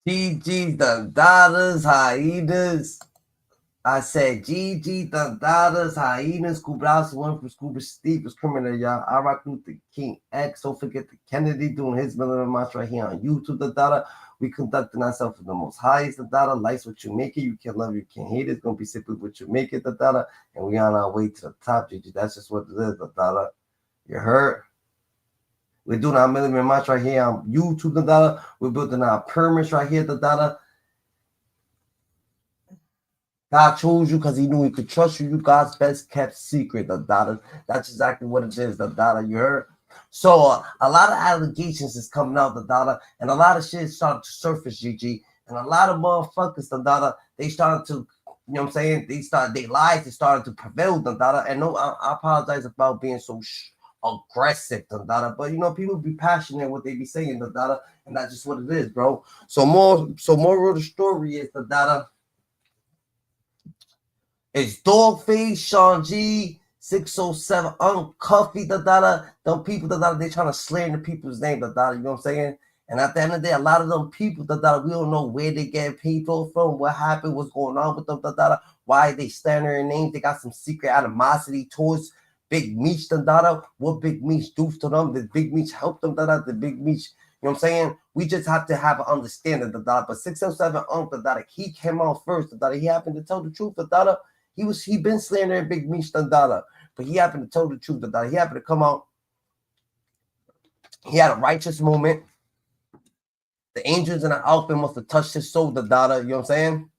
GG the Daughters, hyenas. I said GG the Daughters, hyenas. Scuba one from Scuba Steve was criminal, y'all. I rock Luther King X. Don't forget the Kennedy doing his military march right here on YouTube. The Daughter. We conducting ourselves for the most highest. The Daughter. Life's what you make it. You can love, you can't hate it. It's gonna be simply what you make it. The Daughter. And we on our way to the top, GG. That's just what it is. The Daughter. You heard? We're doing our military march right here on YouTube. The Daughter. We're building our pyramids right here. The Daughter. God chose you because he knew he could trust you. You God's best kept secret, the Daughter. That's exactly what it is, the Daughter. You heard? So a lot of allegations is coming out, the Daughter, and a lot of shit started to surface, GG. And a lot of motherfuckers, the Daughter, they started to, you know what I'm saying? They lies, they started to prevail, the Daughter. And no, I apologize about being so aggressive, the Daughter. But you know, people be passionate what they be saying, the Daughter, and that's just what it is, bro. So more of the story is, the Daughter. It's Dawgface, Sean G, 607, Unc Cuffy, the Daughter. Them people, the Daughter, they trying to slander people's name, the Daughter, you know what I'm saying? And at the end of the day, a lot of them people, the Daughter, we don't know where they get people from, what happened, what's going on with them, the Daughter, why they slandering names. They got some secret animosity towards Big Meech, the Daughter. What Big Meech do to them? Did Big Meech help them, the Daughter? Did Big Meech, you know what I'm saying? We just have to have an understanding, the Daughter. But 607 Unc, the Daughter, he came out first, the Daughter. He happened to tell the truth, the Daughter. He been slandering Big Meech, the Daughter, but he happened to tell the truth, the Daughter. He happened to come out. He had a righteous moment. The angels in the outfit must have touched his soul, the Daughter. You know what I'm saying?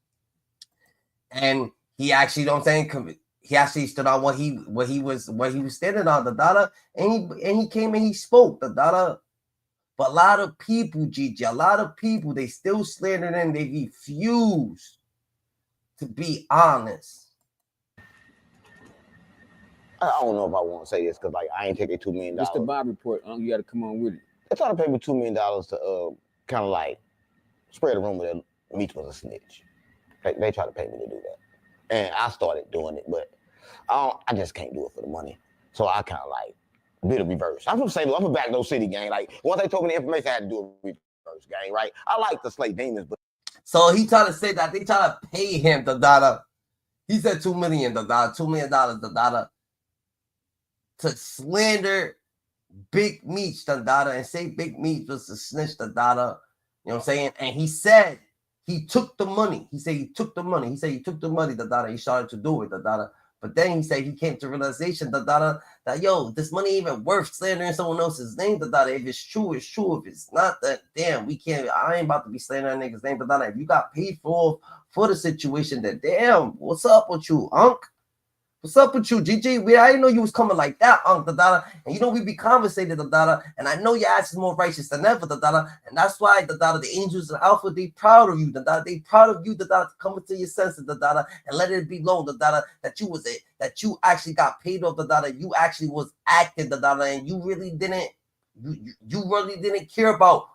And he actually, you know what I'm saying? He actually stood on what he was standing on, the Daughter. And he came and he spoke, the Daughter. But a lot of people, GG, a lot of people, they still slandering him. They refuse to be honest. I don't know if I want to say this because like I ain't taking $2 million. It's the Bob report. You got to come on with it. They trying to pay me $2 million to kind of like spread the rumor that Meech was a snitch. They try to pay me to do that, and I started doing it, but I just can't do it for the money. So I kind of like did a reverse. I'm from St. Louis. I'm from Back Door City, gang. Like once they told me the information, I had to do a reverse, gang. Right? I like to slay demons, but so he tried to say that they try to pay him, the Daughter. He said $2 million, the Daughter. $2 million, the Daughter. To slander Big Meech, the Daughter, and say Big Meech was a snitch, the Daughter. You know what I'm saying? And he said he took the money. He said he took the money. He said he took the money, the Daughter. He started to do it, the Daughter. But then he said he came to realization, the Daughter, that yo, this money even worth slandering someone else's name, the Daughter. If it's true, it's true. If it's not, that damn, we can't. I ain't about to be slandering that nigga's name, the Daughter. If you got paid for the situation, then damn, what's up with you, Unc? What's up with you, GG? I didn't know you was coming like that, Unc, the Daughter. And you know we be conversating, the Daughter. And I know your ass is more righteous than ever, the Daughter. And that's why, the Daughter, the angels and Alpha, they proud of you, the Daughter. They proud of you, the Daughter, to come into your senses, the Daughter, and let it be known, the Daughter, that you actually got paid off, the Daughter. You actually was acting, the Daughter, and you really didn't, you really didn't care about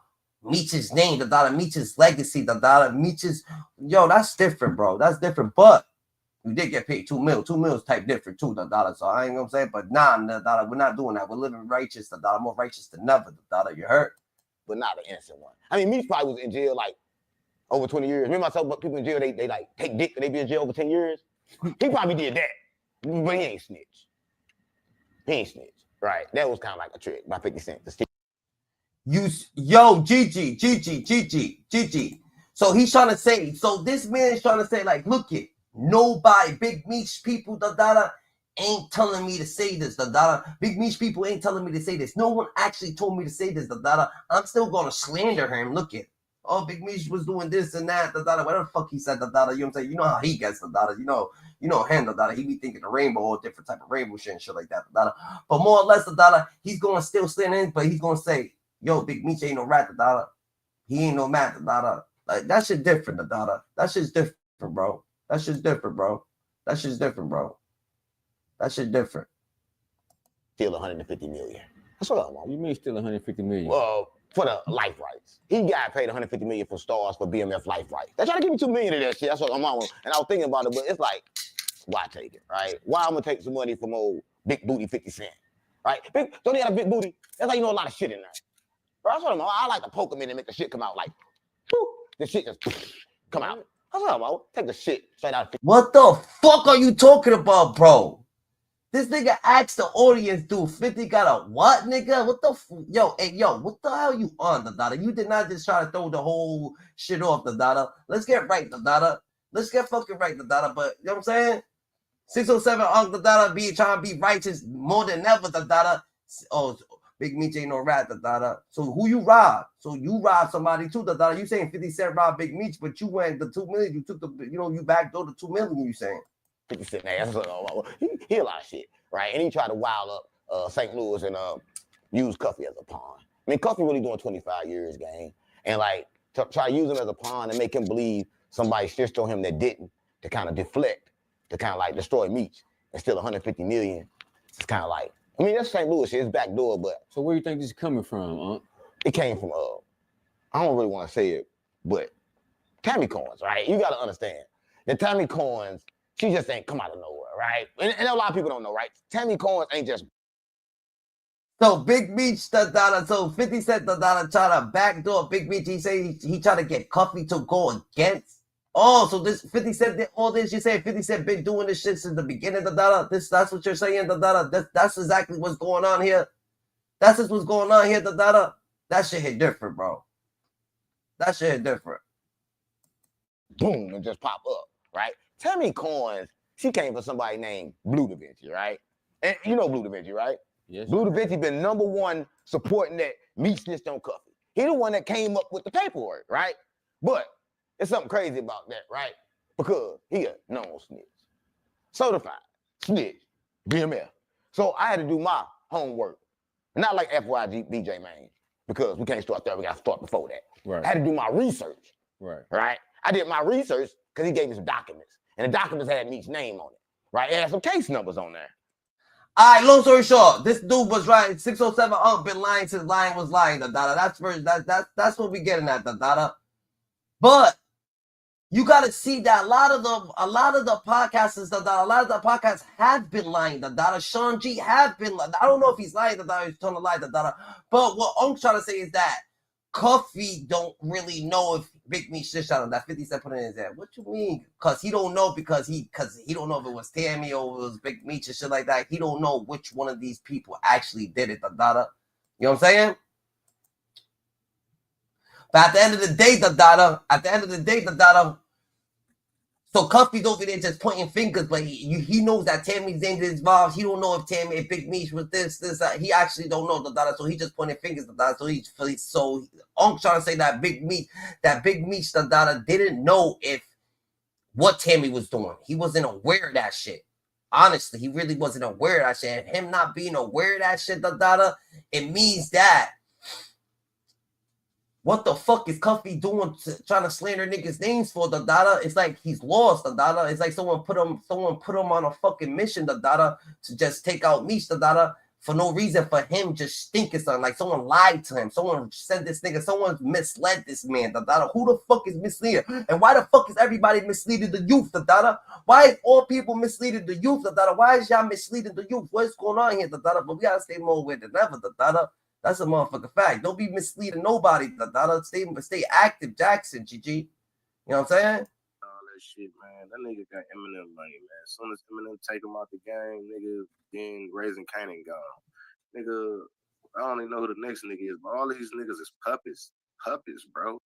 Meech's name, the Daughter, Meech's legacy, the Daughter, Meech's, yo, that's different, bro. That's different, but you did get paid $2 million. $2 million is type different too, the Daughter. So I ain't gonna say, but nah, the Daughter, we're not doing that. We're living righteous, the Daughter, more righteous than ever, the Daughter. You heard? But not the innocent one. I mean, Meech probably was in jail like over 20 years. Remember I told people in jail, they like take dick and they be in jail over 10 years? He probably did that, but he ain't snitch. He ain't snitch, right? That was kind of like a trick by 50 Cent. Yo, GG. So he's trying to say, so this man is trying to say, like, look it. Nobody, Big Meech people, the Daughter, ain't telling me to say this, the Daughter. Big Meech people ain't telling me to say this. No one actually told me to say this, the Daughter. I'm still gonna slander him. Look it. Oh, Big Meech was doing this and that, the Daughter. Whatever the fuck he said, the Daughter. You know what I'm saying? You know how he gets, the Daughter. You know him, the Daughter. He be thinking the rainbow, all different type of rainbow shit and shit like that, the Daughter. But more or less, the Daughter, he's gonna still slander him, but he's gonna say, yo, Big Meech ain't no rat, the Daughter. He ain't no mat, the Daughter. Like, that shit different, the Daughter. That shit's different, bro. That shit's different, bro. That shit's different, bro. That shit different. Still 150 million. That's what I want. You mean still 150 million? Well, for the life rights. He got paid 150 million for stars for BMF life rights. They trying to give me $2 million of that shit. That's what I'm on. And I was thinking about it, but it's like, why take it, right? Why I'm gonna take some money from old big booty 50 Cent, right? Don't he have a big booty? That's how you know a lot of shit in there. Bro, that's what I'm on. I like to poke him in and make the shit come out like, whoo. the shit just come out. I was like, take the shit straight out. What the fuck are you talking about, bro? This nigga asked the audience, dude, 50 got a what, nigga? What the yo, what the hell you on, the Dada? You did not just try to throw the whole shit off, the Dada. Let's get right, the Dada. Let's get fucking right, the Dada. But you know what I'm saying? 607 Unc the Dada trying to be righteous more than ever, the Dada. Oh, Big Meech ain't no rat, the Dada. So who you robbed? So you robbed somebody too, the Dada. You saying 50 Cent robbed Big Meech, but you went the 2 million. You took the, you backdoor the 2 million. You saying 50 Cent, man, he a lot of shit, right? And he tried to wild up St. Louis and use Cuffy as a pawn. I mean, Cuffy really doing 25 years, gang, and like try to use him as a pawn and make him believe somebody snitched on him that didn't, to kind of deflect, to kind of like destroy Meech and steal 150 million. It's kind of like, I mean, that's St. Louis shit. It's backdoor, but. So where do you think this is coming from, huh? It came from, I don't really want to say it, but Tammy Coins, right? You got to understand. The Tammy Coins, she just ain't come out of nowhere, right? And a lot of people don't know, right? Tammy Coins ain't just. So Big Meech, the Dada, so 50 Cent, the Dada, try to backdoor Big Meech. He say he tried to get Cuffy to go against. Oh, so this 50 Cent did all this. You say 50 Cent been doing this shit since the beginning, the Dada. That's what you're saying, the Dada. That's exactly what's going on here. That's just what's going on here, the Dada. That shit hit different, bro. That shit hit different. Boom, and just pop up, right? Tammy Coins, she came from somebody named Blue Da Vinci, right? And you know Blue Da Vinci, right? Yes. Blue Da Vinci been #1 supporting that Meech snitched on Cuffy. He the one that came up with the paperwork, right? But there's something crazy about that, right? Because he a known snitch. Certified snitch, BMF. So I had to do my homework. Not like FYG, BJ, man, because we can't start there. We got to start before that. Right. I had to do my research. Right? I did my research because he gave me some documents. And the documents had Meech's name on it. Right? It had some case numbers on there. All right, long story short, this dude was right. 607 Unc been lying since lying was lying, the Dada. That's what we getting at, the Dada. But you gotta see that a lot of the podcasters, the Dada, a lot of the podcasts have been lying, the Dada. Sean G have been lying. I don't know if he's lying, the Dada, he's telling a lie, the Dada. But what Unc's trying to say is that Cuffy don't really know if Big Meech snitched on him. That 50 Cent put in his head. What you mean? Because he don't know because he don't know if it was Tammy or it was Big Meech and shit like that. He don't know which one of these people actually did it, the Dada. You know what I'm saying? But at the end of the day, the Dada, so Cuffy's over there just pointing fingers, but he knows that Tammy's name is involved. He don't know if Tammy and Big Meech was this. He actually don't know, the Dada, so he just pointing fingers, the Dada. So Unc trying to say that Big Meech, the Dada, didn't know what Tammy was doing. He wasn't aware of that shit. Honestly, he really wasn't aware of that shit. And him not being aware of that shit, the Dada, it means that what the fuck is Cuffy doing trying to slander niggas' names for, the Dada? It's like he's lost, the Dada. It's like someone put him on a fucking mission, the Dada, to just take out Meech, the Dada, for no reason, for him just stinking something. Like someone lied to him. Someone said this nigga, someone misled this man, the Dada. Who the fuck is misleading? And why the fuck is everybody misleading the youth, the Dada? Why is all people misleading the youth, the Dada? Why is y'all misleading the youth? What's going on here, the Dada? But we gotta stay more aware than ever, the Dada. That's a motherfucking fact. Don't be misleading nobody. Stay active, Jackson, GG. You know what I'm saying? All that shit, man. That nigga got Eminem money, man. As soon as Eminem take him out the game, nigga, then Raising Canaan gone. Nigga, I don't even know who the next nigga is, but all these niggas is puppets. Puppets, bro.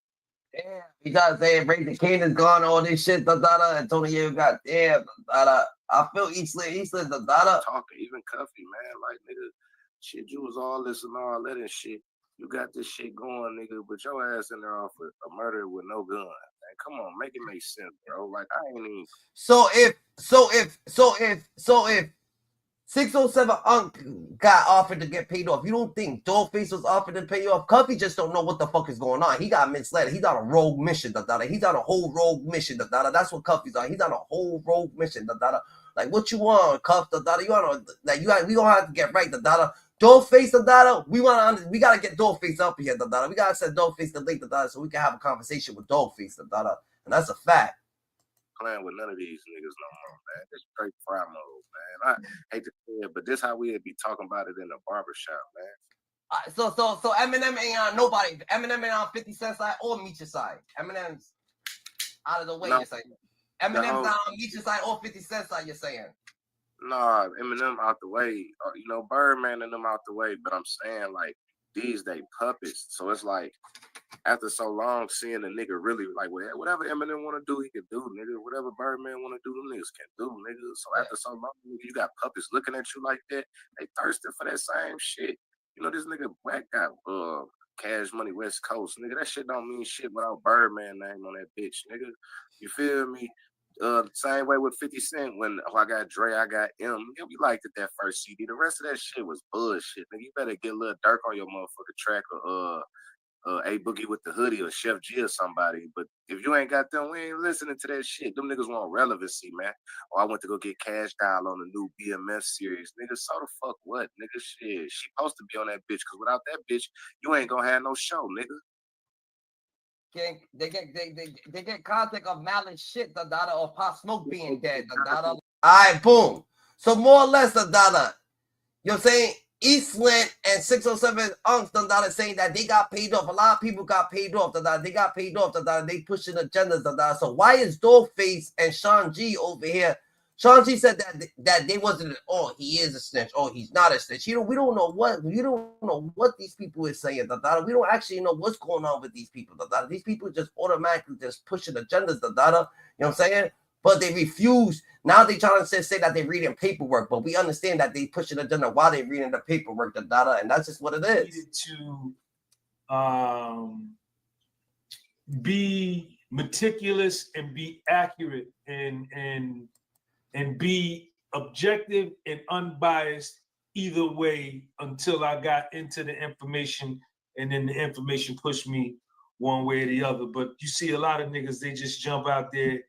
Damn. He trying to say Raising Canaan's gone, all this shit, the Dada. Antonio got damn, the Dada. I feel Eastland, the Dada. Talking, even Cuffy, man. Like, nigga, shit, you was all this and all that and shit. You got this shit going, nigga, but your ass in there off a murder with no gun. Man, come on, make it make sense, bro. Like, I ain't even. So if 607 Unc got offered to get paid off, you don't think Dawgface was offered to pay off? Cuffy just don't know what the fuck is going on. He got misled. He's on a rogue mission, the Dada. He's on a whole rogue mission, the Dada. That's what Cuffy's on. He's on a whole rogue mission, the Dada. Like, what you want, Cuff, the Dada? You want to, like, we gonna have to get right, the Dada. Dawgface, the Dada, we gotta get Dawgface up here, the Dada. We gotta send Dawgface the link, the Dada, so we can have a conversation with Dawgface, the Dada. And that's a fact. Playing with none of these niggas no more, man. It's straight fry mode, man. I hate to say it, but this how we'd be talking about it in the barbershop, man. So Eminem ain't on nobody. Eminem ain't on 50 Cent side or Meech's side. Eminem's out of the way. No. You're saying Eminem's No. not on Meech's side or 50 Cent side. You're saying. Nah, Eminem out the way. You know, Birdman and them out the way. But I'm saying, like, these they puppets. So it's like, after so long, seeing a nigga really, like, whatever Eminem want to do, he can do, nigga. Whatever Birdman want to do, them niggas can do, nigga. So after so long, nigga, you got puppets looking at you like that. They thirsting for that same shit. You know, this nigga Black got Cash Money West Coast, nigga. That shit don't mean shit without Birdman name on that bitch, nigga. You feel me? Same way with 50 Cent when I got Dre, I got M. Yeah, we liked it that first CD. The rest of that shit was bullshit. Nigga, you better get a little Dirk on your motherfucking track or A Boogie with the Hoodie or Chef G or somebody. But if you ain't got them, we ain't listening to that shit. Them niggas want relevancy, man. Or I went to go get Cash Dial on the new BMF series. Nigga, so the fuck what? Nigga, shit. She supposed to be on that bitch, because without that bitch, you ain't gonna have no show, nigga. They get contact of Malice shit, the data, or Pop Smoke being dead, the data. All right, boom. So more or less, the data. You know what I'm saying? Eastland and 607 Unc the data saying that they got paid off. A lot of people got paid off. The data. They got paid off. The data. They pushing agendas. The data. So why is Dawgface and Sean G over here? Sean G said that they wasn't. Oh, he is a snitch. Oh, he's not a snitch. We don't know what these people is saying. The data. We don't actually know what's going on with these people. The data. These people just automatically just pushing agendas. The data. You know what I'm saying? But they refuse. Now they trying to say that they're reading paperwork, but we understand that they pushing the agenda while they're reading the paperwork, the data, and that's just what it is. Needed to be meticulous and be accurate and be objective and unbiased either way until I got into the information, and then the information pushed me one way or the other. But you see a lot of niggas, they just jump out there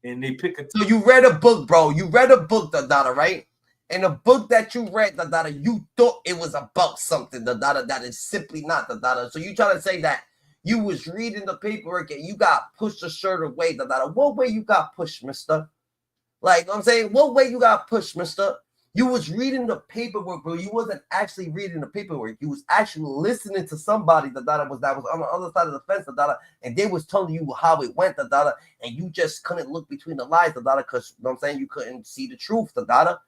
and they pick a. So you read a book, bro. You read a book, the data, right? And the book that you read, the data, you thought it was about something, the data, that is simply not the data. So you trying to say that you was reading the paperwork and you got pushed a shirt away, the data. What way you got pushed, mister? Like, I'm saying, what way you got pushed, mister? You was reading the paperwork, bro. You wasn't actually reading the paperwork. You was actually listening to somebody that was on the other side of the fence, the data, and they was telling you how it went, the data, and you just couldn't look between the lines, the data, because, you know what I'm saying, you couldn't see the truth, the data.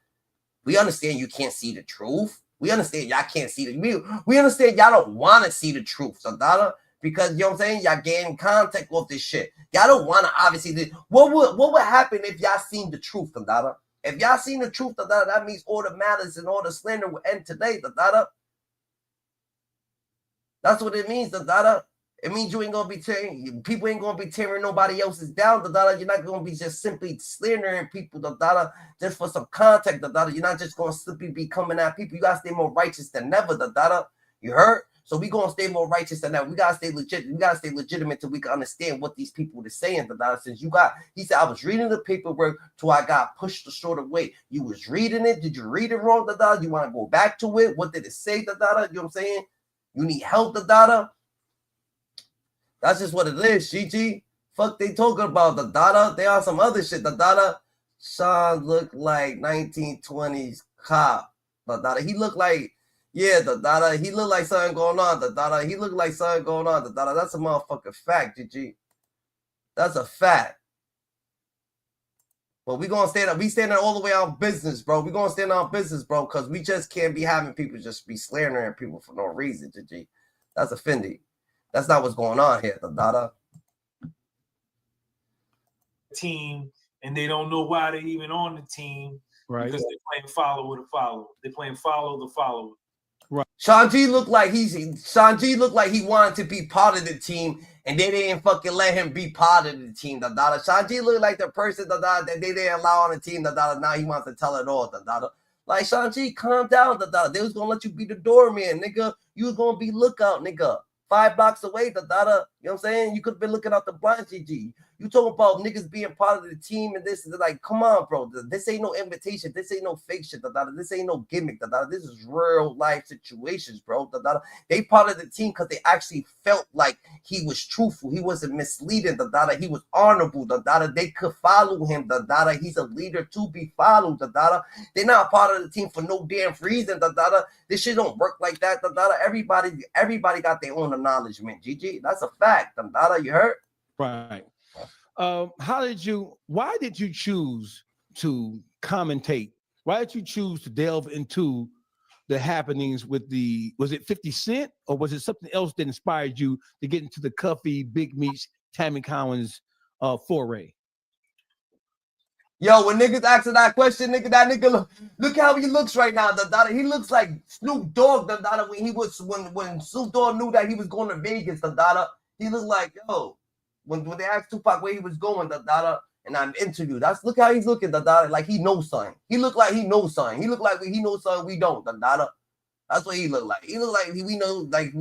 We understand you can't see the truth. We understand y'all can't see the we understand y'all don't want to see the truth, the data, because, you know what I'm saying, y'all getting contact with this shit. Y'all don't want to obviously. What would happen if y'all seen the truth, the data? If y'all seen the truth, that means all the malice and all the slander will end today, the data. That's what it means, the data. It means you ain't gonna be tearing, people ain't gonna be tearing nobody else's down, the data. You're not gonna be just simply slandering people, the data, just for some contact, the data. You're not just gonna simply be coming at people. You gotta stay more righteous than never, the data. You heard? So we gonna stay more righteous than that. We gotta stay legit. We gotta stay legitimate till we can understand what these people are saying. The data says he said, I was reading the paperwork till I got pushed the short away. You was reading it. Did you read it wrong, the data? You want to go back to it? What did it say, the data? You know what I'm saying? You need help, the data. That's just what it is, GG. Fuck they talking about, the data. They on some other shit, the data. Sean looked like 1920s cop, the data. He looked like, yeah, the data. He looked like something going on, the data. He looked like something going on, the data. That's a motherfucking fact, GG. That's a fact. But we gonna stand up. We standing all the way on business, bro. We gonna stand on business, bro, because we just can't be having people just be slandering people for no reason, GG. That's offending. That's not what's going on here, the data. Team, and they don't know why they're even on the team, right? Because they're playing follow with a follower. They're playing follow the follower. Right. Sean G looked like he wanted to be part of the team, and they didn't fucking let him be part of the team. The data. Sean G looked like the person that they didn't allow on the team. The data. Now he wants to tell it all. The data. Like, Sean G, calm down. The data. They was gonna let you be the doorman, nigga. You was gonna be lookout, nigga. 5 blocks away, the data. You know what I'm saying? You could have been looking out the blind, GG. You talking about niggas being part of the team and this, and like, come on, bro. This ain't no invitation. This ain't no fake shit. This ain't no gimmick. This is real life situations, bro. They part of the team because they actually felt like he was truthful. He wasn't misleading. He was honorable. They could follow him. He's a leader to be followed. They're not part of the team for no damn reason. This shit don't work like that. Everybody got their own acknowledgement. GG, that's a fact. You heard? Right. Why did you choose to commentate? Why did you choose to delve into the happenings with was it 50 Cent or was it something else that inspired you to get into the Cuffy, Big Meech, Tammy Collins foray? Yo, when niggas asking that question, nigga, that nigga look how he looks right now. He looks like Snoop Dogg. When Snoop Dogg knew that he was going to Vegas. He looked like, yo, when they asked Tupac where he was going, and I'm interviewed. Look how he's looking, like he knows something. He look like he knows something. He look like he knows something we don't, That's what he look like. He look like we know, like,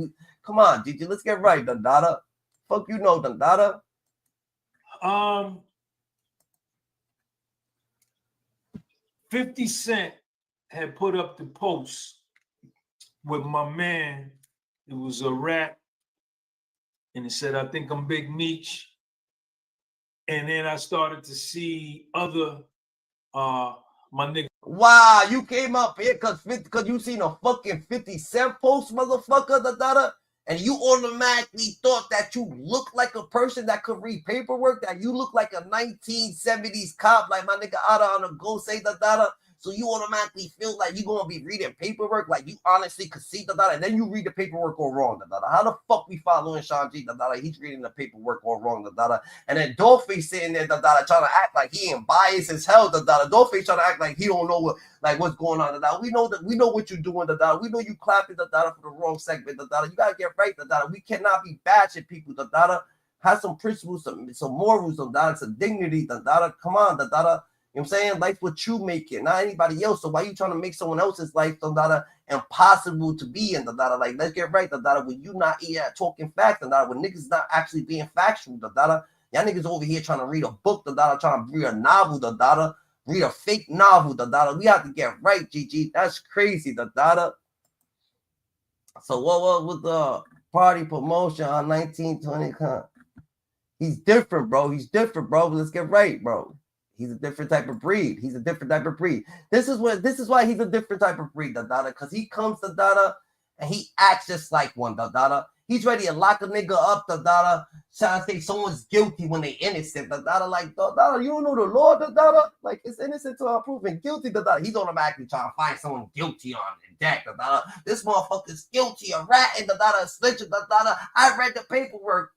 come on, Gigi, let's get right, Fuck you know, 50 Cent had put up the post with my man. It was a rap. And it said, I think I'm Big Meech. And then I started to see other my nigga. Wow, you came up here because you seen a fucking 50 Cent post, motherfucker, and you automatically thought that you look like a person that could read paperwork, that you look like a 1970s cop, like my nigga Ada on the go say So you automatically feel like you're gonna be reading paperwork, like you honestly could see and then you read the paperwork all wrong. How the fuck we following Sean G? He's reading the paperwork all wrong. And then Dawgface sitting there trying to act like he ain't biased as hell. Dawgface trying to act like he don't know what's going on. We know what you're doing. We know you clapping for the wrong segment. You gotta get right. We cannot be bashing people. Have some principles, some morals, some dignity. Come on, you know what I'm saying? Life what you make it, not anybody else. So why you trying to make someone else's life impossible to be in? Like, let's get right. When you not talking facts, when niggas not actually being factual, y'all niggas over here trying to read a book, trying to read a novel, read a fake novel, We have to get right, GG. That's crazy, So what was the party promotion on 1920? He's different, bro. Let's get right, bro. He's a different type of breed. This is why he's a different type of breed, because he comes to and he acts just like one, He's ready to lock a nigga up, trying to say someone's guilty when they innocent, like, you don't know the law, like, it's innocent to proven guilty, He's automatically trying to find someone guilty on the deck, This motherfucker's guilty, a rat in a snitch, I read the paperwork.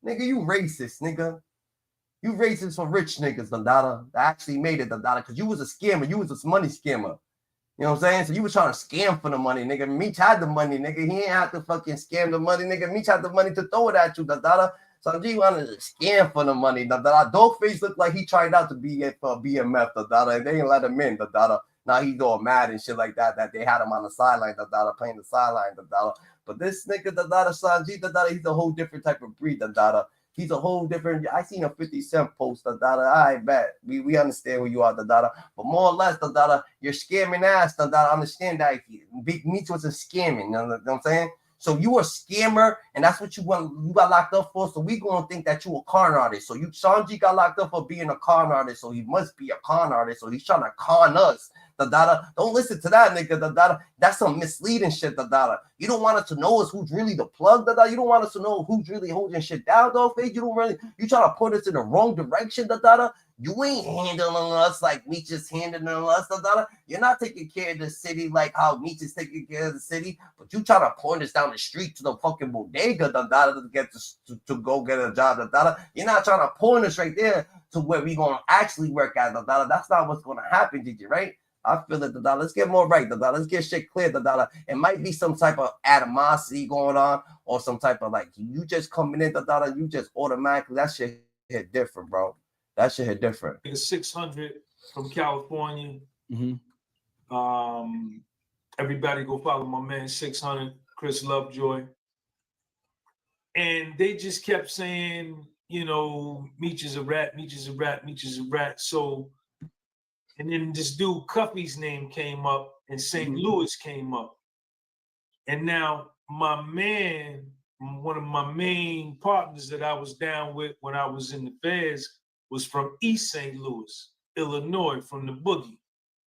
Nigga, you racist, nigga. You racist for rich niggas, that actually made it, because you was a scammer. You was a money scammer. You know what I'm saying? So you was trying to scam for the money, nigga. Meech had the money, nigga. He ain't have to fucking scam the money, nigga. Meech had the money to throw it at you, So G wanted to scam for the money, Dawgface looked like he tried out to be for BMF, and they didn't let him in, Now he's all mad and shit like that they had him on the sideline, playing the sideline, But this nigga, Sanji, he's a whole different type of breed, He's a whole different. I seen a 50 Cent post, I bet. We understand where you are, But more or less, you're scamming ass, Understand that Big Meech was a scamming, you know what I'm saying? So you a scammer, and that's what you got locked up for. So we gonna think that you a con artist. So Sean G got locked up for being a con artist. So he must be a con artist. So he's trying to con us. Don't listen to that nigga. That's some misleading shit. You don't want us to know who's really the plug. You don't want us to know who's really holding shit down, Dawgface. You trying to put us in the wrong direction. You ain't handling us like Meech is handling us. You're not taking care of the city like how Meech is taking care of the city. But you trying to point us down the street to the fucking bodega to get to go get a job. You're not trying to point us right there to where we gonna actually work at. That's not what's gonna happen, did you? Right? I feel it, Let's get more right, Let's get shit clear, It might be some type of animosity going on, or some type of like you just coming in, You just automatically that shit hit different, bro. That shit hit different. 600 from California. Mm-hmm. Everybody go follow my man 600, Chris Lovejoy. And they just kept saying you know, Meech is a rat, Meech is a rat, Meech is a rat. So, and then this dude Cuffy's name came up, and St. Louis came up. And now my man, one of my main partners that I was down with when I was in the feds was from East St. Louis, Illinois, from the Boogie.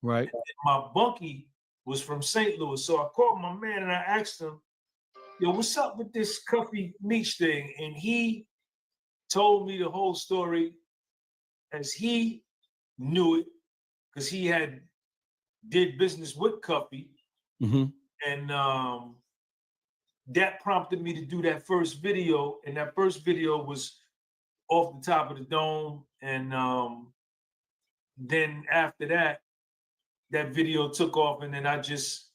Right. And my bunkie was from St. Louis. So I called my man and I asked him, yo, what's up with this Cuffy Meech thing? And he told me the whole story as he knew it, because he had did business with Cuffy. And that prompted me to do that first video. And that first video was off the top of the dome. And then after that, that video took off, and then I just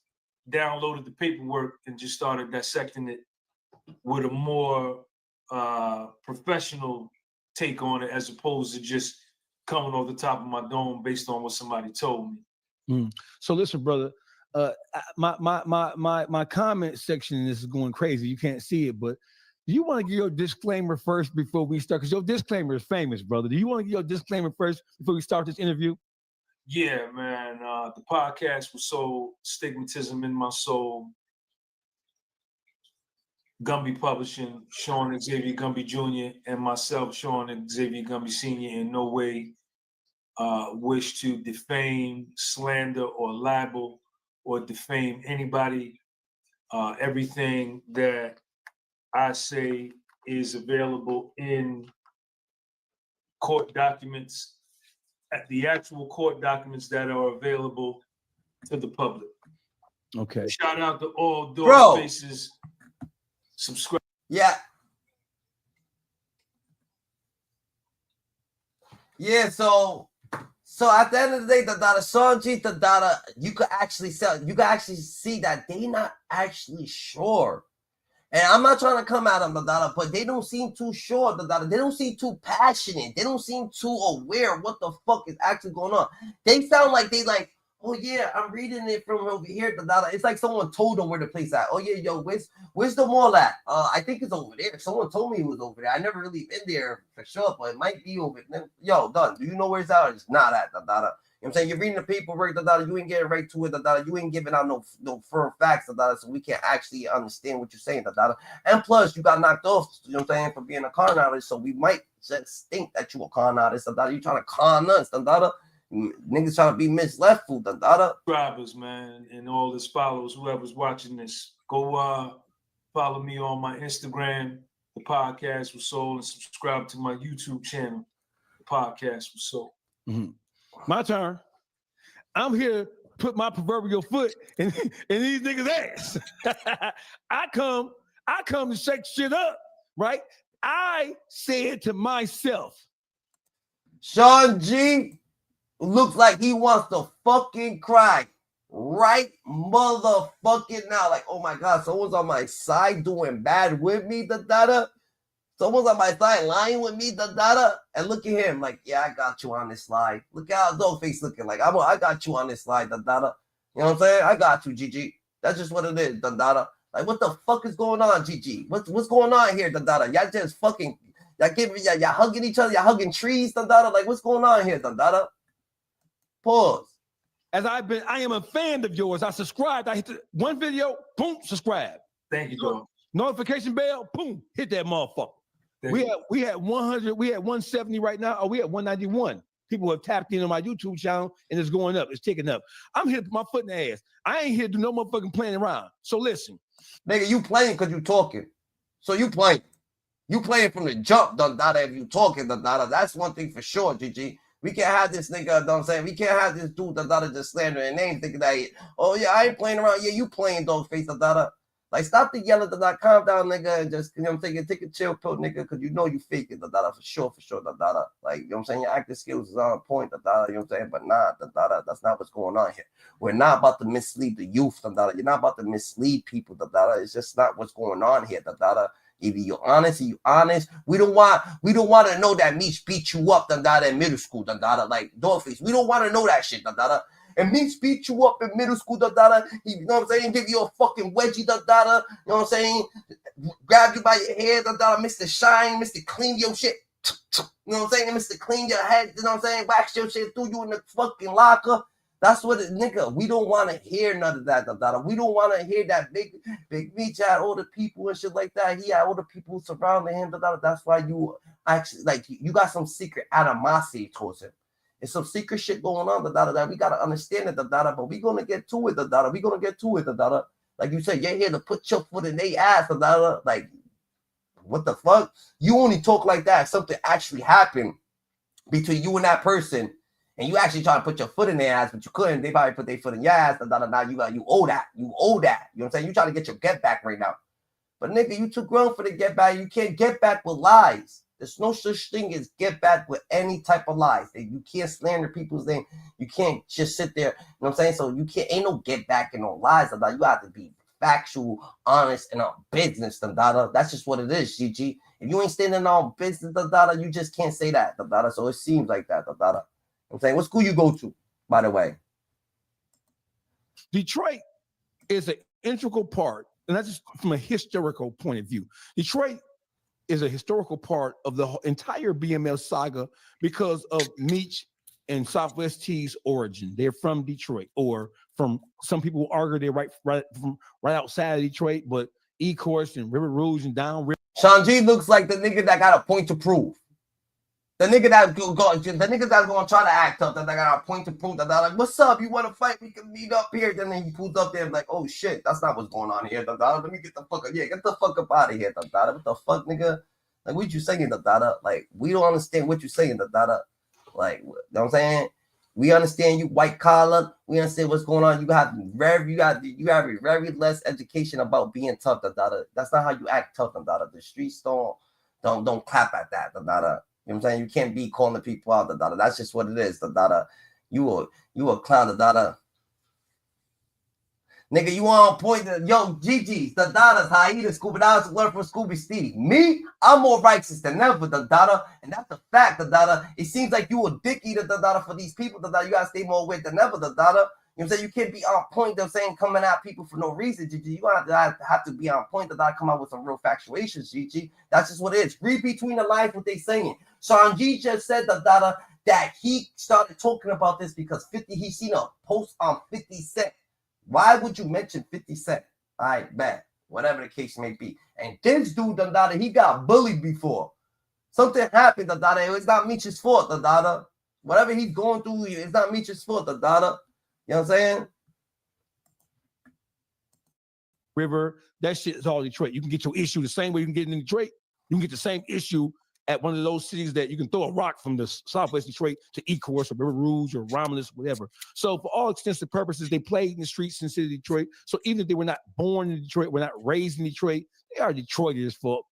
downloaded the paperwork and just started dissecting it with a more professional take on it, as opposed to just coming off the top of my dome based on what somebody told me. So listen, brother, my comment section in this is going crazy. You can't see it, but do you want to give your disclaimer first before we start? Because your disclaimer is famous, brother. Do you want to give your disclaimer first before we start this interview? Yeah, man. The podcast was so Stigmatism in My Soul. Gumby Publishing, Sean Xavier Gumby Jr., and myself, Sean Xavier Gumby Sr., in no way wish to defame, slander, or libel, or defame anybody. Everything that I say is available in court documents, at the actual court documents that are available to the public. Okay. Shout out to all Dawgfaces. Subscribe. Yeah. Yeah, so at the end of the day, the data Sanji, the data, you could actually see that they not actually sure. And I'm not trying to come at them, Dada, but they don't seem too sure, Dada. They don't seem too passionate. They don't seem too aware of what the fuck is actually going on. They sound like they like, oh yeah, I'm reading it from over here, Dada. It's like someone told them where the place at. Oh yeah, yo, where's the mall at? I think it's over there. Someone told me it was over there. I never really been there for sure, but it might be over there. Yo, done. Do you know where it's at? It's not at, Dada. You know what I'm saying? You're reading the paperwork, you ain't getting right to it, you ain't giving out no firm facts, so we can't actually understand what you're saying, and plus you got knocked off, you know what I'm saying, for being a con artist, so we might just think that you a con artist, you trying to con us, niggas trying to be misled, Bribes, man, and all his followers, whoever's watching this, go follow me on my Instagram, The Podcast with Soul, and subscribe to my YouTube channel, The Podcast with Soul. My turn. I'm here to put my proverbial foot in these niggas' ass. I come to shake shit up, right? I said to myself, Sean G looks like he wants to fucking cry right motherfucking now. Like, oh my God, someone's on my side doing bad with me, Someone's on my side lying with me, and look at him, like, yeah, I got you on this slide. Look at how Dawgface looking, like, I got you on this slide, You know what I'm saying? I got you, GG. That's just what it is, Like, what the fuck is going on, GG? What's going on here, Y'all just fucking, y'all hugging each other, y'all hugging trees, Like, what's going on here, Pause. I am a fan of yours. I subscribed. I hit one video, boom, subscribe. Thank you, dog. Notification bell, boom, hit that motherfucker. We had 100, we had 170 right now, or we at 191. People have tapped in on my YouTube channel, and it's going up. It's ticking up. I'm here to put my foot in the ass. I ain't here to do no motherfucking playing around. So listen. Nigga, you playing because you talking. So you playing. You playing from the jump, if you talking, That's one thing for sure, GG. We can't have this nigga, you know what I'm saying? We can't have this dude, just slandering names, thinking that, oh yeah, I ain't playing around. Yeah, you playing, Dawgface, Like, stop the yelling, calm down, nigga, and just, you know what I'm saying, take a chill pill, nigga, because you know you faking, for sure, Like, you know what I'm saying, your acting skills is on point, you know what I'm saying, but nah, that's not what's going on here. We're not about to mislead the youth, You're not about to mislead people, It's just not what's going on here, Either you're honest or you honest. We don't want to know that Meech beat you up, in middle school, like Dawgface. We don't want to know that shit, And Meech beat you up in middle school, He, you know what I'm saying, give you a fucking wedgie, You know what I'm saying? Grab you by your hair, Mr. Shine, Mr. Clean your shit. You know what I'm saying? Mr. Clean your head, you know what I'm saying? Wax your shit, threw you in the fucking locker. That's what it, nigga. We don't want to hear none of that. We don't want to hear that big Meech had all the people and shit like that. He had all the people surrounding him. That's why you actually, like, you got some secret animosity towards him. There's some secret shit going on. We got to understand it. But we're going to get to it. We're going to get to it. Like you said, you're here to put your foot in their ass. Like, what the fuck? You only talk like that if something actually happened between you and that person, and you actually try to put your foot in their ass, but you couldn't. They probably put their foot in your ass. Now you owe that. You owe that. You know what I'm saying? You trying to get your get back right now. But nigga, you too grown for the get back. You can't get back with lies. There's no such thing as get back with any type of lies. You can't slander people's name. You can't just sit there. You know what I'm saying? So you can't, ain't no get back and no lies. You have to be factual, honest, and on business. That's just what it is, GG. If you ain't standing on business, you just can't say that. So it seems like that. I'm saying, what school you go to, by the way? Detroit is an integral part, and that's just from a historical point of view. Detroit is a historical part of the entire BMF saga because of Meech and Southwest T's origin. They're from Detroit, or from some people argue they're right outside of Detroit, but E-Course and River Rouge and down river. Sean G looks like the nigga that got a point to prove. The nigga that's gonna try to act up, that got a point to prove, that like, what's up? You want to fight? We can meet up here. Then he pulls up there and like, oh shit, that's not what's going on here. Let me get the fuck up. Yeah, get the fuck up out of here. What the fuck, nigga? Like, what you saying? Like, we don't understand what you saying. Like, you know what I'm saying? We understand you white collar. We understand what's going on. You have very less education about being tough. That's not how you act tough. The streets don't clap at that. You know what I'm saying? You can't be calling people out. That's just what it is. You a clown. Nigga, you on point. Yo, GG's, the Dada's Haida, Scooby Dada's learn from Scooby Steve. Me, I'm more righteous than ever, the Dada, and that's a fact, the Dada. It seems like you a dick eater, the Dada, for these people, the Dada. You gotta stay more with than ever, the Dada. You know what I'm saying? You can't be on point, they're saying, coming at people for no reason, GG. You have to be on point, the Dada, come out with some real factuations, GG. That's just what it is. Read between the lines what they saying. Sean G just said, the Dada, that he started talking about this because he seen a post on 50 Cent. Why would you mention 50 Cent? All right, bet. Whatever the case may be. And this dude, Dada, he got bullied before. Something happened, Dada. It's not Meech's fault, Dada. Whatever he's going through, it's not Meech's fault, Dada. You know what I'm saying? River, that shit is all Detroit. You can get your issue the same way you can get in Detroit. You can get the same issue at one of those cities that you can throw a rock from the Southwest Detroit to E-Course or River Rouge or Romulus, whatever. So for all extensive purposes, they played in the streets in the city of Detroit. So even if they were not born in Detroit, were not raised in Detroit, they are Detroiters for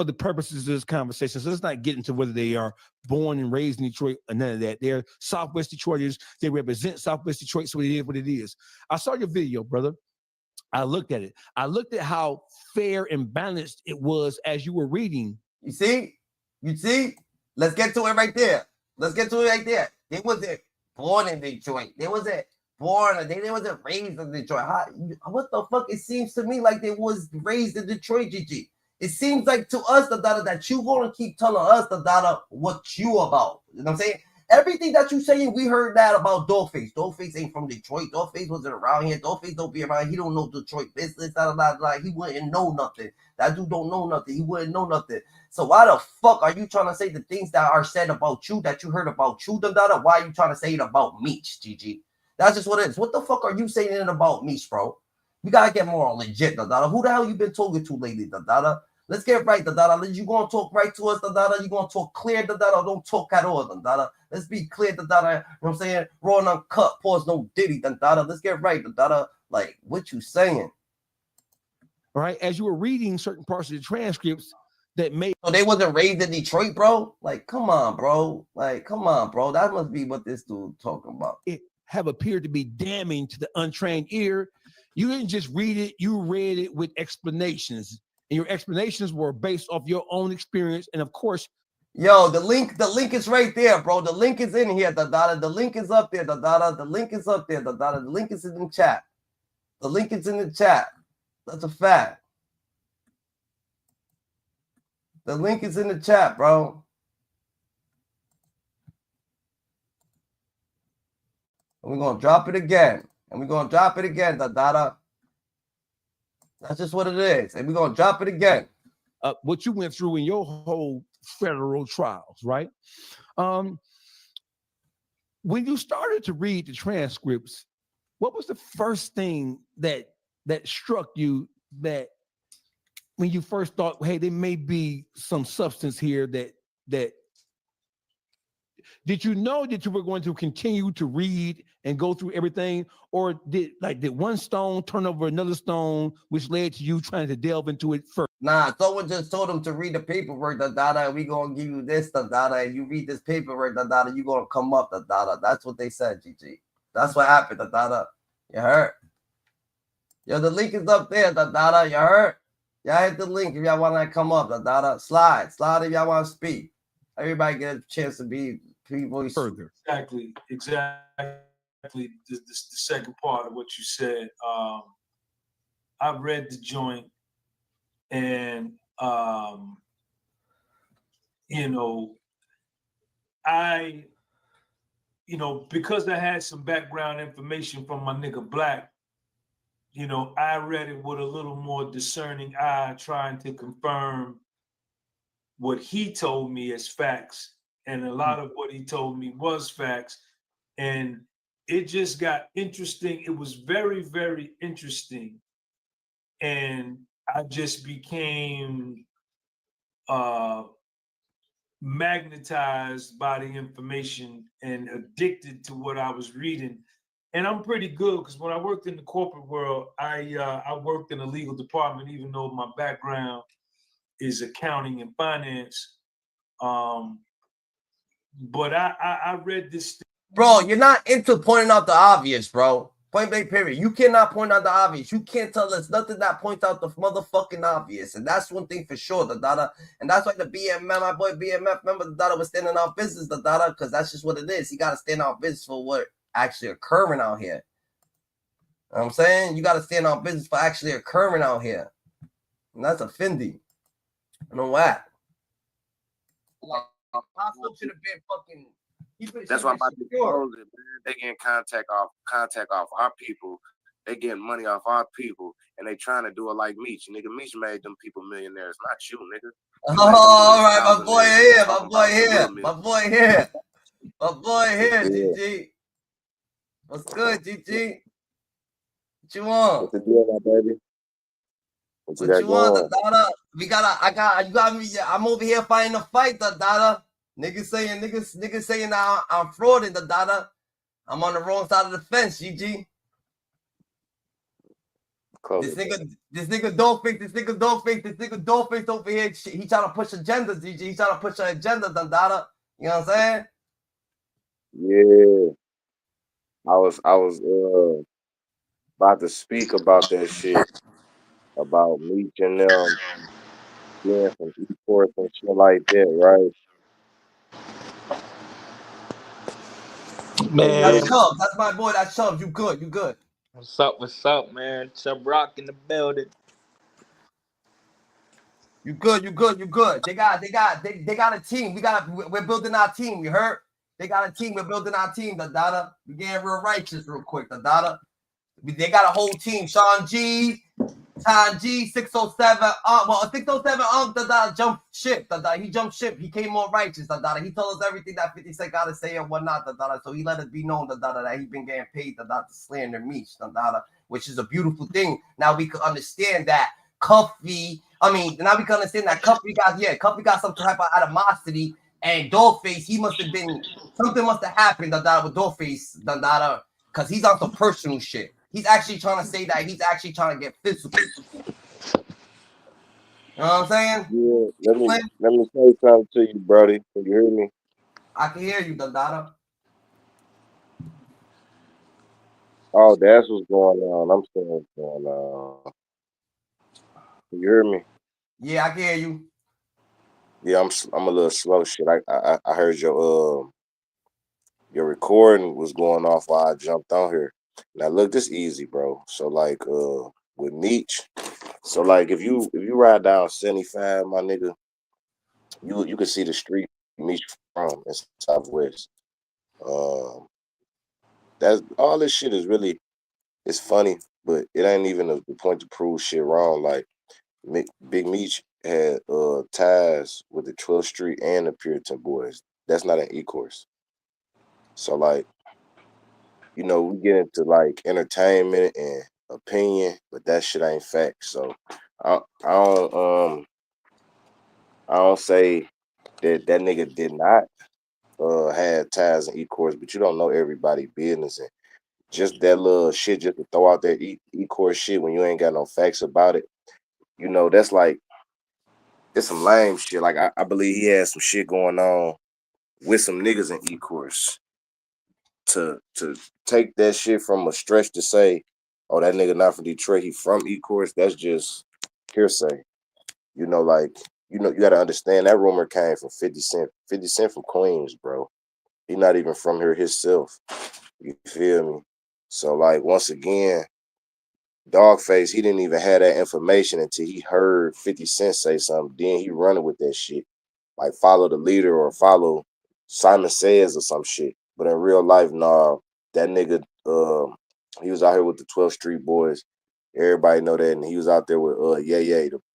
the purposes of this conversation. So let's not get into whether they are born and raised in Detroit or none of that. They're Southwest Detroiters. They represent Southwest Detroit, so it is what it is. I saw your video, brother. I looked at it. I looked at how fair and balanced it was as you were reading. You see? Let's get to it right there. They wasn't born in Detroit. They wasn't raised in Detroit. What the fuck? It seems to me like they was raised in Detroit, GG. It seems like to us, the Dada, that you gonna keep telling us, the Dada, what you about. You know what I'm saying? Everything that you saying, we heard that about Dawgface. Dawgface ain't from Detroit. Dawgface wasn't around here. Dawgface don't be around. He don't know Detroit business. He wouldn't know nothing. That dude don't know nothing. He wouldn't know nothing. So why the fuck are you trying to say the things that are said about you, that you heard about you, Dada? Why are you trying to say it about Meech, GG? That's just what it is. What the fuck are you saying it about Meech, bro? You gotta get more legit, Dada. Who the hell you been talking to lately, Dada? Let's get right, Dada. You gonna talk right to us, Dada? You gonna talk clear, Dada? Don't talk at all, Dada. Let's be clear, Dada. You know what I'm saying? Raw and uncut, pause, no diddy, Dada. Let's get right, Dada. Like, what you saying? All right, as you were reading certain parts of the transcripts that made. So they wasn't raised in Detroit, bro? Like, come on, bro. That must be what this dude talking about. It have appeared to be damning to the untrained ear. You didn't just read it, you read it with explanations. And your explanations were based off your own experience. And of course, yo, the link is right there, bro. The link is in here, Dada. The link is up there, Dada. The link is up there, Dada. The link is in the chat. The link is in the chat. That's a fact. The link is in the chat, bro. And we're gonna drop it again. And we're gonna drop it again, Dada. That's just what it is. And we're gonna drop it again. What you went through in your whole federal trials, right? When you started to read the transcripts, what was the first thing that struck you that when you first thought, hey, there may be some substance here that did you know that you were going to continue to read and go through everything, or did one stone turn over another stone, which led to you trying to delve into it first? Nah, someone just told him to read the paperwork, Dada, and we gonna give you this, Dada, and you read this paperwork, Dada, you gonna come up, Dada. That's what they said, GG. That's what happened, Dada. You heard? Yo, the link is up there, Dada. You heard? Y'all hit the link if y'all want to come up, Dada. Slide if y'all want to speak. Everybody get a chance to be people Further. Exactly. The second part of what you said. I read the joint, and because I had some background information from my nigga Black, I read it with a little more discerning eye, trying to confirm what he told me as facts. And a lot of what he told me was facts. And it just got interesting. It was very, very interesting. And I just became magnetized by the information and addicted to what I was reading. And I'm pretty good because when I worked in the corporate world, I worked in the legal department, even though my background is accounting and finance. But I read this. Bro, you're not into pointing out the obvious, bro. Point blank period. You cannot point out the obvious. You can't tell us nothing that points out the motherfucking obvious. And that's one thing for sure, Dada. And that's why the BMF, my boy BMF, remember Dada was standing on business, Dada, because that's just what it is. He got to stand on business for what actually occurring out here. You know what I'm saying? You got to stand on business for actually occurring out here. And that's offending. I know what. I should have been fucking. That's why my people, man, they getting contact off our people. They getting money off our people, and they trying to do it like Meech. Nigga, Meech made them people millionaires, not you, nigga. Oh, all right, my boy here, GG. What's good, GG? What you want? What's the deal, my baby? What you want, Dada? You got me. I'm over here fighting a fight, Dada. Niggas saying that I'm frauding, Dada. I'm on the wrong side of the fence, GG. This nigga Dawgface over here. He trying to push agendas, GG. He trying to push an agenda, Dada. You know what I'm saying? Yeah. I was about to speak about that shit, about Meech and them being from esports and shit like that, right? Man, That's Chubbs. That's my boy. That's Chubbs. You good? what's up, man? Chubb Rock in the building. You good. They got a team. We're building our team. You heard? They got a team. We're building our team, Dada. We getting real righteous real quick, Dada. They got a whole team. Sean G, Ty G, 607. 607. Dada jumped ship. Dada, he jumped ship. He came more righteous. Dada, he told us everything that 50 Cent got to say and whatnot. Dada, so he let it be known, Dada, that he been getting paid, Dada, to slander Meech, Dada, which is a beautiful thing. Now we can understand that Cuffy. Now we can understand that Cuffy got some type of animosity, and Dawgface, something must have happened, Dada, with Dawgface, Dada, because he's on some personal shit. He's actually trying to say that he's actually trying to get physical. You know what I'm saying? Yeah, let me say something to you, Brody. Can you hear me? I can hear you, Dada. Oh, that's what's going on. I'm saying what's going on. Can you hear me? Yeah, I can hear you. Yeah, I'm a little slow. Shit, I heard your recording was going off while I jumped on here. Now look, this easy, bro. So like with Meech, so like if you ride down 75, my nigga, you can see the street Meech from in Southwest. That's all this shit is really. It's funny, but it ain't even the point to prove shit wrong. Like Big Meech had ties with the 12th Street and the Puritan Boys. That's not an e-course. So like, you know, we get into like entertainment and opinion, but that shit ain't fact. So I don't say that nigga did not had ties in e-course, but you don't know everybody business, and just that little shit just to throw out that e-course shit when you ain't got no facts about it. You know, that's like it's some lame shit. Like I believe he had some shit going on with some niggas in e-course. To take that shit from a stretch to say, oh, that nigga not from Detroit, he from e-course, that's just hearsay. You know, like, you know, you gotta understand that rumor came from 50 Cent. 50 Cent from Queens, bro. He not even from here himself. You feel me? So like once again, Dawgface, he didn't even have that information until he heard 50 Cent say something. Then he running with that shit. Like follow the leader or follow Simon Says or some shit. But in real life, nah, that nigga, he was out here with the 12th Street Boys. Everybody know that, and he was out there with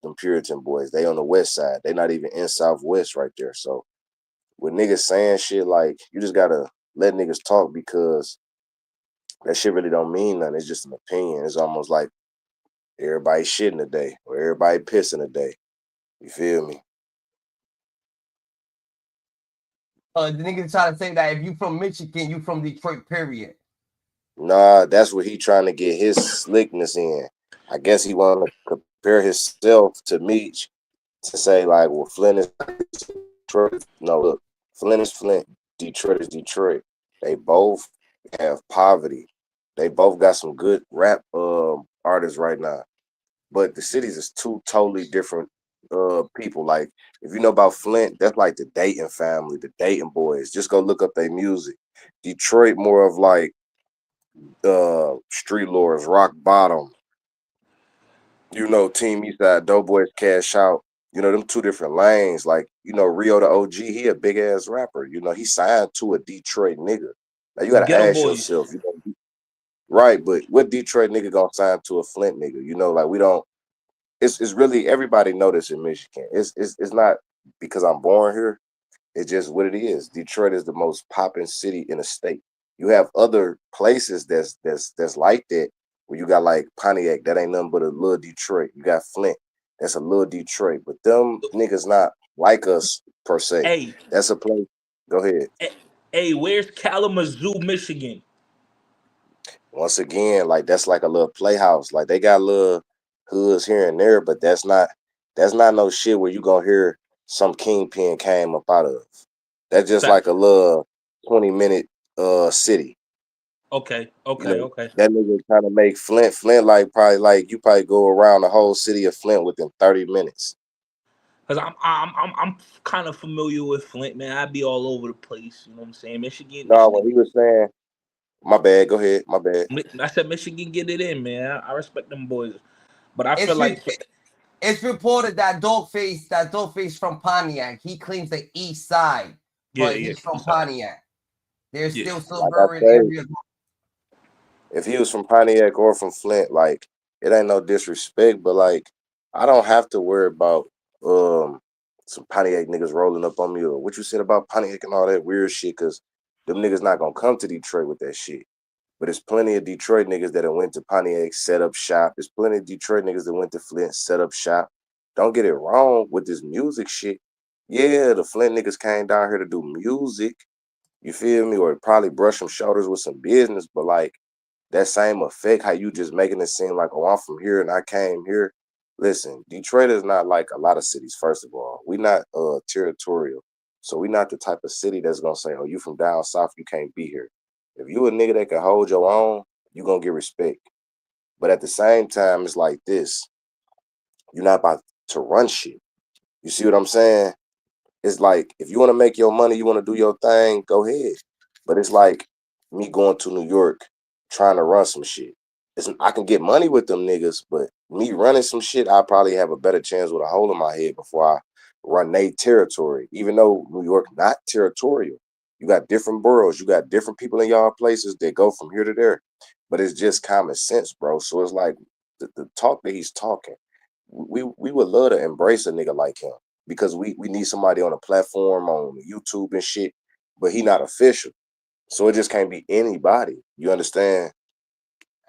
them Puritan boys. They on the west side. They not even in Southwest right there. So with niggas saying shit, like, you just gotta let niggas talk, because that shit really don't mean nothing. It's just an opinion. It's almost like everybody shitting a day or everybody pissing a day. You feel me? The nigga try to say that if you from Michigan, you from Detroit, period. Nah, that's what he trying to get his slickness in. I guess he want to compare himself to Meech to say like, well, Flint is Detroit. No, look, Flint is Flint. Detroit is Detroit. They both have poverty. They both got some good rap artists right now. But the cities is two totally different people. Like, if you know about Flint, that's like the Dayton family, the Dayton boys. Just go look up their music. Detroit more of like Street Lords, Rock Bottom, you know, Team Eastside, Doughboys, Cash Out. You know, them two different lanes. Like, you know, Rio the OG, he a big ass rapper. You know, he signed to a Detroit nigga. Now you The gotta Ghetto ask Boys. yourself, you know, right? But what Detroit nigga gonna sign to a Flint nigga? You know, like we don't. It's really everybody know this in Michigan. It's not because I'm born here. It's just what it is. Detroit is the most popping city in the state. You have other places that's like that, where you got like Pontiac, that ain't nothing but a little Detroit. You got Flint, that's a little Detroit. But them niggas not like us per se. Hey, That's a place. Go ahead. hey, where's Kalamazoo, Michigan? Once again, like that's like a little playhouse. Like they got little hoods here and there, but that's not no shit where you gonna hear some kingpin came up out of. That's just Fact. like a little 20-minute city. Okay, You okay, know, okay. that nigga trying to make Flint like probably like you probably go around the whole city of Flint within 30 minutes. Cause I'm kind of familiar with Flint, man. I be all over the place. You know what I'm saying? No, when he was saying, my bad, go ahead, my bad. I said Michigan get it in, man. I respect them boys, but I feel It's like it's reported that Dawgface from Pontiac, he claims the east side, yeah, but yeah, he's from east side. Pontiac. There's Yeah. still Like I suburban say, areas. if he was from Pontiac or from Flint, like it ain't no disrespect, but like I don't have to worry about some Pontiac niggas rolling up on me or what you said about Pontiac and all that weird shit, because them niggas not gonna come to Detroit with that shit. But there's plenty of Detroit niggas that have went to Pontiac, set up shop. There's plenty of Detroit niggas that went to Flint, set up shop. Don't get it wrong with this music shit. Yeah, the Flint niggas came down here to do music. You feel me? Or probably brush some shoulders with some business, but like that same effect, how you just making it seem like, oh, I'm from here and I came here. Listen, Detroit is not like a lot of cities, first of all. We not territorial. So we not the type of city that's gonna say, oh, you from down south, you can't be here. If you a nigga that can hold your own, you gonna get respect. But at the same time, it's like this. You're not about to run shit. You see what I'm saying? It's like, if you want to make your money, you want to do your thing, go ahead. But it's like me going to New York trying to run some shit. I can get money with them niggas, but me running some shit, I probably have a better chance with a hole in my head before I run their territory. Even though New York not territorial, You got different boroughs. You got different people in y'all places that go from here to there. But it's just common sense, bro. So it's like the talk that he's talking. We would love to embrace a nigga like him because we need somebody on a platform on YouTube and shit. But he not official, so it just can't be anybody. You understand?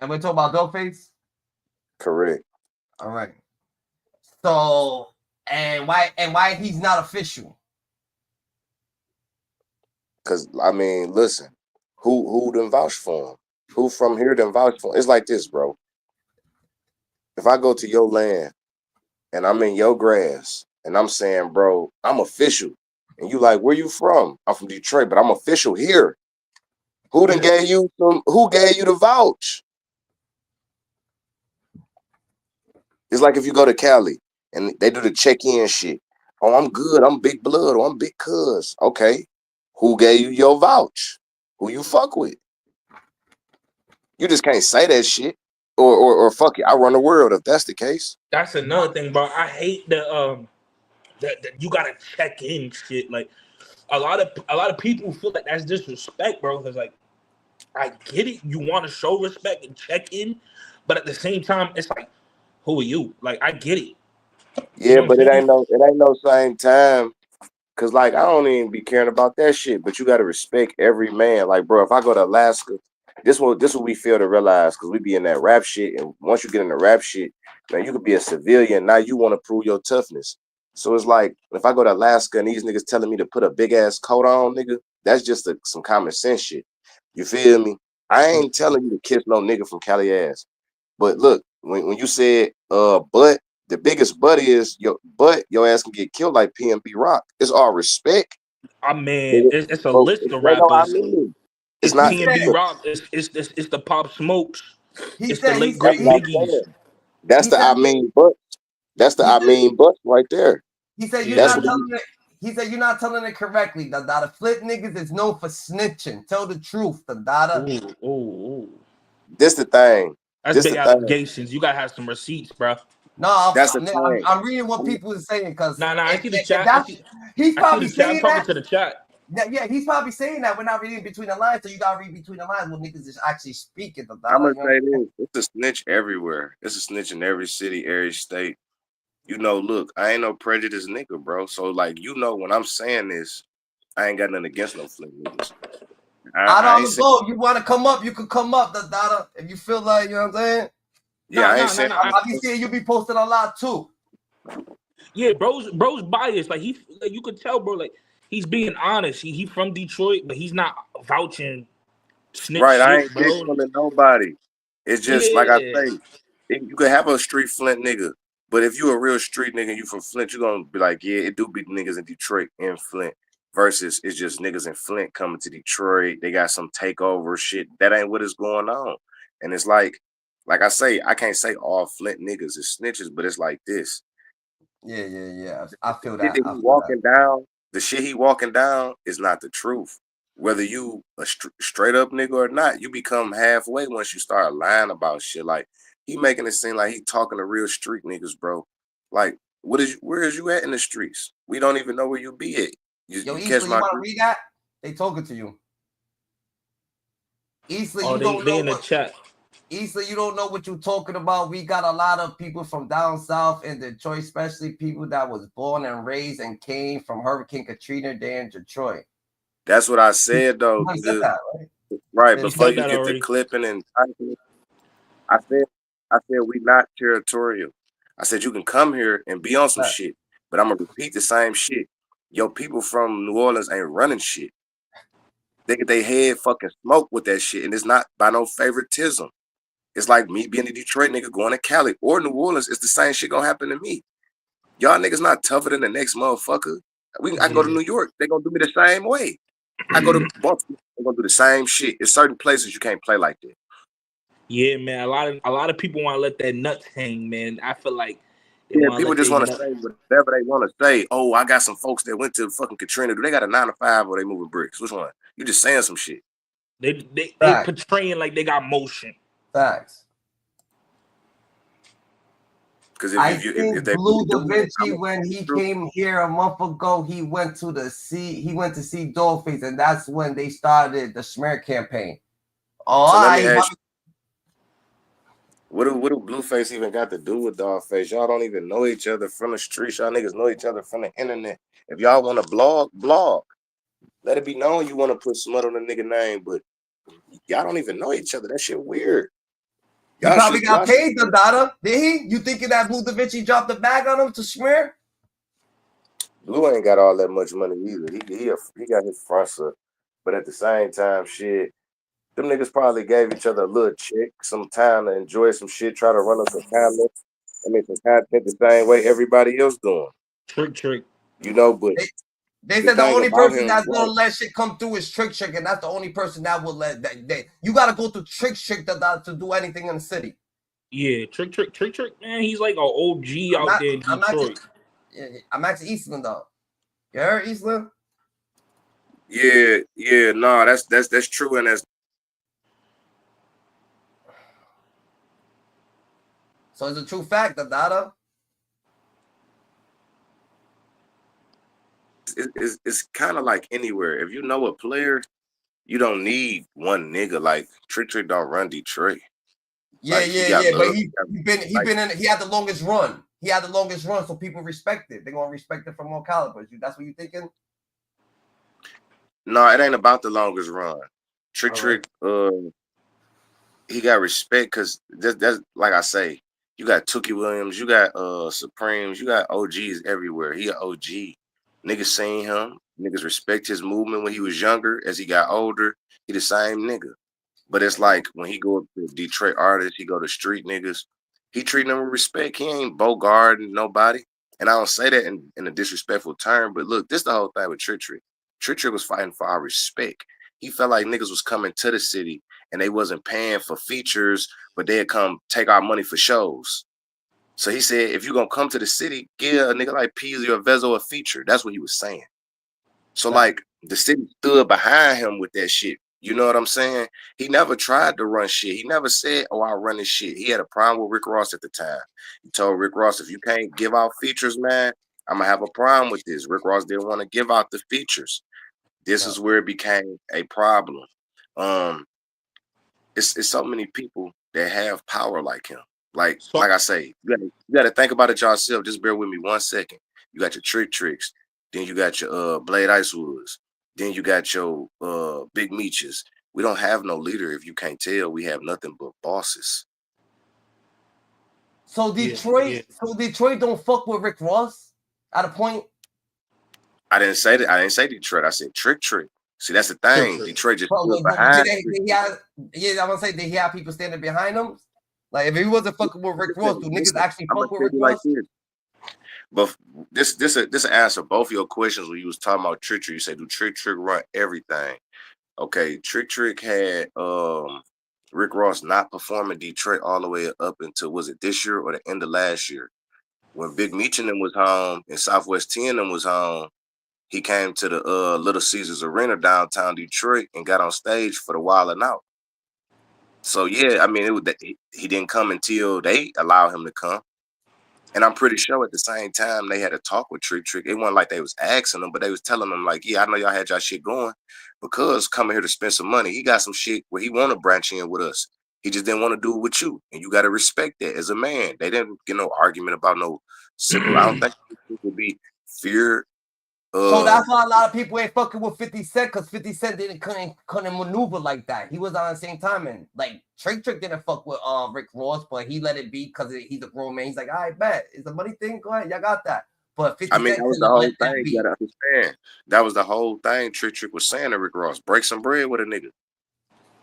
And we're talking about Dawgface? Correct. All right. So, and why he's not official? Because I mean, listen, who done vouch for him? Who from here done vouch for him? It's like this, bro. If I go to your land and I'm in your grass and I'm saying, bro, I'm official, and you like, where you from? I'm from Detroit, but I'm official here. Who done gave you some? Who gave you the vouch? It's like if you go to Cali and they do the check-in shit. Oh, I'm good. I'm big blood. Or I'm big cuz. Okay. Who gave you your vouch? Who you fuck with? You just can't say that shit. Or fuck it. I run the world if that's the case. That's another thing, bro. I hate that you gotta check in shit. Like a lot of people feel like that's disrespect, bro. Because like I get it, you want to show respect and check in, but at the same time, it's like, who are you? Like I get it. Yeah, You know but what I'm saying? it ain't no same time. Cause like I don't even be caring about that shit, but you gotta respect every man. Like, bro, if I go to Alaska, this what we fail to realize because we be in that rap shit, and once you get in the rap shit, man, you could be a civilian. Now you want to prove your toughness. So it's like if I go to Alaska and these niggas telling me to put a big ass coat on, nigga, that's just some common sense shit. You feel me? I ain't telling you to kiss no nigga from Cali ass. But look, when you said but the biggest but is your ass can get killed like PNB Rock. It's all respect. I mean, it's a But list of no, I rappers. mean, it's It's not PNB Rock. It's the Pop Smokes. He It's the said, late that's great what I'm Biggies. saying. That's he the said, I mean but. That's the he I said, mean but right there. he said you're That's not what telling it. He said you're not telling it correctly. The flip niggas is known for snitching. Tell the truth, the dada. Ooh. this the thing. That's This big the thing. allegations. You gotta have some receipts, bro. No, That's the thing. I'm reading what people are saying because Nah, I see the if chat. that's he's I see probably the chat. I'm saying talking that. to the chat. Yeah, he's probably saying that we're not reading between the lines, so you gotta read between the lines when niggas is actually speaking. The I'm dada. gonna say this. It's a snitch everywhere. It's a snitch in every city, every state. You know, look, I ain't no prejudice nigga, bro. So like, you know, when I'm saying this, I ain't got nothing against no flip niggas. Out I on ain't the saying, go. You want to come up, you can come up, the dada. If you feel like, you know what I'm saying? yeah, I ain't Nah. saying. I be seeing you be posting a lot too. Yeah, bro's biased. Like you could tell, bro. Like he's being honest. He from Detroit, but he's not vouching snitch Right, I shit, ain't dick bro. pulling nobody. It's just like I Yeah. say, you could have a street Flint nigga, but if you a real street nigga and you from Flint, you gonna be like, yeah, it do be niggas in Detroit and Flint. Versus it's just niggas in Flint coming to Detroit. They got some takeover shit. That ain't what is going on. And it's like I say, I can't say all Flint niggas is snitches, but it's like this. Yeah. I feel Shit that. that I he feel that. walking down, the shit he walking down is not the truth. Whether you a straight up nigga or not, you become halfway once you start lying about shit. Like he making it seem like he talking to real street niggas, bro. Like where is you at in the streets? We don't even know where you be at. Yo, You catch Easley, you my want to read that? They talking to you. Easley, Oh, you don't they know in the what. chat. Easley, you don't know what you're talking about. We got a lot of people from down south in Detroit, especially people that was born and raised and came from Hurricane Katrina there in Detroit. That's what I said though. You said that, right? Right, He before said you that get the already. clipping and typing, I said we not territorial. I said you can come here and be on some shit, but I'm gonna repeat the same shit. Yo, people from New Orleans ain't running shit. They get their head fucking smoked with that shit, and it's not by no favoritism. It's like me being a Detroit nigga going to Cali or New Orleans. It's the same shit gonna happen to me. Y'all niggas not tougher than the next motherfucker. I can go to New York. They gonna do me the same way. I go to Buffalo. They gonna do the same shit. There's certain places you can't play like that. Yeah, man. A lot of people want to let their nuts hang, man. I feel like they Yeah, want to people let just their want to nuts. say whatever they want to say. Oh, I got some folks that went to fucking Katrina. Do they got a 9 to 5 or they moving bricks? Which one? You just saying some shit. They portraying like they got motion. Facts. Because I if think they Blue really Da do it, Vinci, when he came here a month ago, he went to see Dawgface, and that's when they started the smear campaign. Oh, so let me ask you, what do Blueface even got to do with Dawgface? Y'all don't even know each other from the streets. Y'all niggas know each other from the internet. If y'all want to blog. Let it be known you want to put smut on the nigga name, but y'all don't even know each other. That shit weird. He probably got paid, the data. Did he? You thinking that Blue Da Vinci dropped the bag on him to smear? Blue ain't got all that much money either. He got his fronts up, but at the same time, shit, them niggas probably gave each other a little check, some time to enjoy some shit, try to run up some content. I mean, some content the same way everybody else doing. Trick. You know, but They said the only about person him, that's gonna right, let shit come through is Trick, and that's the only person that will let that. You gotta go through Trick to do anything in the city. Yeah, Trick, man, he's like an OG out there in Detroit. I'm actually Eastland though. You heard Eastland? Yeah, no, that's true, and that's so it's a true fact, the data. It's kind of like anywhere. If you know a player, you don't need one nigga. Like Trick don't run Detroit. Yeah, Like, he got but love. he had the longest run. He had the longest run, so people respect it. They're gonna respect it from all calibers. That's what you thinking? No, it ain't about the longest run. Trick, he got respect because that's like I say, you got Tookie Williams, you got Supremes, you got OGs everywhere. He an OG. Niggas seen him. Niggas respect his movement when he was younger. As he got older, he the same nigga. But it's like when he go up to Detroit artists, he go to street niggas. He treating them with respect. He ain't bogarting nobody. And I don't say that in a disrespectful term, but look, this the whole thing with Trick. Trick was fighting for our respect. He felt like niggas was coming to the city and they wasn't paying for features, but they'd come take our money for shows. So he said, if you gonna come to the city, give a nigga like Peasy or Vezo a feature. That's what he was saying. So like the city stood behind him with that shit. You know what I'm saying? He never tried to run shit. He never said, oh, I'll run this shit. He had a problem with Rick Ross at the time. He told Rick Ross, if you can't give out features, man, I'm going to have a problem with this. Rick Ross didn't want to give out the features. This is where it became a problem. It's so many people that have power like him. Like I say, you gotta think about it yourself. Just bear with me 1 second. You got your Tricks, then you got your Blade Icewoods, then you got your Big Meeches. We don't have no leader if you can't tell. We have nothing but bosses. So Detroit don't fuck with Rick Ross at a point. I didn't say that. I didn't say Detroit. I said Trick. See, that's the thing. Trick. Detroit just Bro, stood behind. I'm gonna say, did he have people standing behind him? Like, if he wasn't fucking with Rick Ross, do niggas actually fuck with Rick Ross? But this answer both your questions when you was talking about Trick. You said, do Trick run everything? Okay, Trick had Rick Ross not performing Detroit all the way up until, was it this year or the end of last year? When Big Meech and them was home and Southwest 10 them was home, he came to the Little Caesars Arena downtown Detroit and got on stage for the Wild and Out. So yeah, I mean, he didn't come until they allowed him to come. And I'm pretty sure at the same time they had a talk with Trick. It wasn't like they was asking him, but they was telling him like, yeah, I know y'all had y'all shit going because coming here to spend some money. He got some shit where he want to branch in with us. He just didn't want to do it with you. And you got to respect that as a man. They didn't get no argument about no simple. I don't think it would be fear. So that's why a lot of people ain't fucking with 50 Cent, because 50 Cent couldn't maneuver like that. He was on the same time, and like Trick didn't fuck with Rick Ross, but he let it be because he's a grown man. He's like, all right, bet it's a money thing. Go ahead, y'all got that. But 50 Cent that was the whole thing. You gotta understand. That was the whole thing. Trick was saying to Rick Ross, break some bread with a nigga.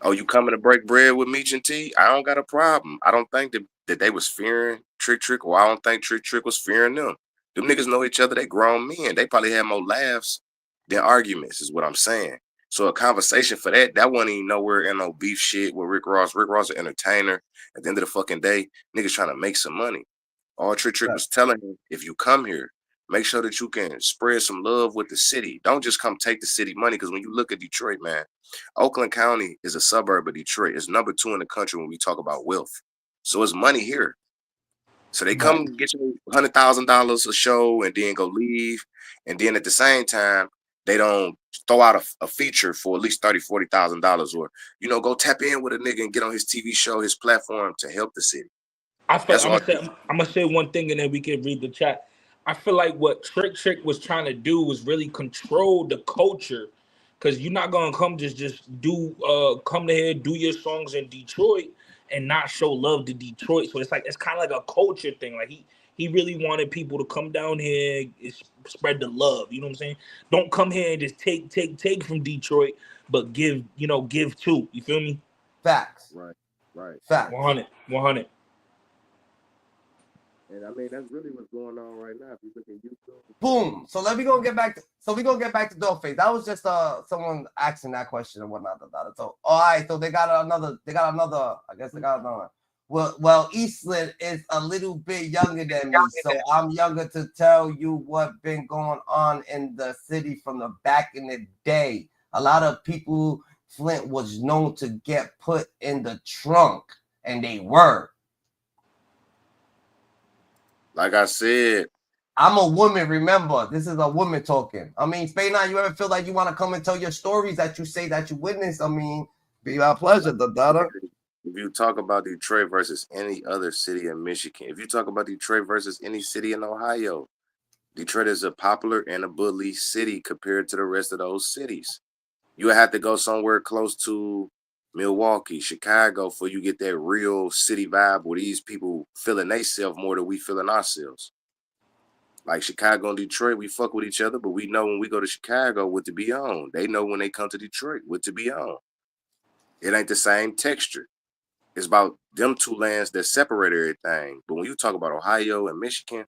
Oh, you coming to break bread with Meech and T? I don't got a problem. I don't think that they was fearing Trick, or I don't think Trick was fearing them. Them niggas know each other. They grown men. They probably had more laughs than arguments, is what I'm saying. So a conversation for that wasn't even nowhere in no beef shit with Rick Ross. Rick Ross an entertainer. At the end of the fucking day, niggas trying to make some money. All Trick was telling him, if you come here, make sure that you can spread some love with the city. Don't just come take the city money, because when you look at Detroit, man, Oakland County is a suburb of Detroit. It's number 2 in the country when we talk about wealth. So it's money here. So they come get you $100,000 a show and then go leave. And then at the same time, they don't throw out a feature for at least $30,000, $40,000 or, go tap in with a nigga and get on his TV show, his platform to help the city. I feel That's I'm all. gonna say one thing and then we can read the chat. I feel like what Trick was trying to do was really control the culture, because you're not gonna come just do come to here, do your songs in Detroit and not show love to Detroit. So it's kind of like a culture thing. Like he really wanted people to come down here and spread the love. You know what I'm saying? Don't come here and just take from Detroit, but give too. You feel me? Facts. Right. Facts. 100. And I mean, that's really what's going on right now. If you look at YouTube. Boom. So we're gonna get back to Dawgface. That was just someone asking that question and whatnot. So all right, so they got another, I guess they got another one. Well, Eastland is a little bit younger than me, so I'm younger to tell you what been going on in the city from the back in the day. A lot of people, Flint was known to get put in the trunk, and they were. Like I said, I'm a woman, remember. This is a woman talking. I mean, Spade9, you ever feel like you want to come and tell your stories that you say that you witnessed? I mean, be our pleasure, Dada. If you talk about Detroit versus any other city in Michigan, if you talk about Detroit versus any city in Ohio, Detroit is a popular and a bully city compared to the rest of those cities. You have to go somewhere close to Milwaukee, Chicago, for you get that real city vibe where these people feeling themselves more than we feeling ourselves. Like Chicago and Detroit, we fuck with each other, but we know when we go to Chicago what to be on. They know when they come to Detroit what to be on. It ain't the same texture. It's about them two lands that separate everything. But when you talk about Ohio and Michigan,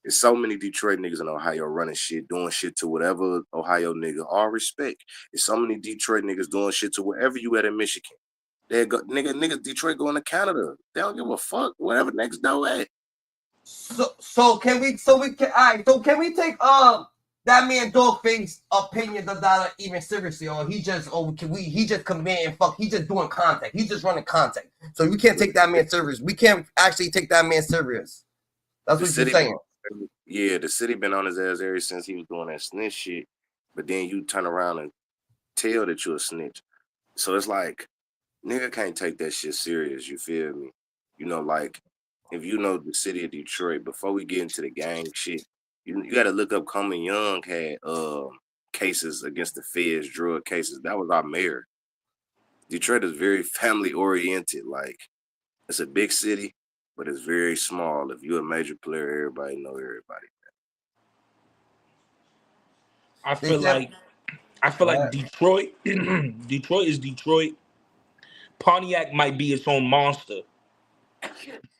there's so many Detroit niggas in Ohio running shit, doing shit to whatever Ohio nigga. All respect. There's so many Detroit niggas doing shit to wherever you at in Michigan. They go niggas Detroit going to Canada. They don't give a fuck. Whatever next door at. So can we take that man Dawgface opinion Dada even seriously, or he just committing fuck, he just doing contact, he just running contact. So we can't take that man serious. We can't actually take that man serious. That's what you're saying. Yeah, the city been on his ass ever since he was doing that snitch shit. But then you turn around and tell that you're a snitch. So it's like, nigga can't take that shit serious. You feel me? Like, if you know the city of Detroit, before we get into the gang shit, you got to look up Coleman Young had cases against the feds, drug cases. That was our mayor. Detroit is very family oriented. Like, it's a big city, but it's very small. If you're a major player, everybody know everybody. I feel like Detroit Detroit is Detroit. Pontiac might be its own monster.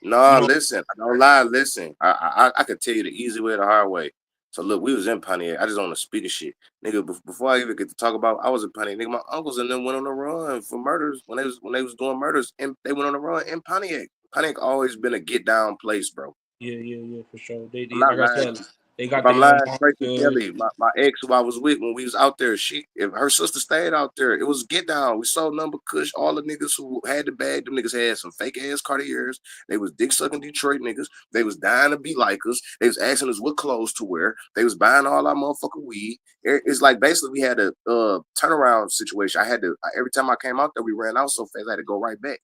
No, listen, I don't lie. Listen, I could tell you the easy way, the hard way. So look, we was in Pontiac. I just want to speak of shit, nigga. Before I even get to talk about, I was in Pontiac, nigga. My uncles and them went on the run for murders when they was doing murders, and they went on the run in Pontiac. Pontiac always been a get down place, bro. Yeah, for sure. They I'm not like I lying. said, they got If I'm their own lying, Tracy monsters. Kelly, my ex who I was with when we was out there, if her sister stayed out there, it was get down. We saw number Kush, all the niggas who had the bag, them niggas had some fake ass Cartiers. They was dick sucking Detroit niggas. They was dying to be like us. They was asking us what clothes to wear. They was buying all our motherfucking weed. It's like basically we had a turnaround situation. I had to every time I came out there, we ran out so fast I had to go right back.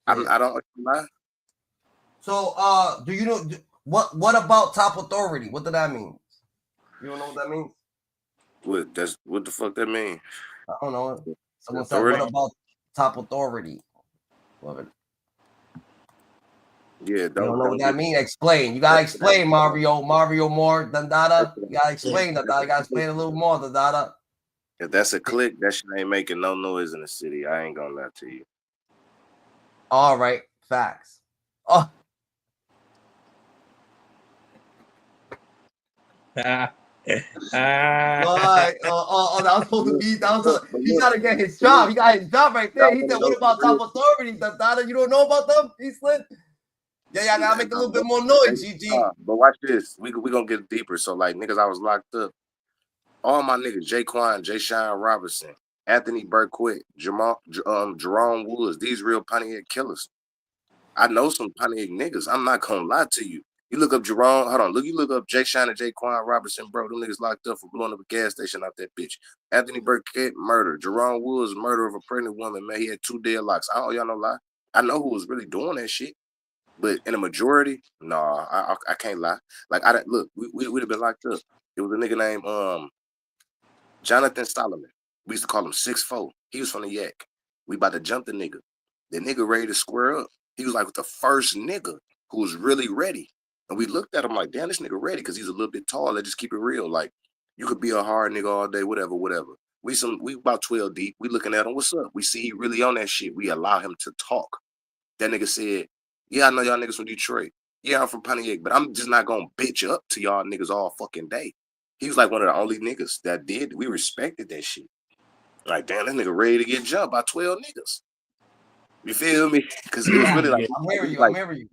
Yeah. I don't lie. So do you know what about top authority? What did that mean? You don't know what that means? What the fuck that mean? I don't know. Someone Authority? said, what about top authority? Yeah, you don't know what that means? Explain. You gotta explain, Mario more than Dada. You gotta explain that. You gotta explain a little more than Dada. If that's a click, that shit ain't making no noise in the city. I ain't gonna lie to you. All right, facts. Oh. That was supposed to be. He gotta get his job. He got his job right there. He said, "What about top authority, Dada? You don't know about them, Eastland?" Yeah, I gotta make a little bit more noise, GG. But watch this. We gonna get deeper. So like niggas, I was locked up. All my niggas, Jaquan, Jay Shine Robinson, Anthony Burkwitt, Jerome Woods, these real Pontiac killers. I know some Pontiac niggas. I'm not gonna lie to you. You look up Jerome, hold on, you look up Jay Shine and Jaquan Robertson, bro. Them niggas locked up for blowing up a gas station out that bitch. Anthony Burkett, murder. Jerome Woods, murder of a pregnant woman, man. He had 2 deadlocks. I don't y'all no lie. I know who was really doing that shit. But in a majority, nah, I can't lie. Like I don't look, we would have been locked up. It was a nigga named Jonathan Solomon. We used to call him 6'4". He was from the Yak. We about to jump the nigga. The nigga ready to square up. He was like the first nigga who was really ready. And we looked at him like, damn, this nigga ready because he's a little bit tall. Let's just keep it real. Like, you could be a hard nigga all day, whatever. We about 12 deep. We looking at him, what's up? We see he really on that shit. We allow him to talk. That nigga said, yeah, I know y'all niggas from Detroit. Yeah, I'm from Pontiac, but I'm just not gonna bitch up to y'all niggas all fucking day. He was like one of the only niggas that did. We respected that shit. Like, damn, that nigga ready to get jumped by 12 niggas. You feel me? Because it was really like, I'm hearing you.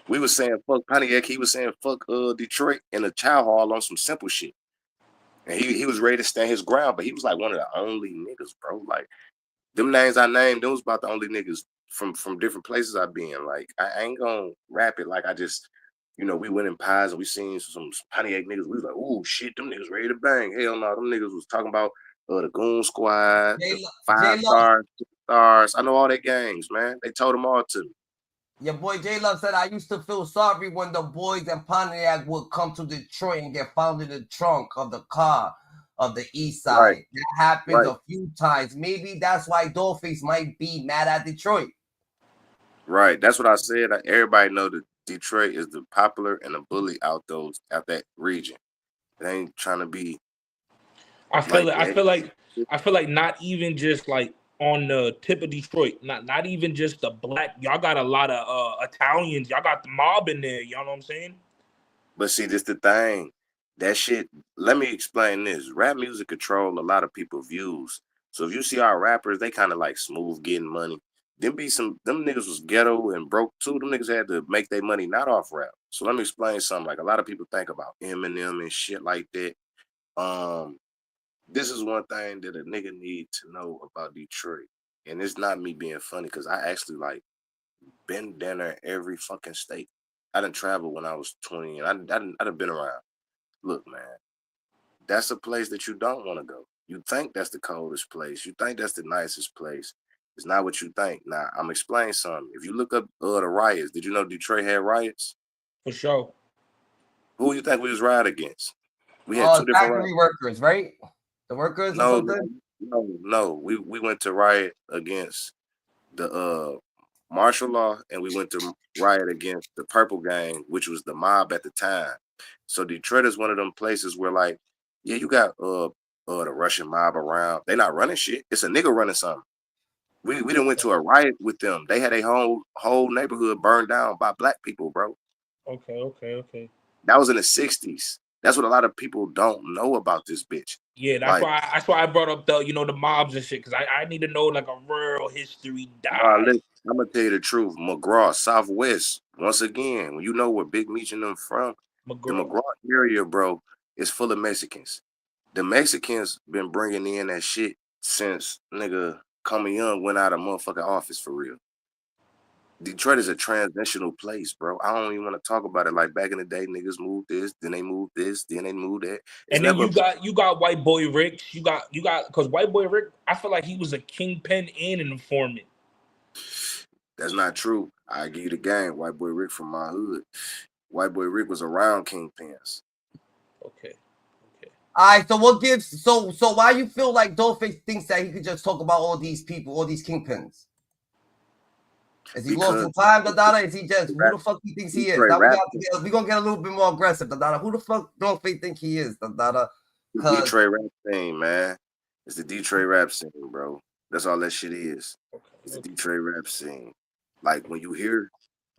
we was saying fuck Pontiac. He was saying fuck Detroit in the chow hall on some simple shit. And he was ready to stand his ground, but he was like one of the only niggas, bro. Like, them names I named, those about the only niggas from different places I've been. Like, I ain't gonna rap it like I just, we went in pies and we seen some Pontiac niggas. We was like, oh shit, them niggas ready to bang. Hell no, them niggas was talking about the Goon Squad, the 5 stars, 6 stars. I know all their gangs, man. They told them all to me. Your boy J Love said, I used to feel sorry when the boys in Pontiac would come to Detroit and get found in the trunk of the car of the east side. Right. That happens a few times. Maybe that's why Dawgface might be mad at Detroit. Right. That's what I said. Everybody know that Detroit is the popular and the bully out that region. They ain't trying to be. I feel like not even just like on the tip of Detroit, not even just the black. Y'all got a lot of Italians. Y'all got the mob in there. Y'all know what I'm saying? But see, this the thing. That shit, let me explain this. Rap music control a lot of people's views. So if you see our rappers, they kind of like smooth getting money. Them niggas was ghetto and broke too. Them niggas had to make their money not off rap. So let me explain something. Like a lot of people think about Eminem and shit like that. This is one thing that a nigga need to know about Detroit. And it's not me being funny because I actually like been down there every fucking state. I done traveled when I was 20 and I done been around. Look, man, that's a place that you don't want to go. You think that's the coldest place. You think that's the nicest place. It's not what you think. Now, I'm explaining something. If you look up the riots, did you know Detroit had riots? For sure. Who you think we was rioting against? We had 2 different factory workers, right? The workers or something? No. We went to riot against the martial law, and we went to riot against the Purple Gang, which was the mob at the time. So Detroit is one of them places where, like, yeah, you got the Russian mob around. They not running shit. It's a nigga running something. We done went to a riot with them. They had a whole neighborhood burned down by black people, bro. Okay. That was in the 60s. That's what a lot of people don't know about this bitch. Yeah, that's why I brought up the mobs and shit, because I need to know like a real history dive. I'm gonna tell you the truth. McGraw, Southwest, once again, when you know where Big Meech and them from, the McGraw area, bro, is full of Mexicans. The Mexicans been bringing in that shit since nigga Coming Young went out of motherfucking office for real. Detroit is a transitional place, bro. I don't even want to talk about it. Like back in the day, niggas moved this, then they moved this, then they moved that. And then you got White Boy Rick. You got because White Boy Rick, I feel like he was a kingpin and an informant. That's not true. I give you the game. White Boy Rick from my hood. White Boy Rick was around kingpins. Okay. All right, so what gives so why you feel like Dawgface thinks that he could just talk about all these people, all these kingpins? Is he lost in time, Dada? Is he just who the fuck he thinks he is? Now we're gonna get a little bit more aggressive, Dada. Who the fuck Dawgface think he is, Dada? Detroit rap scene, man. It's the Detroit rap scene, bro. That's all that shit is. It's the Detroit rap scene. Like when you hear,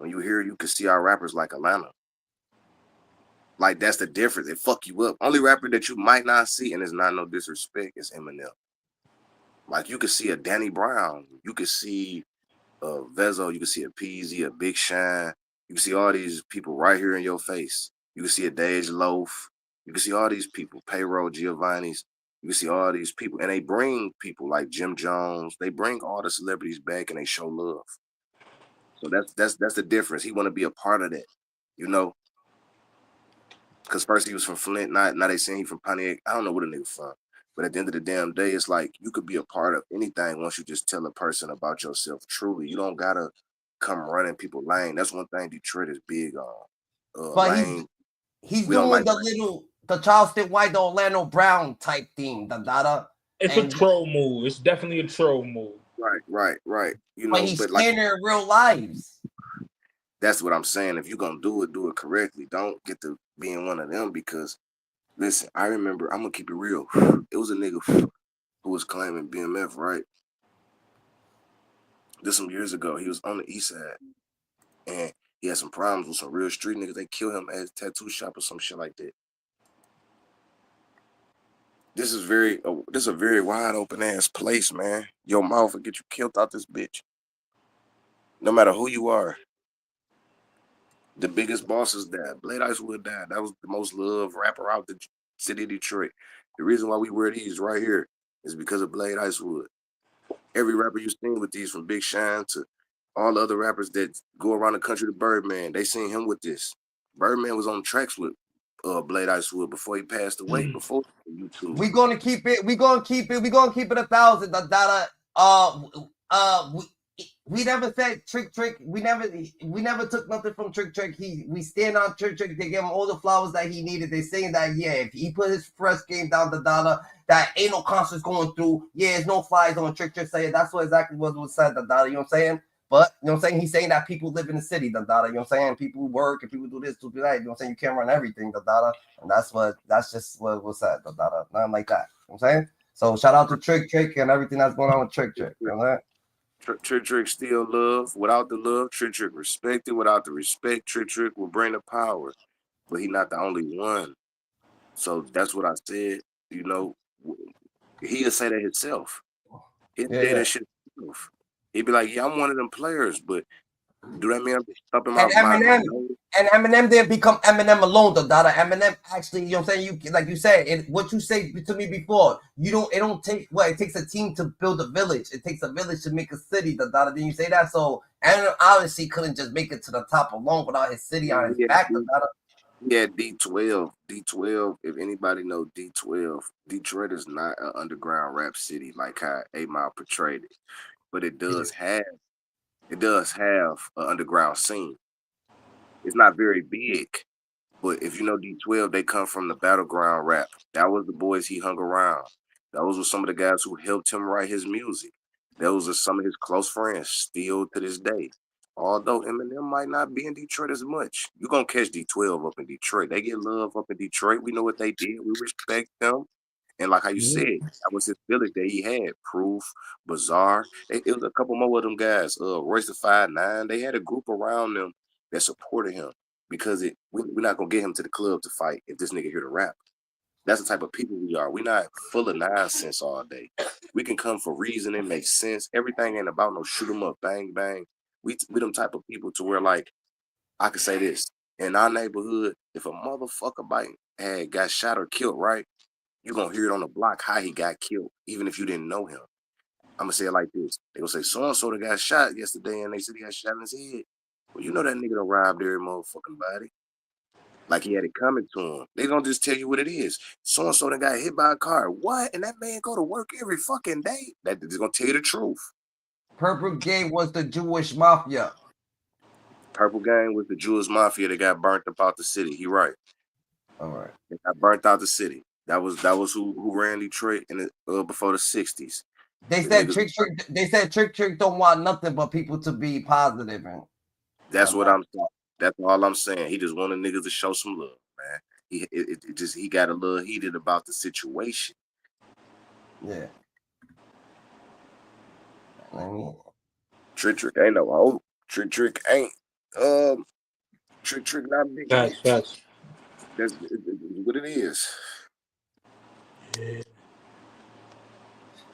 you can see our rappers like Atlanta. Like that's the difference. It fuck you up. Only rapper that you might not see, and it's not no disrespect, is Eminem. Like you could see a Danny Brown, you could see a Vezo, you can see a Peasy, a Big Shine. You can see all these people right here in your face. You can see a Dej Loaf. You can see all these people, Payroll Giovanni's. You can see all these people, and they bring people like Jim Jones. They bring all the celebrities back, and they show love. So that's the difference. He want to be a part of that, you know. Because first he was from Flint, now they saying he from Pontiac. I don't know where the nigga from. But at the end of the damn day, it's like you could be a part of anything once you just tell a person about yourself truly. You don't gotta come running people lane. That's one thing Detroit is big on. But Lane. he's We don't doing like the Charleston White, the Orlando Brown type thing, It's a troll move. It's definitely a troll move. Right. You but know, he's but like standing in real lives. that's what I'm saying. If you're gonna do it correctly. Don't get to being one of them because listen, I remember, I'm gonna keep it real. It was a nigga who was claiming BMF, right? This some years ago. He was on the east side and he had some problems with some real street niggas. They killed him at his tattoo shop or some shit like that. This is a very wide open ass place, man. Your mouth will get you killed out this bitch. No matter who you are. The biggest bosses died. Blade Icewood died. That was the most loved rapper out the city of Detroit. The reason why we wear these right here is because of Blade Icewood. Every rapper you seen with these, from Big Shine to all the other rappers that go around the country to Birdman, they seen him with this. Birdman was on tracks with Blade Icewood before he passed away. Before YouTube, We're gonna keep it. We're gonna keep it 1,000. We never said Trick. We never took nothing from Trick. We stand on Trick. They gave him all the flowers that he needed. They saying that if he put his press game down that ain't no concerts going through. There's no flies on Trick. Saying that's what exactly was said. You know what I'm saying? But you know what I'm saying? He's saying that people live in the city. You know what I'm saying? People work and people do this, do that. You know what I'm saying? You can't run everything. And that's just what was said. Nothing like that. You know what I'm saying? So shout out to Trick and everything that's going on with Trick. You know what I'm saying? Trick still love. Without the love, Trick respected. Without the respect, Trick will bring the power. But he not the only one. So that's what I said. You know, he'll say that himself. He'll say that shit himself. He'd be like, I'm one of them players, but do that mean I'm up in And Eminem didn't become Eminem alone, Eminem actually, you know what I'm saying? Like you said, what you say to me before, it takes a team to build a village. It takes a village to make a city, Didn't you say that? So Eminem obviously couldn't just make it to the top alone without his city on his back, Yeah, D12. If anybody know D12, Detroit is not an underground rap city like how 8 Mile portrayed it. But it does have an underground scene. It's not very big, but if you know D12, they come from the battleground rap. That was the boys he hung around. Those were some of the guys who helped him write his music. Those are some of his close friends still to this day. Although Eminem might not be in Detroit as much, you're going to catch D12 up in Detroit. They get love up in Detroit. We know what they did. We respect them. And like how you said, that was his village that he had. Proof, Bizarre. It was a couple more of them guys. Royce the 5'9". They had a group around them that supported him because we're not going to get him to the club to fight if this nigga here to rap. That's the type of people we are. We're not full of nonsense all day. We can come for reason. It makes sense. Everything ain't about no shoot 'em up, bang, bang. We them type of people to where, like, I could say this. In our neighborhood, if a motherfucker got shot or killed, right, you're going to hear it on the block how he got killed, even if you didn't know him. I'm going to say it like this. They going to say, so-and-so that got shot yesterday, and they said he got shot in his head. Well, you know that nigga done robbed every motherfucking body. Like he had it coming to him. They gonna just tell you what it is. So-and-so that got hit by a car. What? And that man go to work every fucking day? That is gonna tell you the truth. Purple Gang was the Jewish mafia. Purple Gang was the Jewish mafia that got burnt up out the city. He right. All right. They got burnt out the city. That was who ran Detroit in before the 60s. They said Trick don't want nothing but people to be positive. And that's what I'm saying. That's all I'm saying. He just wanted niggas to show some love, man. He got a little heated about the situation. Yeah. Trick ain't no hoe. Trick ain't Trick not big. That's what it is.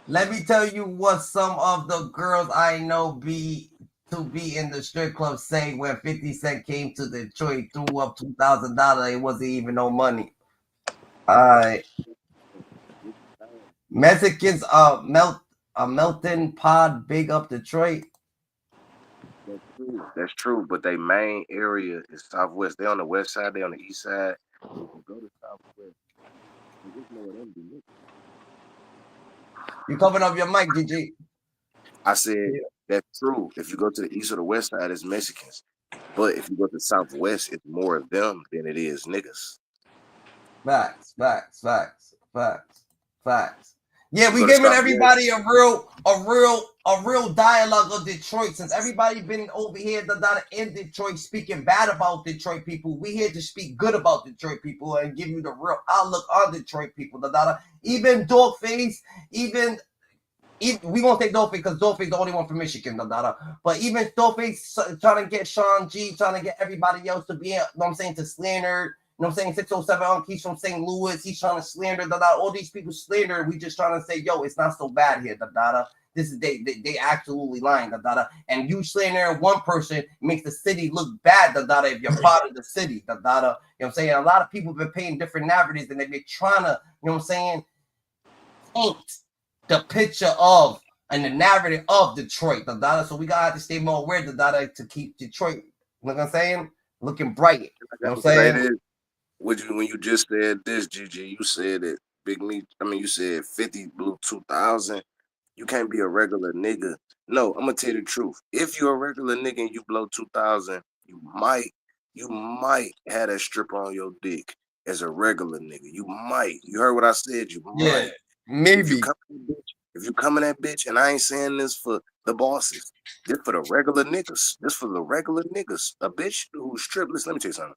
Let me tell you what some of the girls I know be in the strip club say when 50 Cent came to Detroit, threw up $2,000. It wasn't even no money. Mexicans melting pod, big up Detroit. That's true. That's true. But their main area is Southwest. They on the west side. They on the east side. If you go to Southwest, you just know what them do. You covering up your mic, GG. I said that's true. If you go to the east or the west side, it's Mexicans. But if you go to Southwest, it's more of them than it is niggas. Facts. Yeah, we Go to giving Southwest. everybody a real dialogue of Detroit. Since everybody been over here in Detroit speaking bad about Detroit people, we here to speak good about Detroit people and give you the real outlook on Detroit people. Even Dawgface, even we gonna take Dawgface because Dawgface the only one from Michigan, but even Dawgface trying to get Sean G, trying to get everybody else to be, you know what I'm saying, to slander. You know what I'm saying? 607 Unc, he's from St. Louis. He's trying to slander, all these people slander. We just trying to say, yo, it's not so bad here, This is they absolutely lying, And you slandering one person makes the city look bad, if you're part of the city, You know what I'm saying? A lot of people have been painting different narratives and they've been trying to, you know what I'm saying, paint the picture of and the narrative of Detroit, So we gotta have to stay more aware, to keep Detroit, you know what I'm saying, looking bright. You know what I'm saying? When you just said this, GG, you said that Big Meech, you said 50 blew 2,000. You can't be a regular nigga. No, I'm gonna tell you the truth. If you're a regular nigga and you blow 2,000, you might have that stripper on your dick as a regular nigga. You might. You heard what I said? You might. Maybe. If you come in that bitch, and I ain't saying this for the bosses, this for the regular niggas. This for the regular niggas. A bitch who's stripless. Let me tell you something.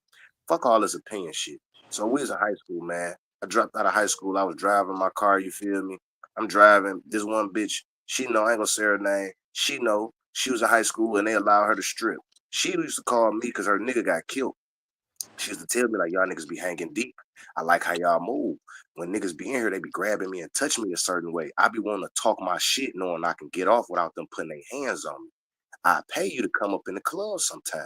Fuck all this opinion shit. So we was in high school, man. I dropped out of high school. I was driving my car, you feel me? I'm driving. This one bitch, she know, I ain't gonna say her name. She know she was in high school and they allowed her to strip. She used to call me because her nigga got killed. She used to tell me, like, y'all niggas be hanging deep. I like how y'all move. When niggas be in here, they be grabbing me and touching me a certain way. I be wanting to talk my shit knowing I can get off without them putting their hands on me. I pay you to come up in the club sometime.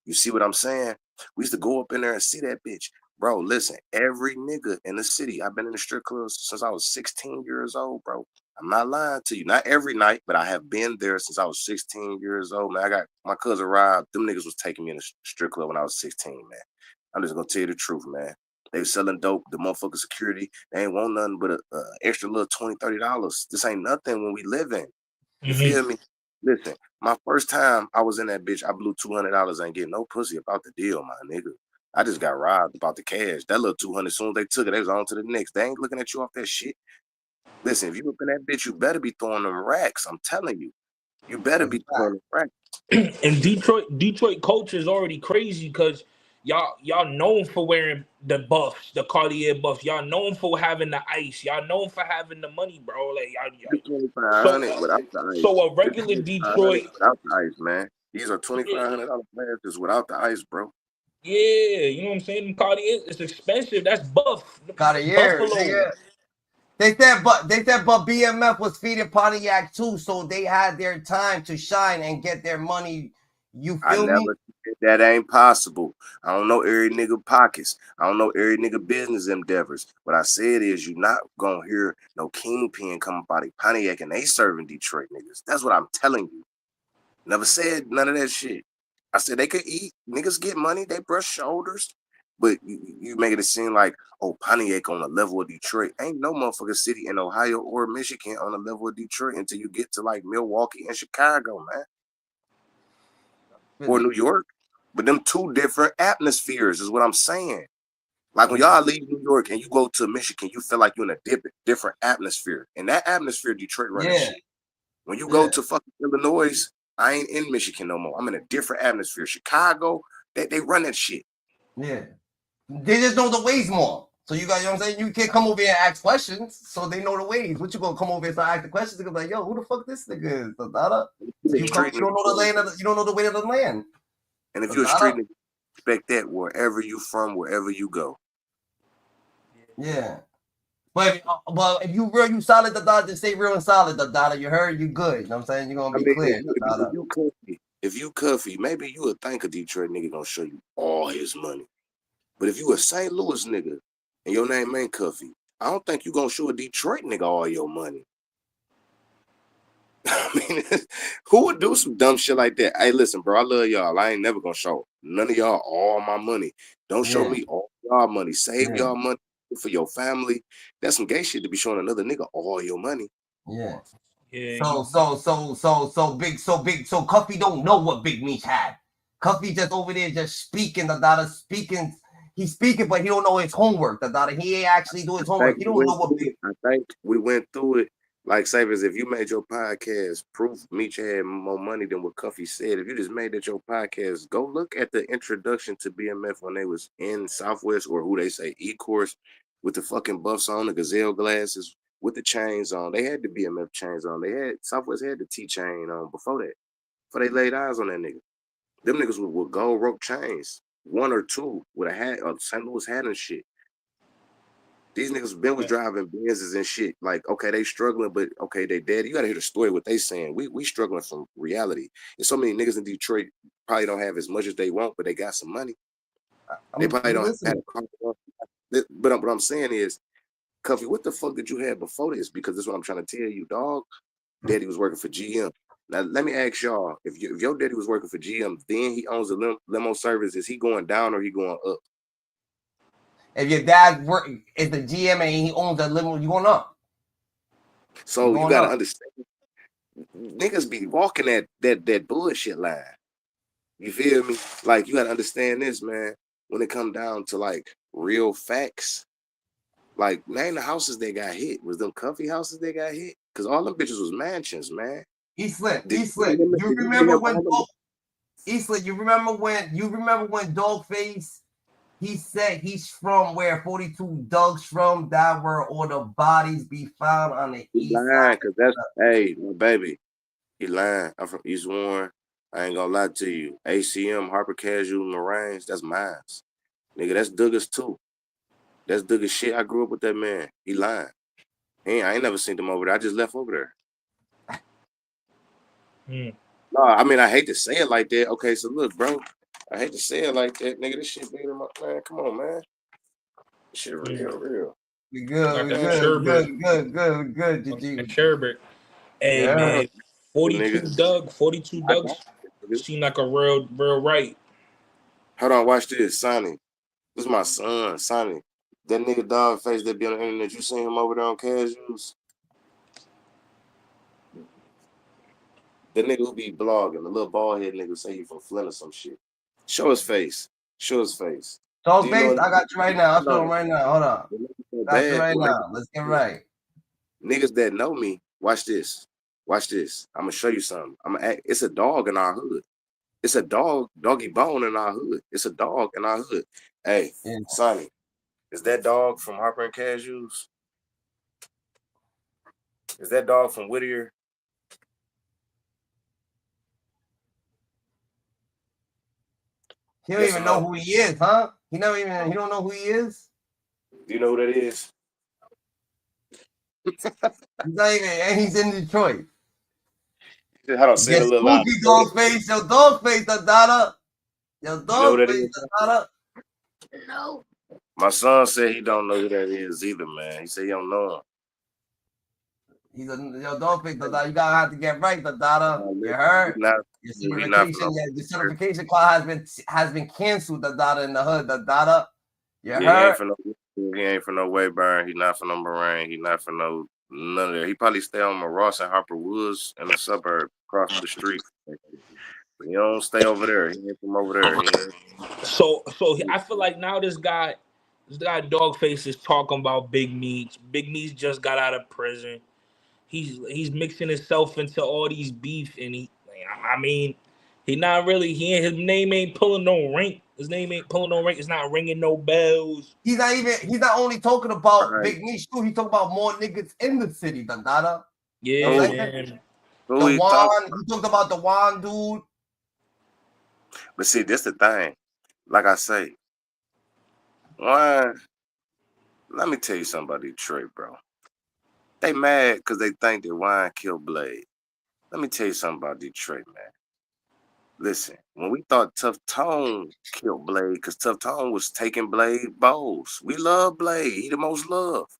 You see what I'm saying? We used to go up in there and see that bitch. Bro, listen, every nigga in the city, I've been in the strip clubs since I was 16 years old, bro. I'm not lying to you. Not every night, but I have been there since I was 16 years old, man. I got my cousin Rob. Them niggas was taking me in the strip club when I was 16, man. I'm just gonna tell you the truth, man. They was selling dope. The motherfucking security, they ain't want nothing but a extra little $20, $30. This ain't nothing when we living. You feel me? Listen, my first time I was in that bitch, I blew $200. Ain't getting no pussy about the deal, my nigga. I just got robbed about the cash. That little 200, as soon as they took it, they was on to the next. They ain't looking at you off that shit. Listen, if you up in that bitch, you better be throwing them racks. I'm telling you. You better be throwing them racks. And Detroit culture is already crazy because y'all known for wearing the buffs, the Cartier buffs. Y'all known for having the ice. Y'all known for having the money, bro. Like y'all 2,500 without the ice. So a regular Detroit without the ice, man. These are $2,500 players without the ice, bro. Yeah, you know what I'm saying? Cartier, it's expensive. That's buff. Cartier, Buffalo. yeah. They said, but BMF was feeding Pontiac too, so they had their time to shine and get their money. You feel me? That ain't possible. I don't know every nigga pockets. I don't know every nigga business endeavors. What I said is you're not gonna hear no kingpin come up out of Pontiac and they serving Detroit niggas. That's what I'm telling you. Never said none of that shit. I said they could eat. Niggas get money. They brush shoulders. But you make it seem like, oh, Pontiac on the level of Detroit. Ain't no motherfucking city in Ohio or Michigan on the level of Detroit until you get to like Milwaukee and Chicago, man. Or New York. But them two different atmospheres is what I'm saying. Like when y'all leave New York and you go to Michigan, you feel like you're in a different atmosphere. And that atmosphere, Detroit running shit. When you go to fucking Illinois, I ain't in Michigan no more. I'm in a different atmosphere. Chicago, they run that shit. Yeah. They just know the ways more. So you got, you know what I'm saying? You can't come over here and ask questions, so they know the ways. What you gonna come over here and start asking questions? They're gonna be like, yo, who the fuck this nigga is? You don't know the land you don't know the way of the land. And if you're a street nigga, expect that wherever you from, wherever you go. Yeah. But if you solid, just stay real and solid, you heard, you good. You know what I'm saying? You're gonna be clear. If you Cuffy, maybe you would think a Detroit nigga gonna show you all his money. But if you a St. Louis nigga and your name ain't Cuffy, I don't think you gonna show a Detroit nigga all your money. I mean, who would do some dumb shit like that? Hey, listen, bro, I love y'all. I ain't never gonna show none of y'all all my money. Don't show Yeah. me all y'all money. Save Yeah. y'all money for your family. That's some gay shit to be showing another nigga all your money. Yeah. Yeah. So Cuffy don't know what Big Meech had. Cuffy just over there just speaking, the daughter speaking. He's speaking, but he don't know his homework. The daughter, he ain't actually do his homework. He don't know what Big. I think we went through it. Like, Savers, if you made your podcast proof Meech had more money than what Cuffy said, if you just made that your podcast, go look at the introduction to BMF when they was in Southwest, or who they say E-Course, with the fucking buffs on, the gazelle glasses, with the chains on. They had the BMF chains on. Southwest had the T chain on before that. Before they laid eyes on that nigga. Them niggas with gold rope chains. One or two with a hat, a St. Louis hat and shit. These niggas been was driving Benzes and shit. Like, okay, they struggling, but okay, they dead. You gotta hear the story, what they saying. We struggling from reality. And so many niggas in Detroit probably don't have as much as they want, but they got some money. They probably don't have a car. But what I'm saying is, Cuffy, what the fuck did you have before this? Because this is what I'm trying to tell you, dog. Daddy was working for GM. Now, let me ask y'all, if your daddy was working for GM, then he owns a limo service, is he going down or he going up? If your dad is the GM and he owns a limo, you going up. So you gotta understand, niggas be walking that bullshit line. You feel me? Like, you gotta understand this, man. When it come down to like real facts, like, name the houses they got hit. Was them Cuffy houses they got hit? Because all them bitches was mansions, man. Eastland. You remember when Eastland? You remember when Dawgface? He said he's from where 42 Doug's from. That where all the bodies be found on the east side. Because that's, hey, my baby, he lying. I'm from East Warren. I ain't gonna lie to you. ACM, Harper Casual, Marines, that's mine. Nigga, that's Douglas too. That's Douglas shit. I grew up with that man. He lying. I ain't never seen him over there. I just left over there. No, I mean, I hate to say it like that. Okay, so look, bro. I hate to say it like that, nigga. This shit bigger than my man. Come on, man. This shit real. We good. Sherbert. Hey, man. 42 Doug seem like a real right. Hold on, watch this, Sonny. This is my son, Sonny. That nigga Dawgface that be on the internet, you seen him over there on Casuals? The nigga who be blogging, the little bald head nigga say he from Flint or some shit. Show his face. Dawgface, I got you right now. I'll show him right now. Hold on. Got you right now. Let's get right. Niggas that know me, watch this. I'm gonna show you something. It's a dog in our hood. It's a doggy bone in our hood. It's a dog in our hood. Hey, Sonny, is that dog from Harper and Casuals? Is that dog from Whittier? He don't even know who he is, huh? He don't know who he is. Do you know who that is? He's in Detroit. Hold on, say it a little louder. Dawgface, your Dawgface, the daughter. Your Dawgface, the daughter. No. My son said he don't know who that is either, man. He said he don't know him. He's your Dawgface, the daughter. You gotta have to get right, the daughter. You heard? Your certification class has been canceled, the daughter in the hood, the daughter. You heard? He ain't for no Wayburn. He not for no Moraine. He not for none of that. He probably stay on Ross and Harper Woods in the suburb across the street. He don't stay over there. He ain't from over there. So I feel like now this guy Dawgface is talking about Big Meech. Big Meech just got out of prison. He's mixing himself into all these beef, and his name ain't pulling no rank. His name ain't pulling no rank. It's not ringing no bells. He's not only talking about Big Meech too. He's talking about more niggas in the city, the daughter. Yeah, man. He talked about the Juan dude. But see, this the thing. Like I say, let me tell you something about Detroit, bro. They mad because they think that Wine killed Blade. Let me tell you something about Detroit, man. Listen, when we thought Tough Tone killed Blade, because Tough Tone was taking Blade bowls. We love Blade. He the most loved.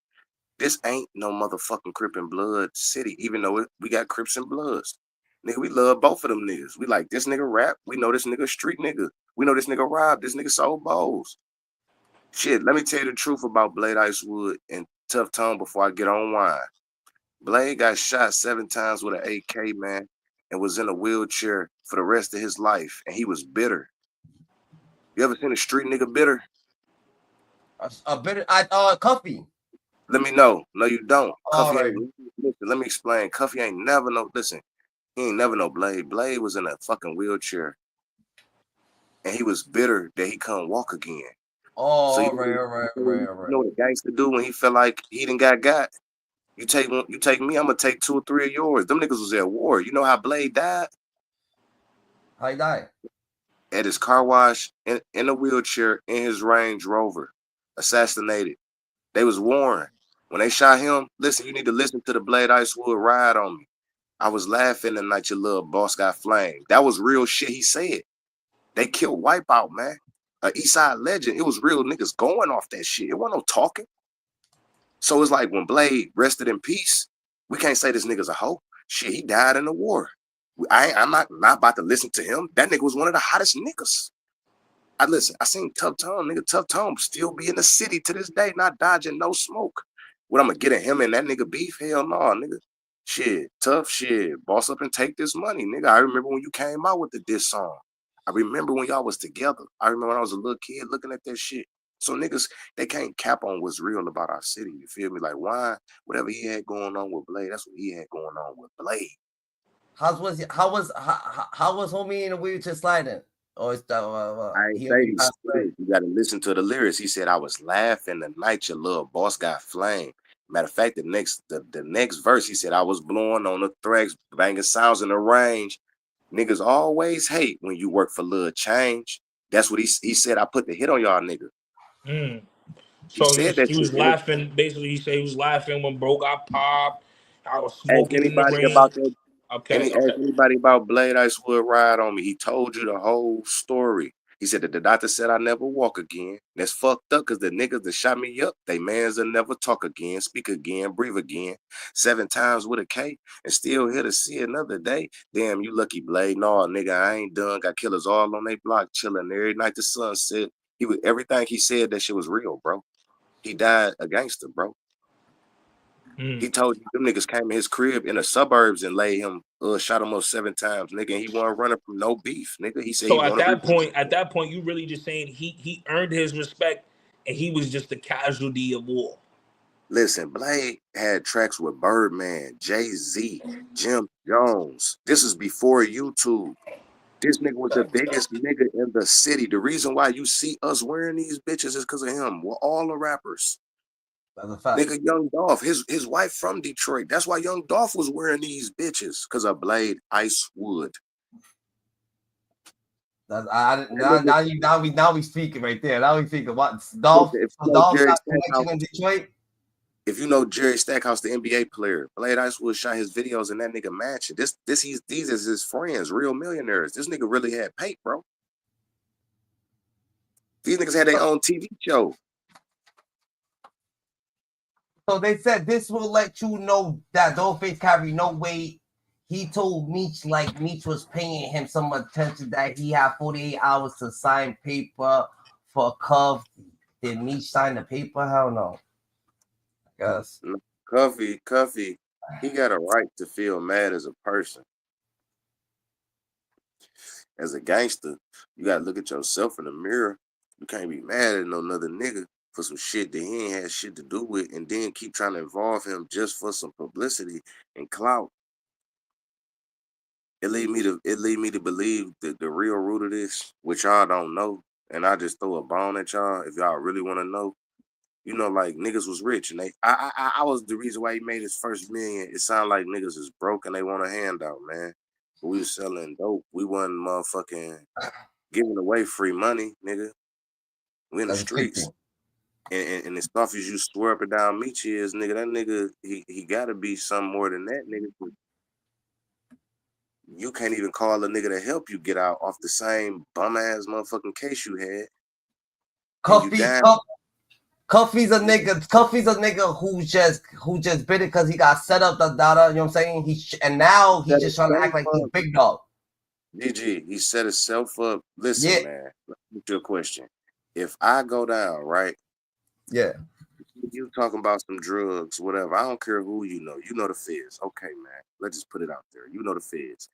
This ain't no motherfucking Crip and Blood city, even though we got Crips and Bloods. Nigga, we love both of them niggas. We like this nigga rap. We know this nigga street nigga. We know this nigga rob. This nigga sold bowls. Shit, let me tell you the truth about Blade Icewood and Tough Tone before I get on wine. Blade got shot 7 times with an AK, man, and was in a wheelchair for the rest of his life, and he was bitter. You ever seen a street nigga bitter? A bit. Cuffy. Let me know. No, you don't. All Cuffy right. ain't. Listen, let me explain. Cuffy ain't never know. Listen, he ain't never know Blade. Blade was in a fucking wheelchair, and he was bitter that he couldn't walk again. Oh, So all right. you know what a gangster do when he felt like he didn't got? You take me, I'm gonna take 2 or 3 of yours. Them niggas was at war. You know how Blade died? How he died? At his car wash, in a wheelchair, in his Range Rover, assassinated. They was warring. When they shot him, listen, you need to listen to the Blade Icewood Ride on Me. I was laughing the night your little boss got flamed. That was real shit he said. They killed Wipeout, man. A Eastside legend. It was real niggas going off that shit. It wasn't no talking. So it's like when Blade rested in peace, we can't say this nigga's a hoe. Shit, he died in the war. I'm not about to listen to him. That nigga was one of the hottest niggas. I seen Tough Tone, nigga. Tough Tone still be in the city to this day, not dodging no smoke. What I'm gonna get at him and that nigga beef? Hell no, nigga. Shit, tough shit. Boss up and take this money, nigga. I remember when you came out with the diss song. I remember when y'all was together. I remember when I was a little kid looking at that shit. So niggas, they can't cap on what's real about our city. You feel me? Like why? Whatever he had going on with Blade, that's what he had going on with Blade. How was homie in a wheelchair sliding? Or is that I ain't say he slid. You gotta listen to the lyrics. He said, I was laughing the night your little boss got flamed. Matter of fact, the next verse, he said, I was blowing on the threads, banging sounds in the range. Niggas always hate when you work for little change. That's what he said. I put the hit on y'all nigga. So said that he was shit. laughing. Basically, he said he was laughing when bro got popped. I was Ask smoking in the anybody rain. about that. Okay. Ask anybody about Blade Icewood Ride on Me. He told you the whole story. He said that the doctor said I never walk again. That's fucked up because the niggas that shot me up, they mans will never talk again, speak again, breathe again. 7 times with a K and still here to see another day. Damn, you lucky, Blade. No, nigga, I ain't done. Got killers all on they block chilling every night the sun set. Everything he said, that shit was real, bro. He died a gangster, bro. He told you them niggas came in his crib in the suburbs and laid him, shot him up 7 times, nigga. And he wasn't running from no beef, nigga. He said So he at wanted that point, you really just saying he earned his respect and he was just a casualty of war. Listen, Blade had tracks with Birdman, Jay-Z, Jim Jones. This is before YouTube. This nigga was the biggest nigga in the city. The reason why you see us wearing these bitches is because of him. We're all the rappers. That's a fact. Nigga, Young Dolph, his wife from Detroit. That's why Young Dolph was wearing these bitches, because of Blade Icewood. Now we speaking right there. Now we speaking what Dolph. If you know Dolph Jerry got Stackhouse, connection in Detroit. if you know Jerry Stackhouse, the NBA player, Blade Icewood shot his videos in that nigga mansion. These is his friends, real millionaires. This nigga really had paint, bro. These niggas had their own TV show. So they said this will let you know that Dawgface carry no weight. He told Meech like Meech was paying him some attention that he had 48 hours to sign paper for Cuff. Did Meech sign the paper? Hell no. Yes. Cuffy, he got a right to feel mad as a person. As a gangster, you gotta look at yourself in the mirror. You can't be mad at no another nigga for some shit that he ain't had shit to do with, and then keep trying to involve him just for some publicity and clout. It lead me to believe that the real root of this, which y'all don't know, and I just throw a bone at y'all if y'all really want to know. You know, like niggas was rich, and I was the reason why he made his first million. It sounded like niggas is broke and they want a handout, man. But we was selling dope. We wasn't motherfucking giving away free money, nigga. We in the streets. And as soft as you swear up and down Meech is, nigga, that nigga, he gotta be something more than that, nigga. You can't even call a nigga to help you get out off the same bum ass motherfucking case you had. Cuffy, Cuffy's a nigga who just bit it because he got set up the data. You know what I'm saying? And now he's just trying to act like he's big dog. GG, he set himself up. Listen, Yeah. man, let me ask you a question. If I go down, right? Yeah. You talking about some drugs, whatever. I don't care who you know. You know the feds. Okay, man. Let's just put it out there. You know the feds.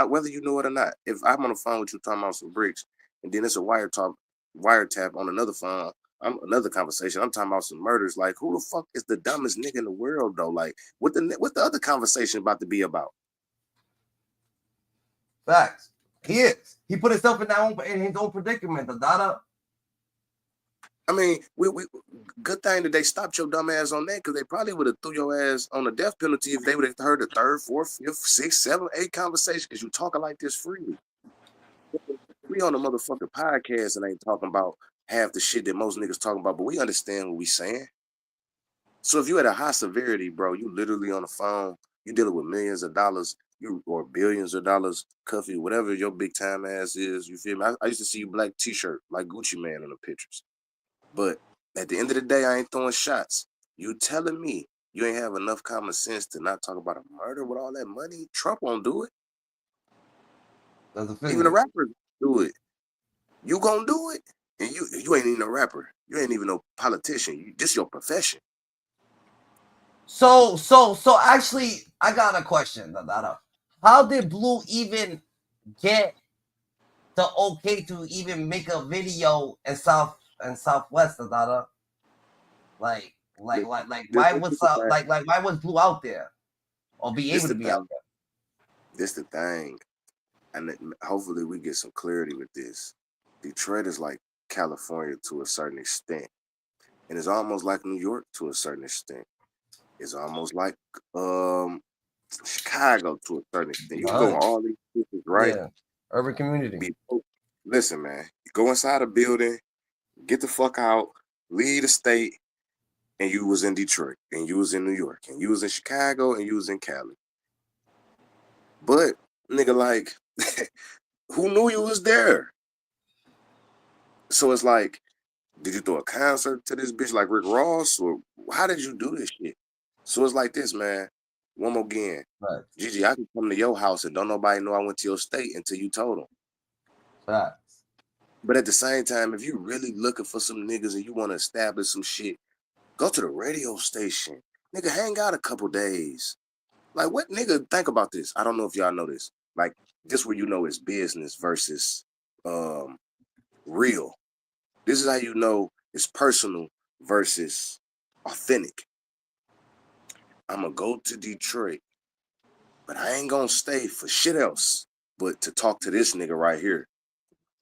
Whether you know it or not. If I'm on the phone with you talking about some bricks, and then it's a wiretap on another phone, another conversation. I'm talking about some murders. Like, who the fuck is the dumbest nigga in the world though? Like, what's the other conversation about to be about? Facts. He is. He put himself in his own predicament. The data. I mean, we good thing that they stopped your dumb ass on that, because they probably would have threw your ass on the death penalty if they would have heard the third, fourth, fifth, sixth, seventh, eighth conversation, because you talking like this freely. We on a motherfucking podcast and ain't talking about half the shit that most niggas talking about, but we understand what we saying. So if you at a high severity, bro, you literally on the phone, you dealing with millions of dollars, or billions of dollars, Cuffy, whatever your big time ass is, you feel me? I used to see you black t-shirt like Gucci Man in the pictures. But at the end of the day, I ain't throwing shots. You telling me you ain't have enough common sense to not talk about a murder with all that money? Trump won't do it. Even the rappers do it. You gonna do it? And you ain't even a rapper. You ain't even no politician. This your profession. So actually, I got a question. How did Blue even get the okay to even make a video in Southwest? Like why was Blue out there or be able to be out there? This the thing, and hopefully we get some clarity with this. Detroit is like California to a certain extent, and it's almost like New York to a certain extent. It's almost like Chicago to a certain extent. You go all these places, right? Yeah, urban community. Listen, man, you go inside a building, get the fuck out, leave the state, and you was in Detroit, and you was in New York, and you was in Chicago, and you was in Cali. But nigga, like, who knew you was there? So it's like, did you throw a concert to this bitch like Rick Ross, or how did you do this shit? So it's like this, man. One more again, right. Gigi, I can come to your house and don't nobody know I went to your state until you told them. Right. But at the same time, if you really looking for some niggas and you want to establish some shit, go to the radio station. Nigga, hang out a couple days. Like, what nigga, think about this. I don't know if y'all know this. Like, this where you know it's business versus real. This is how you know it's personal versus authentic. I'm going to go to Detroit, but I ain't going to stay for shit else but to talk to this nigga right here.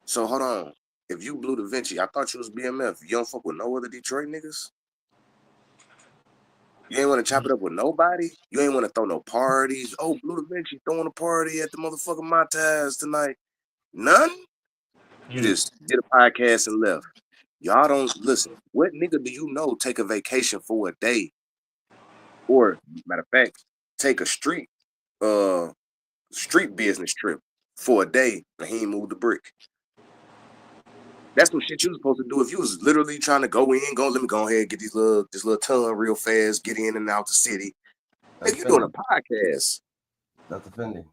So, hold on. If you Blue Da Vinci, I thought you was BMF. You don't fuck with no other Detroit niggas? You ain't want to chop it up with nobody? You ain't want to throw no parties? Oh, Blue Da Vinci throwing a party at the motherfucking Montez tonight. None? You just did a podcast and left. Y'all don't listen. What nigga do you know take a vacation for a day? Or, matter of fact, take a street business trip for a day, but he ain't moved the brick. That's some shit you was supposed to do if you was literally trying to let me go ahead and get this little ton real fast, get in and out the city. Nigga, you doing a podcast. That's offending.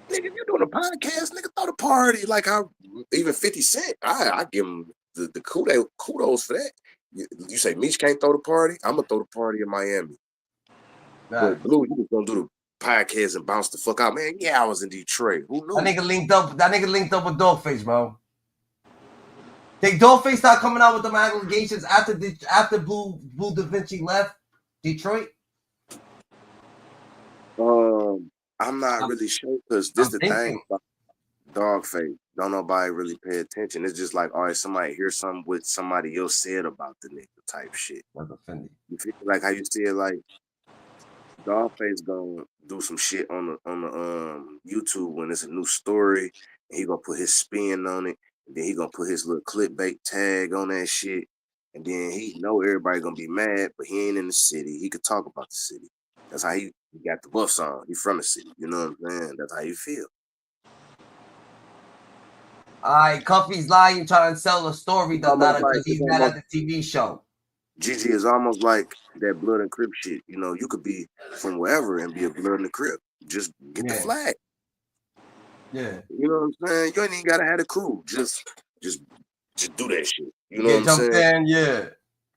Nigga, if you doing a podcast, nigga, throw the party. Like how even 50 Cent, I give him the kudos for that. You say Meech can't throw the party? I'm gonna throw the party in Miami. Right. But Blue, you just gonna do the podcast and bounce the fuck out, man. Yeah, I was in Detroit. Who knew? That nigga linked up with Dawgface, bro. Did Dawgface start coming out with them allegations after Blue Da Vinci left Detroit? I'm not really sure, because this the thing about Dawgface. Don't nobody really pay attention. It's just like, all right, somebody hear something what somebody else said about the nigga type shit. That's offending. You feel like how you said, like Dawgface gonna do some shit on the YouTube when it's a new story, and he gonna put his spin on it, and then he gonna put his little clickbait tag on that shit, and then he know everybody gonna be mad, but he ain't in the city. He could talk about the city. That's how he got the buffs on. He from the city. You know what I'm saying? That's how you feel. All right, Cuffy's lying, trying to sell a story because he's mad at the TV show. Gigi is almost like that blood and Crip shit. You know, you could be from wherever and be a blood and a Crip. Just get the Yeah. flag. Yeah. You know what I'm saying? You ain't even gotta have a crew. Just do that shit. You know Get what I'm jumped saying? in, yeah.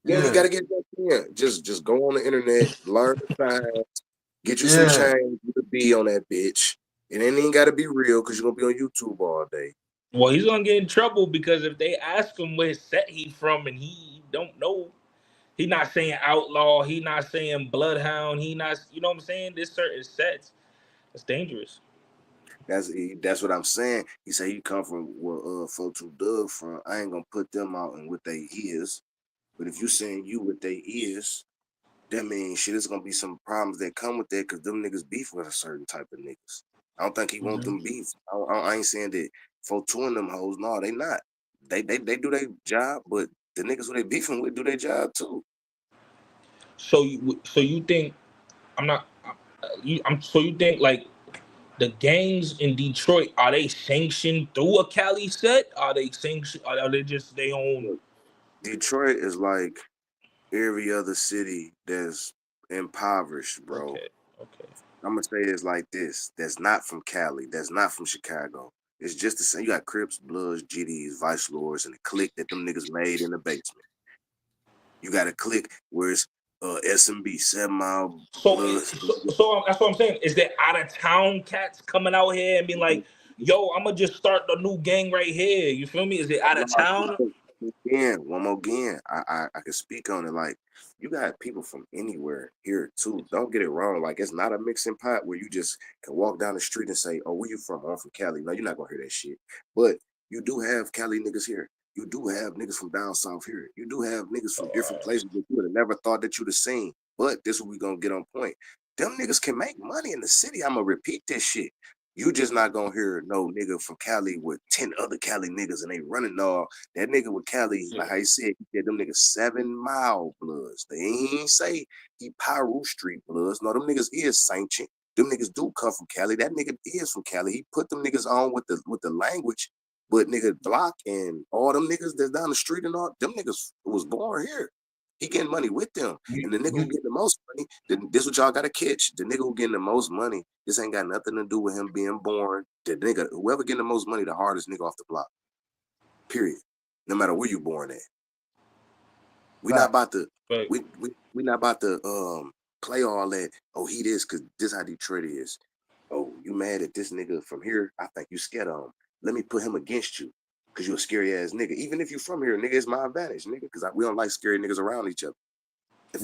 Yeah, you Yeah. gotta get that in. Just go on the internet, learn the signs, get you some Yeah. change, with a B on that bitch. It ain't even gotta be real because you're gonna be on YouTube all day. Well, he's gonna get in trouble because if they ask him where set he from and he don't know, he not saying outlaw, he not saying bloodhound, he not, you know what I'm saying? There's certain sets. It's dangerous. That's what I'm saying. He said he come from where folks who dug from. I ain't gonna put them out in what they is. But if you saying you what they is, that means shit is gonna be some problems that come with that because them niggas beef with a certain type of niggas. I don't think he want them beef. I ain't saying that for two of them hoes. No, they not. They do their job, but the niggas who they beefing with do their job too. So you think I'm not so you think like the gangs in Detroit, are they sanctioned through a Cali set? Are they sanctioned? Are they just their own? Look, Detroit is like every other city that's impoverished, bro. Okay, okay. I'm gonna say it's like this. That's not from Cali. That's not from Chicago. It's just the same. You got Crips, Bloods, GDs, Vice Lords, and the clique that them niggas made in the basement. You got a clique where it's SMB, 7 Mile So, Bloods. so that's what I'm saying. Is there out of town cats coming out here and being like, "Yo, I'm gonna just start a new gang right here"? You feel me? Is it out of town? Again, one more again. I can speak on it. Like you got people from anywhere here too. Don't get it wrong. Like it's not a mixing pot where you just can walk down the street and say, "Oh, where you from? Oh, I'm from Cali." No, you're not gonna hear that shit. But you do have Cali niggas here. You do have niggas from down south here. You do have niggas from different places that you would have never thought that you'd have seen. But this is what we gonna get on point. Them niggas can make money in the city. I'm gonna repeat this shit. You just not gonna hear no nigga from Cali with 10 other Cali niggas and they running all. That nigga with Cali, like how he said them niggas 7 Mile Bloods. They ain't say he Pyru Street Bloods. No, them niggas is sanctioned. Them niggas do come from Cali. That nigga is from Cali. He put them niggas on with the language, but nigga Block and all them niggas that's down the street and all, them niggas was born here. He getting money with them. And the nigga who getting the most money, this what y'all gotta catch. The nigga who getting the most money, this ain't got nothing to do with him being born. The nigga, whoever getting the most money, the hardest nigga off the block. Period. No matter where you born at. We not about to we not about to play all that. Oh, he this because this how Detroit is. Oh, you mad at this nigga from here? I think you scared of him. Let me put him against you because you a scary ass nigga. Even if you from here, nigga, it's my advantage, nigga, because we don't like scary niggas around each other. If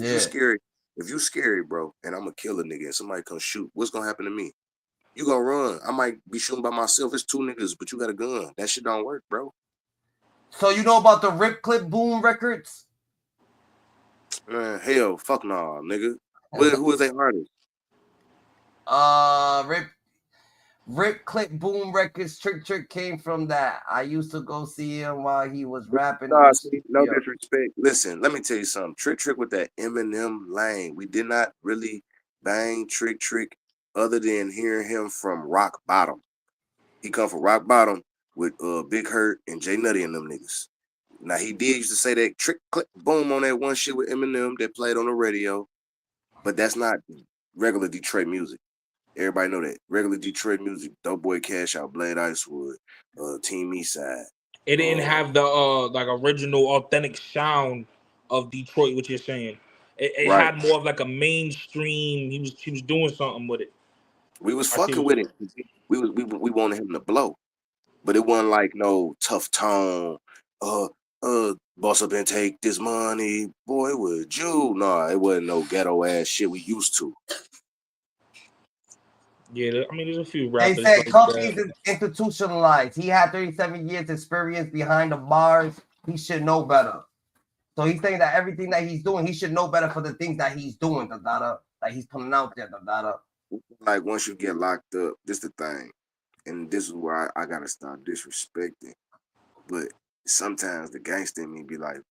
you scary, bro, and I'm gonna kill a nigga and somebody come shoot, what's gonna happen to me? You gonna run. I might be shooting by myself. It's two niggas, but you got a gun. That shit don't work, bro. So you know about the Rip Clip Boom Records? Man, hell, fuck nah, nigga. Who is that artist? Rip Clip Boom Records. Trick came from that. I used to go see him while he was rapping. Nah, see, no disrespect. Listen, let me tell you something. Trick with that Eminem lane. We did not really bang Trick other than hearing him from Rock Bottom. He come from Rock Bottom with Big Hurt and Jay Nutty and them niggas. Now he did used to say that Trick Click Boom on that one shit with Eminem that played on the radio, but that's not regular Detroit music. Everybody know that. Regular Detroit music, Dope Boy Cash Out, Blade Icewood, Team Eastside. It didn't have the like original authentic sound of Detroit. What you're saying? It right. had more of like a mainstream. He was doing something with it. We was fucking with it. We wanted him to blow, but it wasn't like no tough tone. Boss up and take this money, boy. It was you. Nah, it wasn't no ghetto ass shit we used to. Yeah, I mean, there's a few They rappers. said like Cuffy's that. institutionalized. He had 37 years experience behind the bars. He should know better. So he's saying that everything that he's doing, he should know better for the things that he's doing, that he's putting out there, Like once you get locked up, this the thing, and this is where I gotta stop disrespecting. But sometimes the gangster in me be like,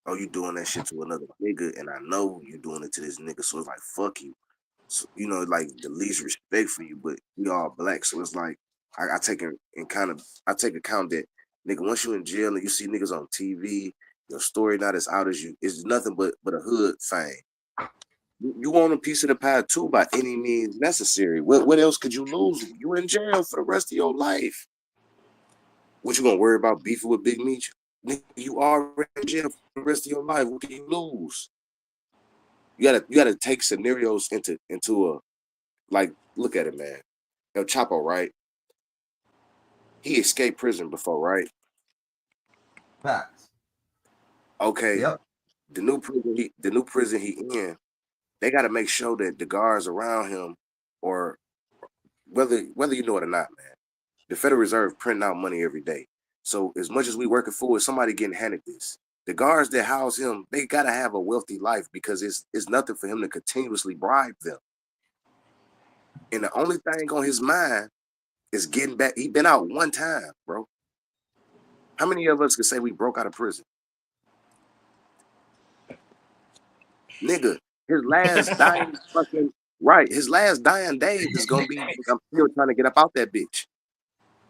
"Oh, you doing that shit to another nigga," and I know you doing it to this nigga, so it's like, "Fuck you." So, you know, like the least respect for you, but we all black, so it's like I take account that nigga once you in jail and you see niggas on TV Your story not as out as you. It's nothing but a hood fame. You want a piece of the pie too by any means necessary. What else could you lose? You in jail for the rest of your life. What you gonna worry about beefing with Big Meech? Nigga, you already in jail for the rest of your life. What can you lose? You gotta take scenarios into a, like, look at it, man. El Chapo, right? He escaped prison before, right? Facts. Okay. Yep. The new prison he in, they gotta make sure that the guards around him, or whether you know it or not, man, the Federal Reserve printing out money every day. So as much as we working for somebody getting handed this, the guards that house him, they gotta have a wealthy life because it's nothing for him to continuously bribe them. And the only thing on his mind is getting back. He been out one time, bro. How many of us could say we broke out of prison? Nigga, his last dying fucking right. His last dying days is gonna be, I'm still trying to get up out that bitch.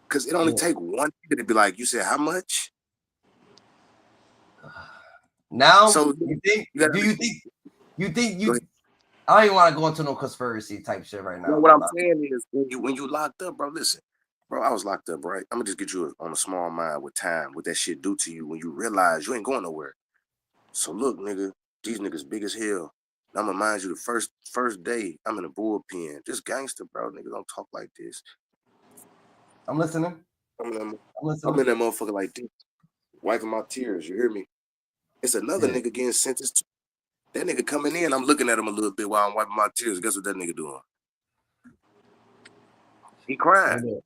Cause it only take one nigga to be like, you said how much? Now, So you think? you gotta, Do you think? You think go you? ahead. I don't even want to go into no conspiracy type shit right now. No, what I'm saying is when you locked up, bro, listen, bro, I was locked up, right? I'm gonna just get you on a small mind with time, what that shit do to you when you realize you ain't going nowhere. So look, nigga, these niggas big as hell. I'm gonna mind you, the first day I'm in a bullpen, just gangster, bro. Nigga, don't talk like this. I'm listening. I'm in listening. that motherfucker like this, wiping my tears. You hear me? It's another Yeah. nigga getting sentenced. That nigga coming in, I'm looking at him a little bit while I'm wiping my tears. Guess what that nigga doing? He crying.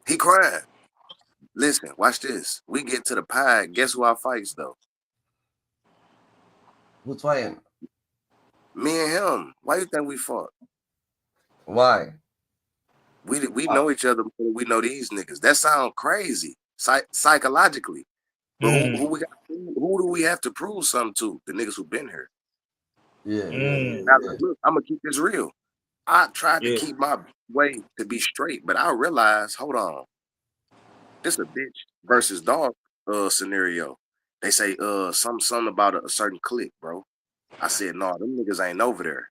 He crying. Listen, watch this. We get to the pie. Guess who I fights though? Who's fighting? Me and him. Why you think we fought? Why? We know each other before we know these niggas. That sound crazy psychologically. But who do we have to prove something to? The niggas who been here. Yeah. Now, look, I'm gonna keep this real. I tried to keep my way to be straight, but I realized, hold on, this a bitch versus dog scenario. They say something about a certain clique, bro. I said, no, them niggas ain't over there.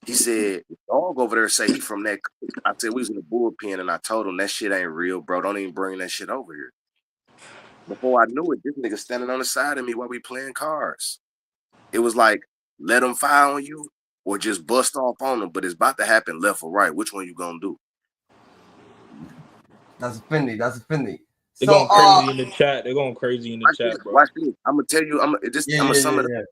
He said, the dog over there say he from that clique. I said, we was in the bullpen, and I told him that shit ain't real, bro. Don't even bring that shit over here. Before I knew it, this nigga standing on the side of me while we playing cards. It was like, let them fire on you or just bust off on them, but it's about to happen left or right. Which one you gonna do? That's Finley. They're going crazy in the chat. They're going crazy in the chat, bro. Watch this. I'm gonna tell you. I'm gonna sum it up.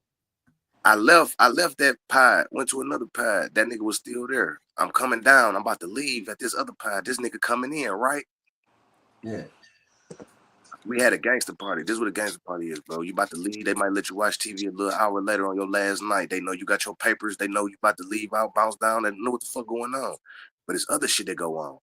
I left that pod, went to another pod. That nigga was still there. I'm coming down. I'm about to leave at this other pod. This nigga coming in, right? Yeah. We had a gangster party. This is what a gangster party is, bro. You about to leave. They might let you watch TV a little hour later on your last night. They know you got your papers. They know you about to leave out, bounce down. They know what the fuck going on. But it's other shit that go on.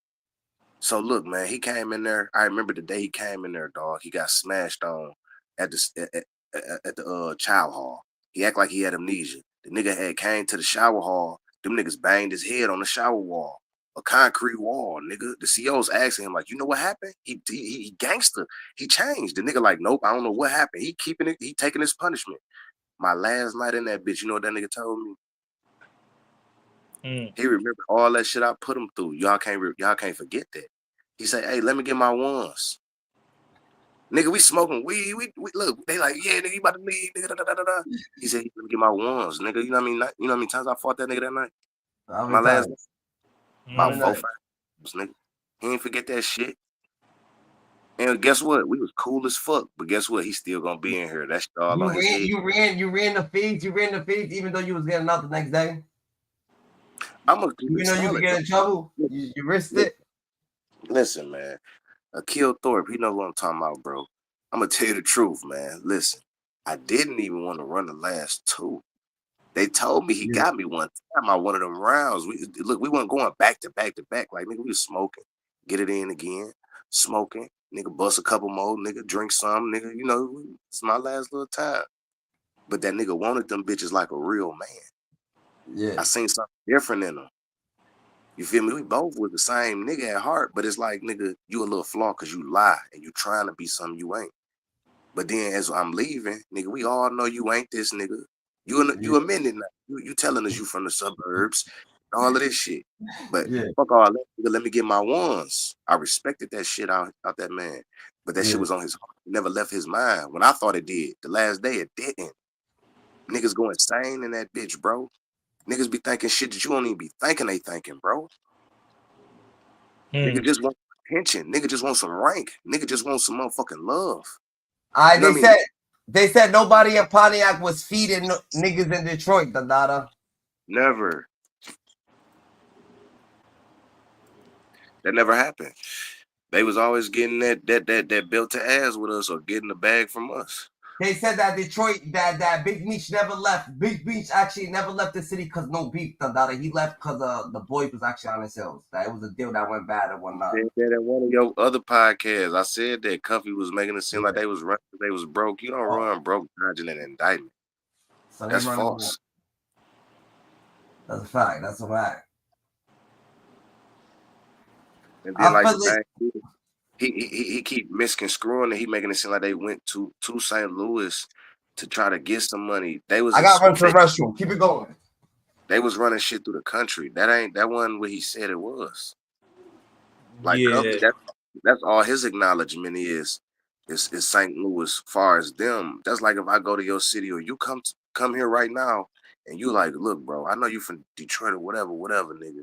So look, man, he came in there. I remember the day he came in there, dog. He got smashed on at the child hall. He act like he had amnesia. The nigga had came to the shower hall. Them niggas banged his head on the shower wall, a concrete wall, nigga. The CO's asking him like, you know what happened? He gangster. He changed. The nigga like, nope, I don't know what happened. He keeping it. He taking his punishment. My last night in that bitch, you know what that nigga told me? He remembered all that shit I put him through. Y'all can't forget that. He said, hey, let me get my ones. Nigga, we smoking weed. We look, they like, yeah, nigga, you about to leave, nigga, da, da, da, da. He said, let me get my ones, nigga. You know what I mean? You know how many times I fought that nigga that night? My last about 4 or 5 nigga. He ain't forget that shit. And guess what? We was cool as fuck, but guess what? He's still gonna be in here. That's all on his head. You ran the feeds, even though you was getting out the next day. I'm gonna keep you know you could get in trouble. You risked it. Listen, man. Akil Thorpe, he know what I'm talking about, bro. I'm gonna tell you the truth, man. Listen, I didn't even want to run the last 2. They told me he got me one time on one of them rounds. We weren't going back to back to back. Like, nigga, we was smoking. Get it in again. Smoking. Nigga, bust a couple more. Nigga, drink some. Nigga, you know, it's my last little time. But that nigga wanted them bitches like a real man. Yeah. I seen something different in them. You feel me? We both was the same nigga at heart, but it's like, nigga, you a little flawed because you lie and you trying to be something you ain't. But then as I'm leaving, nigga, we all know you ain't this nigga. You amended now. You telling us you from the suburbs, all of this shit. But fuck all that, nigga, let me get my ones. I respected that shit out that man. But that shit was on his heart. It never left his mind. When I thought it did, the last day it didn't. Niggas go insane in that bitch, bro. Niggas be thinking shit that you don't even be thinking they thinking, bro. Nigga just want attention. Nigga just want some rank. Nigga just want some motherfucking love. You know what I mean? They said nobody in Pontiac was feeding niggas in Detroit, Dada. Never. That never happened. They was always getting that belt to ass with us or getting the bag from us. They said that Detroit, that Big Meech never left. Big Meech actually never left the city because no beef, Dada. He left because the boy was actually on his heels. That it was a deal that went bad and whatnot. That at one of your other podcasts, I said that Cuffy was making it seem like they was running, they was broke. You don't run broke dodging an indictment. So that's false. That's a fact. That's a fact. And then like he keep misconstruing and he making it seem like they went to St. Louis to try to get some money. They was I got run to the restroom. Keep it going. They was running shit through the country. That wasn't what he said it was. Like Cuffy, that's all his acknowledgement is St. Louis. Far as them, that's like if I go to your city or you come here right now and you like, look, bro, I know you from Detroit or whatever, nigga.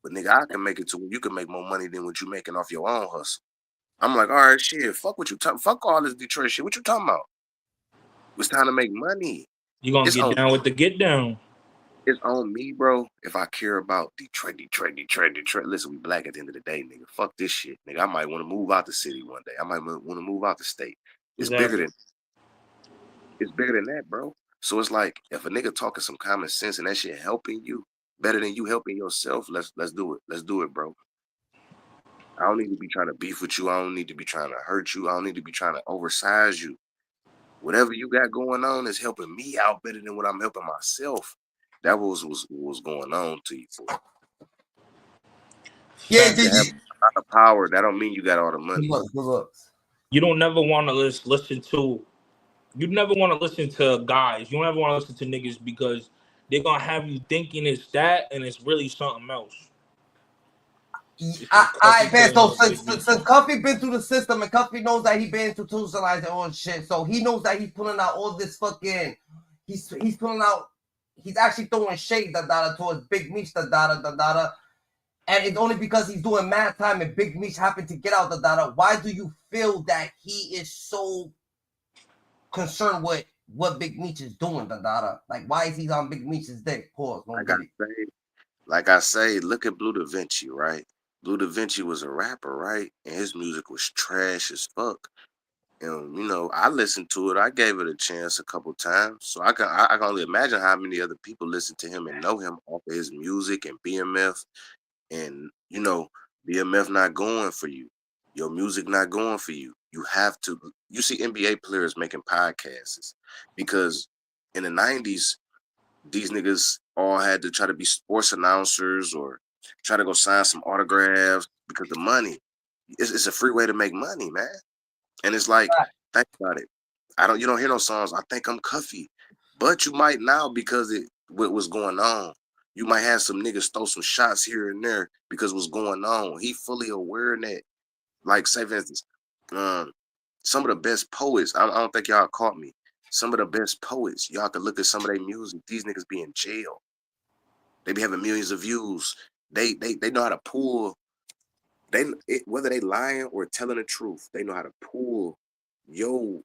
But nigga, I can make it to where you can make more money than what you making off your own hustle. I'm like, all right, shit, fuck what you fuck all this Detroit shit. What you talking about? It's time to make money. You gonna get down with the get down. It's on me, bro. If I care about Detroit. Listen, we black at the end of the day, nigga. Fuck this shit, nigga. I might want to move out the city one day. I might want to move out the state. It's bigger than that, bro. So it's like if a nigga talking some common sense and that shit helping you better than you helping yourself, let's do it. Let's do it, bro. I don't need to be trying to beef with you. I don't need to be trying to hurt you. I don't need to be trying to oversize you. Whatever you got going on is helping me out better than what I'm helping myself. That was going on to you for. Yeah, you have a lot of power. That don't mean you got all the money. You don't never want to listen to. You never want to listen to guys. You don't ever want to listen to niggas because they're gonna have you thinking it's that and it's really something else. I bet so since Cuffy been through the system and Cuffy knows that he been institutionalized and all shit, so he knows that he's pulling out all this fucking. He's pulling out. He's actually throwing shade towards Big Meech and it's only because he's doing mad time and Big Meech happened to get out Why do you feel that he is so concerned with what Big Meech is doing Like why is he on Big Meech's dick? Pause. Like I say, look at Blue Da Vinci, right? Blue Da Vinci was a rapper, right? And his music was trash as fuck. And you know, I listened to it. I gave it a chance a couple times. So I can only imagine how many other people listen to him and know him off of his music and BMF. And you know, BMF not going for you. Your music not going for you. You have to. You see NBA players making podcasts because in the 90s, these niggas all had to try to be sports announcers or try to go sign some autographs because the money. It's a free way to make money, man. And it's like, think about it. You don't hear no songs. I think I'm Cuffy, but you might now because what was going on. You might have some niggas throw some shots here and there because what's going on. He fully aware of that. Like, say for instance, some of the best poets. I don't think y'all caught me. Some of the best poets. Y'all can look at some of their music. These niggas be in jail. They be having millions of views. They know how to pull. Whether they lying or telling the truth, they know how to pull your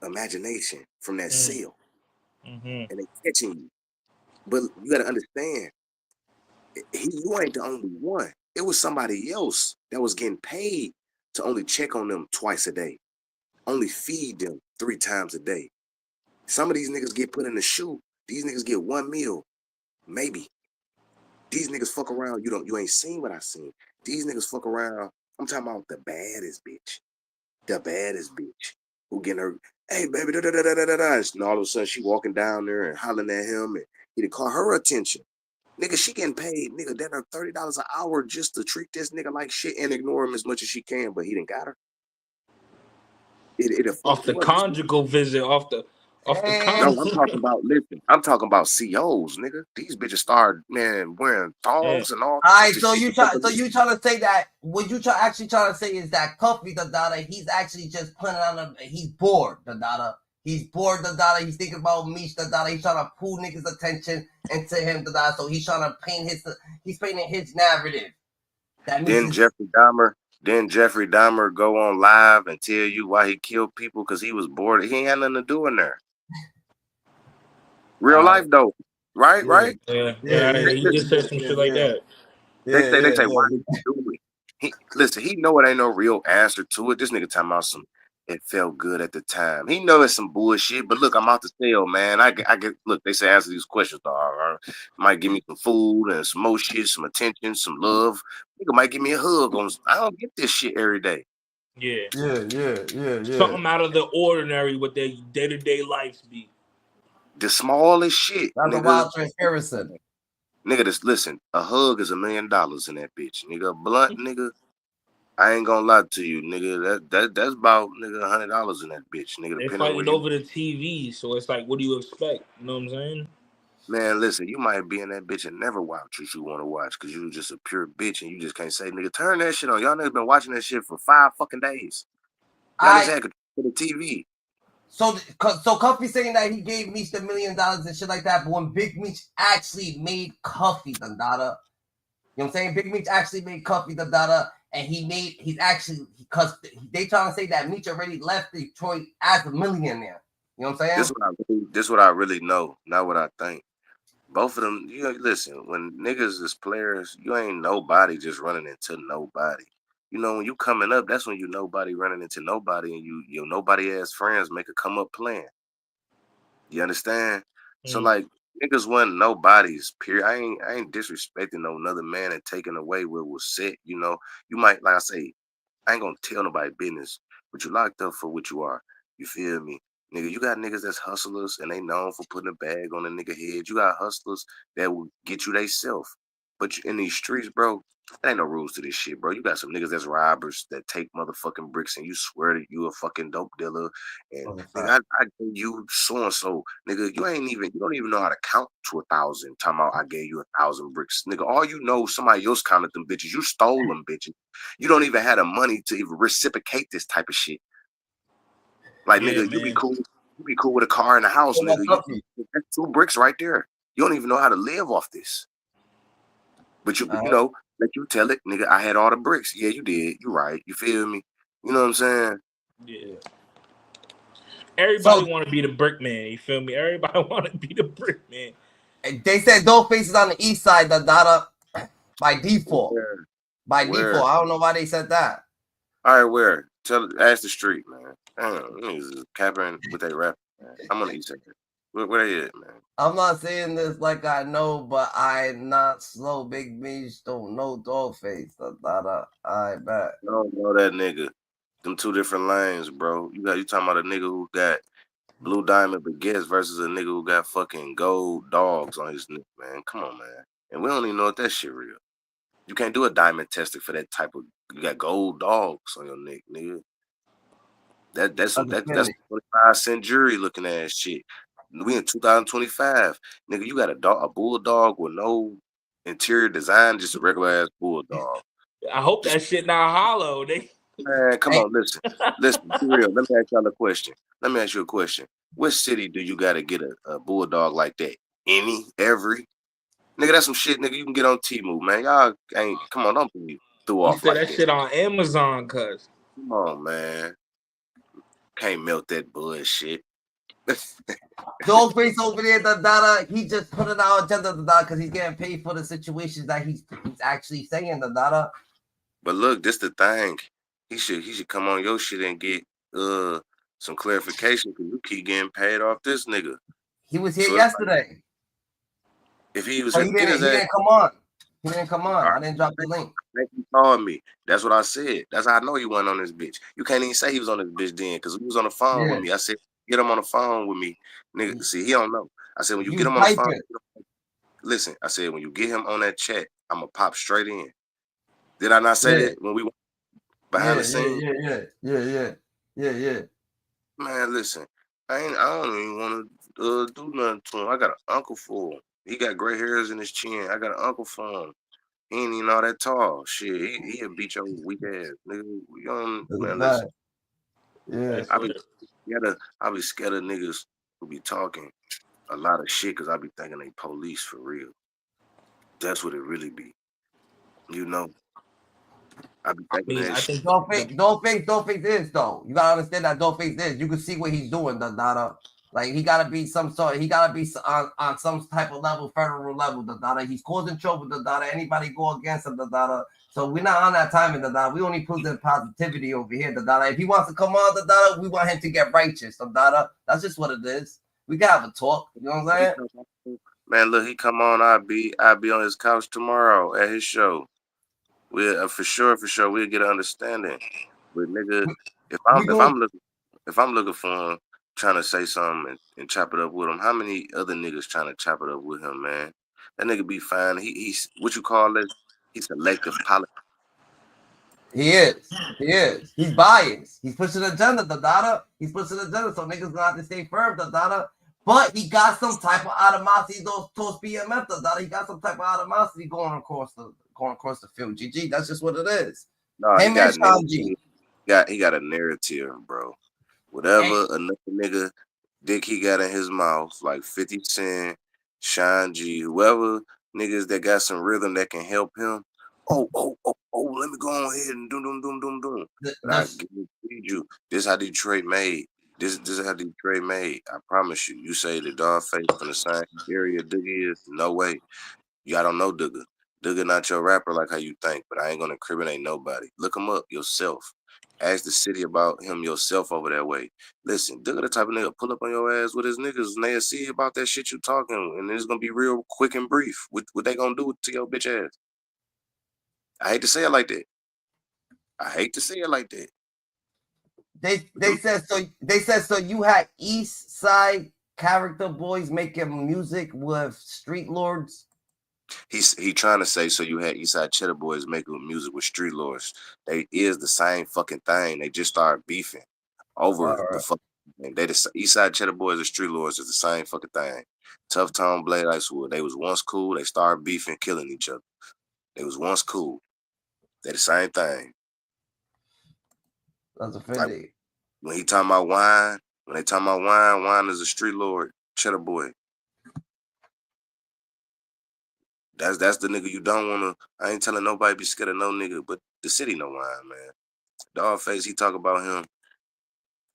imagination from that cell, and they catching you. But you gotta understand, you ain't the only one. It was somebody else that was getting paid to only check on them twice a day, only feed them 3 times a day. Some of these niggas get put in the shoe. These niggas get 1 meal, maybe. These niggas fuck around. You ain't seen what I seen. These niggas fuck around. I'm talking about the baddest bitch. The baddest bitch who getting her, hey baby, and all of a sudden she walking down there and hollering at him and he to call her attention. Nigga, she getting paid, nigga, that her $30 an hour just to treat this nigga like shit and ignore him as much as she can, but he done got her. It'll fuck Off the you up. conjugal visit, off the No, I'm talking about, listen, I'm talking about COs, nigga. These bitches start, man, wearing thongs and all. All right, this so shit. you trying to say that what you actually trying to say is that Cuffy the daughter, he's actually just putting on he's bored the daughter. He's bored the daughter. He's thinking about Meech the daughter. He's trying to pull niggas' attention into him the daughter. So he's trying to he's painting his narrative. That Then Jeffrey Dahmer go on live and tell you why he killed people because he was bored. He ain't had nothing to do in there. Real life though, right? Yeah. Right? Yeah, he just said some shit like that. They say why he do it. Listen, he know it ain't no real answer to it. This nigga talking about some. It felt good at the time. He know it's some bullshit, but look, I'm out to sell, man. I get look. They say answer these questions, dog. Might give me some food and some more shit, some attention, some love. Nigga might give me a hug. I don't get this shit every day. Yeah. Yeah. Something out of the ordinary with their day-to-day lives be. The smallest shit. That's nigga. a wild transparency. Nigga, just listen. A hug is $1 million in that bitch. Nigga, blunt, nigga. I ain't gonna lie to you, nigga. That's about nigga $100 in that bitch, nigga. They Depending fighting where you over the TV, so it's like, what do you expect? You know what I'm saying? Man, listen, you might be in that bitch and never watch what you want to watch because you just a pure bitch and you just can't say, nigga, turn that shit on. Y'all niggas been watching that shit for 5 fucking days. Y'all just had control of the TV. So Cuffy saying that he gave Meech the $1 million and shit like that, but when Big Meech actually made Cuffy the daughter, you know what I'm saying? Big Meech actually made Cuffy the daughter, and he's actually, because they trying to say that Meech already left Detroit as a millionaire. You know what I'm saying? This what I really know, not what I think. Both of them, you know, listen, when niggas is players, you ain't nobody just running into nobody. You know, when you coming up, that's when you nobody running into nobody and you nobody ass friends make a come up playing. You understand? So like niggas wasn't nobody's period. I ain't disrespecting no another man and taking away what was said. You know, you might like I say, I ain't gonna tell nobody business, but you locked up for what you are. You feel me? Nigga, you got niggas that's hustlers and they known for putting a bag on a nigga head. You got hustlers that will get you they self. But in these streets, bro, there ain't no rules to this shit, bro. You got some niggas that's robbers that take motherfucking bricks and you swear that you a fucking dope dealer. And nigga, I gave you so and so, nigga. You don't even know how to count to 1,000. Talking about I gave you 1,000 bricks, nigga. All you know, somebody else counted them bitches. You stole them bitches. You don't even have the money to even reciprocate this type of shit. Like nigga, you be cool. You be cool with a car and a house, nigga. That's 2 bricks right there. You don't even know how to live off this. But you know, let you tell it, nigga, I had all the bricks. Yeah, you did. You right. You feel me? You know what I'm saying? Yeah. Everybody want to be the brick man. You feel me? Everybody want to be the brick man. They said Dawgface is on the east side, the daughter, by default. By default. I don't know why they said that. All right, where? Ask the street, man. Damn, niggas capping with their rap, man. I'm on the east side. Where they at, man? I'm not saying this like I know, but I'm not slow. Big Meech don't know Dawgface. I bet. I don't know that nigga. Them 2 different lanes, bro. You talking about a nigga who got Blue Diamond Baguettes versus a nigga who got fucking gold dogs on his neck, man. Come on, man. And we don't even know if that shit real. You can't do a diamond testing for that type of. You got gold dogs on your neck, nigga. That's 25-cent jury looking ass shit. We in 2025, nigga. You got a bulldog with no interior design, just a regular ass bulldog. I hope that shit not hollow. Man, come on, listen, be real. Let me ask y'all a question. Let me ask you a question. What city do you got to get a bulldog like that? Every? Nigga, that's some shit, nigga, you can get on Temu, man. Y'all ain't, come on, don't be threw off like that this. shit on Amazon, cuz. Come on, man. Can't melt that bullshit. Dawgface over there, the data, he just put it out agenda, the data, because he's getting paid for the situations that he's actually saying, the data. But look, this the thing. He should come on your shit and get some clarification because you keep getting paid off this nigga. He was here yesterday. Like, if he was, he didn't come on. He didn't come on. I didn't drop the link. He called me. That's what I said. That's how I know he wasn't on this bitch. You can't even say he was on this bitch then because he was on the phone with me. I said, get him on the phone with me. Nigga, see, he don't know. I said, when you get him on the phone, listen, I said, when you get him on that chat, I'm going to pop straight in. Did I not say that when we went behind the scenes? Yeah. Man, listen, I don't even want to do nothing to him. I got an uncle for him. He got gray hairs in his chin. I got an uncle for him. He ain't even all that tall. Shit, he'll beat your weak ass, nigga. That's a Man, listen. fact. Yeah. I be scared of niggas who be talking a lot of shit because I be thinking they police for real. That's what it really be. You know, I be I thinking mean, that I shit. think Dawgface is though. You gotta understand that Dawgface is. You can see what he's doing, the Dada. Like he gotta be some sort. He gotta be on some type of level, federal level, the Dada. He's causing trouble, the Dada. Anybody go against him, the Dada. So we're not on that time in the Dada. We only put the positivity over here, the Dada. If he wants to come on, the Dada, we want him to get righteous, the Dada. That's just what it is. We can have a talk. You know what I'm saying? Man, look, he come on. I'll be on his couch tomorrow at his show. We'll for sure, we'll get an understanding. But nigga, if We I'm if going I'm looking if I'm looking for him, trying to say something and chop it up with him, how many other niggas trying to chop it up with him, man? That nigga be fine. He's what you call it? He's selective politics. He is. He is. He's biased. He's pushing agenda, the Dada. He's pushing agenda, so niggas gonna have to stay firm, the Dada. But he got some type of animosity towards BMF, the Dada. He got some type of animosity going across the field. GG. That's just what it is. No, he Him and got Sean G. he got a narrative, bro. Whatever another nigga dick he got in his mouth, like 50 Cent, Sean G, whoever niggas that got some rhythm that can help him. Let me go on ahead and doom. But I guarantee you, this how Detroit made. This is how Detroit made. I promise you. You say the Dawgface from the same area Digga is? No way. Y'all don't know Digga. Digga not your rapper like how you think, but I ain't gonna incriminate nobody. Look him up yourself. Ask the city about him yourself over that way. Listen, Digga the type of nigga pull up on your ass with his niggas and they'll see about that shit you talking, and it's gonna be real quick and brief. What they gonna do to your bitch ass? I hate to say it like that. They said so you had East Side character boys making music with street lords. He trying to say so you had Eastside Cheddar Boys making music with Street Lords. They is the same fucking thing. They just started beefing over the fucking thing. They the Eastside Cheddar Boys and Street Lords is the same fucking thing. Tough Tone, Blade Icewood. They was once cool. They started beefing, killing each other. They was once cool. They the same thing. That's Like offending. when he talking about wine, when they talking about wine is a Street Lord, Cheddar Boy. That's the nigga you don't wanna. I ain't telling nobody be scared of no nigga, but the city know wine, man. Dawgface, he talk about him.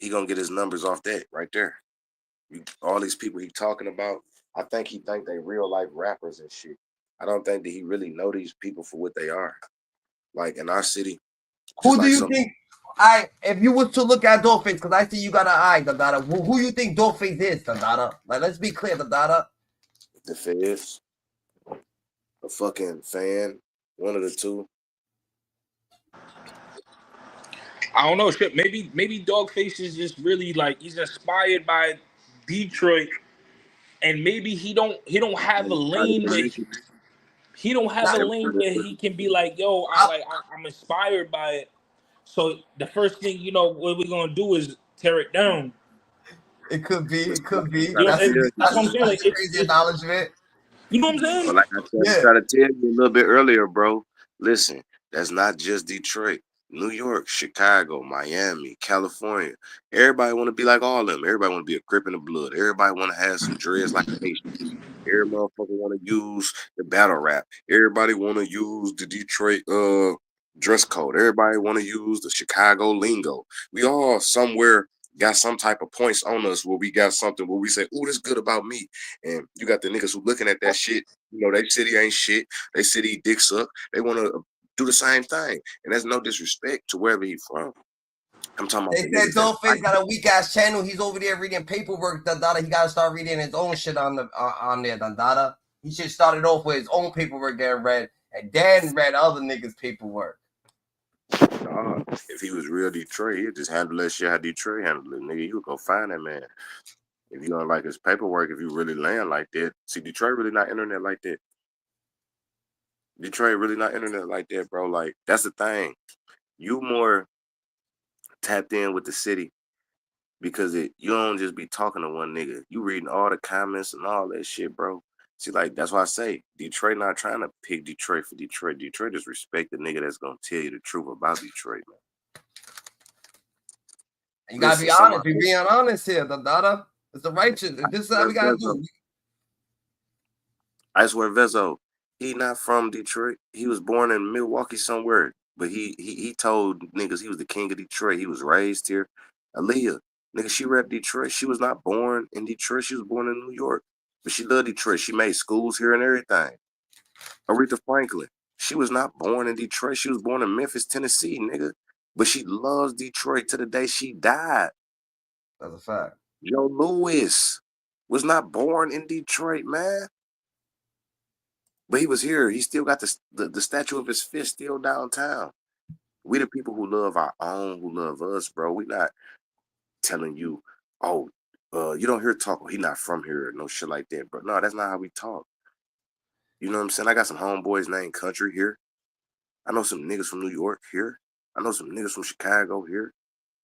He gonna get his numbers off that right there. All these people he talking about, I think he think they real life rappers and shit. I don't think that he really know these people for what they are. Like in our city, Who do you think? If you was to look at Dawgface, because I see you got an eye, Dada. Who you think Dawgface is, Dada? Like, let's be clear, Dada. The Feds, a fucking fan, one of the two. I don't know. Shit, maybe Dawgface is just really like he's inspired by Detroit, and maybe he don't have a lane where he can be like, yo, I'm inspired by it. So the first thing what we're gonna do is tear it down. It could be. You know, that's what I'm saying. Like crazy acknowledgement. You know what I'm saying? Well, like I tried to tell you a little bit earlier, bro. Listen, that's not just Detroit. New York, Chicago, Miami, California. Everybody want to be like all of them. Everybody want to be a grip in the blood. Everybody want to have some dreads like a nation. Every motherfucker want to use the battle rap. Everybody want to use the Detroit dress code. Everybody want to use the Chicago lingo. We all somewhere got some type of points on us where we got something where we say, "Ooh, this good about me." And you got the niggas who looking at that shit. They city ain't shit. They city dick suck. They want to do the same thing, and there's no disrespect to wherever he from. I'm talking about. They said Dawgface got a weak ass channel. He's over there reading paperwork. Dada. He gotta start reading his own shit on there. Dada. He should start it off with his own paperwork getting read, and then read other niggas' paperwork. If he was real Detroit, he'd just handle that shit how Detroit handled it, nigga. You would go find that man. If you don't like his paperwork, if you really land like that, see, Detroit really not internet like that. Detroit really not internet like that, bro. Like that's the thing. You more tapped in with the city because you don't just be talking to one nigga. You reading all the comments and all that shit, bro. See, like, that's why I say Detroit not trying to pick Detroit for Detroit. Detroit just respect the nigga that's gonna tell you the truth about Detroit, man. You gotta be honest. We're being honest here, the data. It's the righteous. This is how we gotta do. I swear, Vezo, he not from Detroit. He was born in Milwaukee somewhere, but he told niggas he was the king of Detroit. He was raised here. Aaliyah, nigga, she rep Detroit. She was not born in Detroit. She was born in New York, but she loved Detroit. She made schools here and everything. Aretha Franklin, she was not born in Detroit. She was born in Memphis, Tennessee, nigga, but she loves Detroit to the day she died. That's a fact. Joe Louis was not born in Detroit, man. But he was here. He still got the statue of his fist still downtown. We the people who love our own, who love us, bro. We not telling you, oh, you don't hear talk. He not from here, no shit like that, bro. No, that's not how we talk. You know what I'm saying? I got some homeboys named Country here. I know some niggas from New York here. I know some niggas from Chicago here.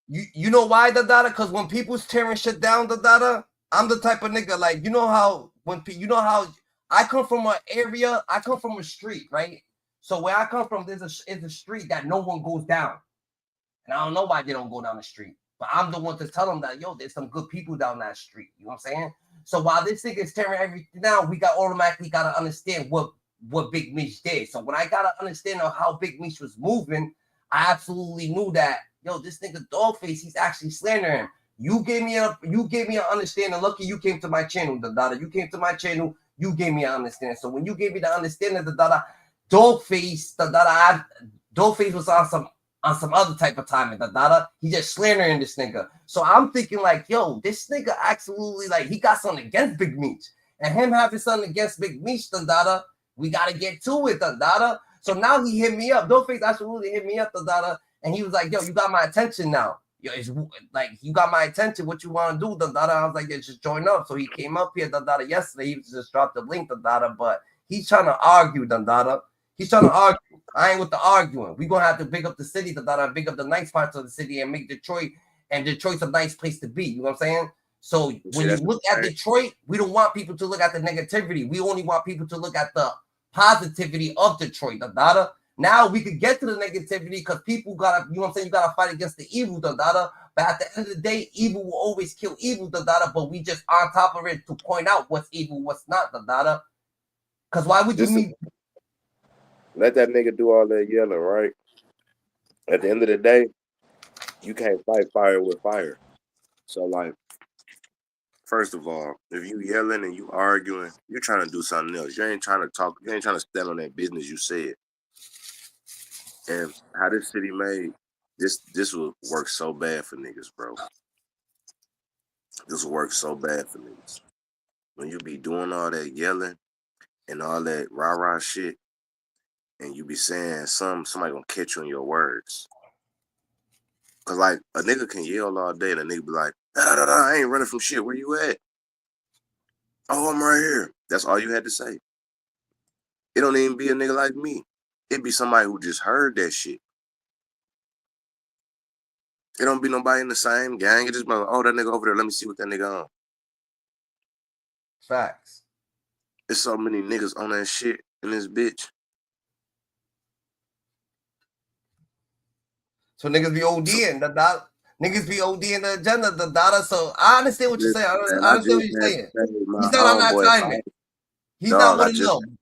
You know why, the data? Because when people's tearing shit down, the data, I'm the type of nigga, like, you know how I come from an area, I come from a street, right? So where I come from, is a street that no one goes down. And I don't know why they don't go down the street. But I'm the one to tell them that, yo, there's some good people down that street. You know what I'm saying? So while this thing is tearing everything down, we automatically got to understand what Big Meech did. So when I got to understand how Big Meech was moving, I absolutely knew that, yo, this nigga Dawgface, he's actually slandering him. You gave me an understanding. Lucky you came to my channel, the data. You came to my channel. You gave me an understanding. So when you gave me the understanding, the data, Dawgface, Dawgface was on some other type of timing, the data. He just slandering this nigga. So I'm thinking like, yo, this nigga absolutely, like, he got something against Big Meech. And him having something against Big Meech, the data, we gotta get to it, the data. So now he hit me up. Dawgface absolutely hit me up, the data. And he was like, yo, you got my attention now. Yo, it's like, you got my attention. What you want to do, the data? I was like, yeah, just join up. So he came up here, the data, yesterday. He just dropped the link, the data, but he's trying to argue, the data. He's trying to argue. I ain't with the arguing. We're gonna have to big up the city, the data, big up the nice parts of the city, and make Detroit a nice place to be. You know what I'm saying? So when you look at Detroit, we don't want people to look at the negativity. We only want people to look at the positivity of Detroit, the data. Now we could get to the negativity because people gotta, you know what I'm saying, you gotta fight against the evil, the data. But at the end of the day, evil will always kill evil, the data. But we just on top of it to point out what's evil, what's not, the data. Because why would you mean? Let that nigga do all that yelling, right? At the end of the day, you can't fight fire with fire. So, like, first of all, if you yelling and you arguing, you're trying to do something else. You ain't trying to talk. You ain't trying to stand on that business you said. And how this city made, this will work so bad for niggas, bro. This will work so bad for niggas. When you be doing all that yelling and all that rah-rah shit, and you be saying somebody gonna catch you in your words. Cause like a nigga can yell all day and a nigga be like, I ain't running from shit. Where you at? Oh, I'm right here. That's all you had to say. It don't even be a nigga like me. It be somebody who just heard that shit. It don't be nobody in the same gang. It just be like, oh, that nigga over there. Let me see what that nigga on. Facts. There's so many niggas on that shit in this bitch. So niggas be ODing the data. Niggas be ODing the agenda, the data. So I understand what you're saying. I understand what you're saying. He's not on that timing. He's not one of them.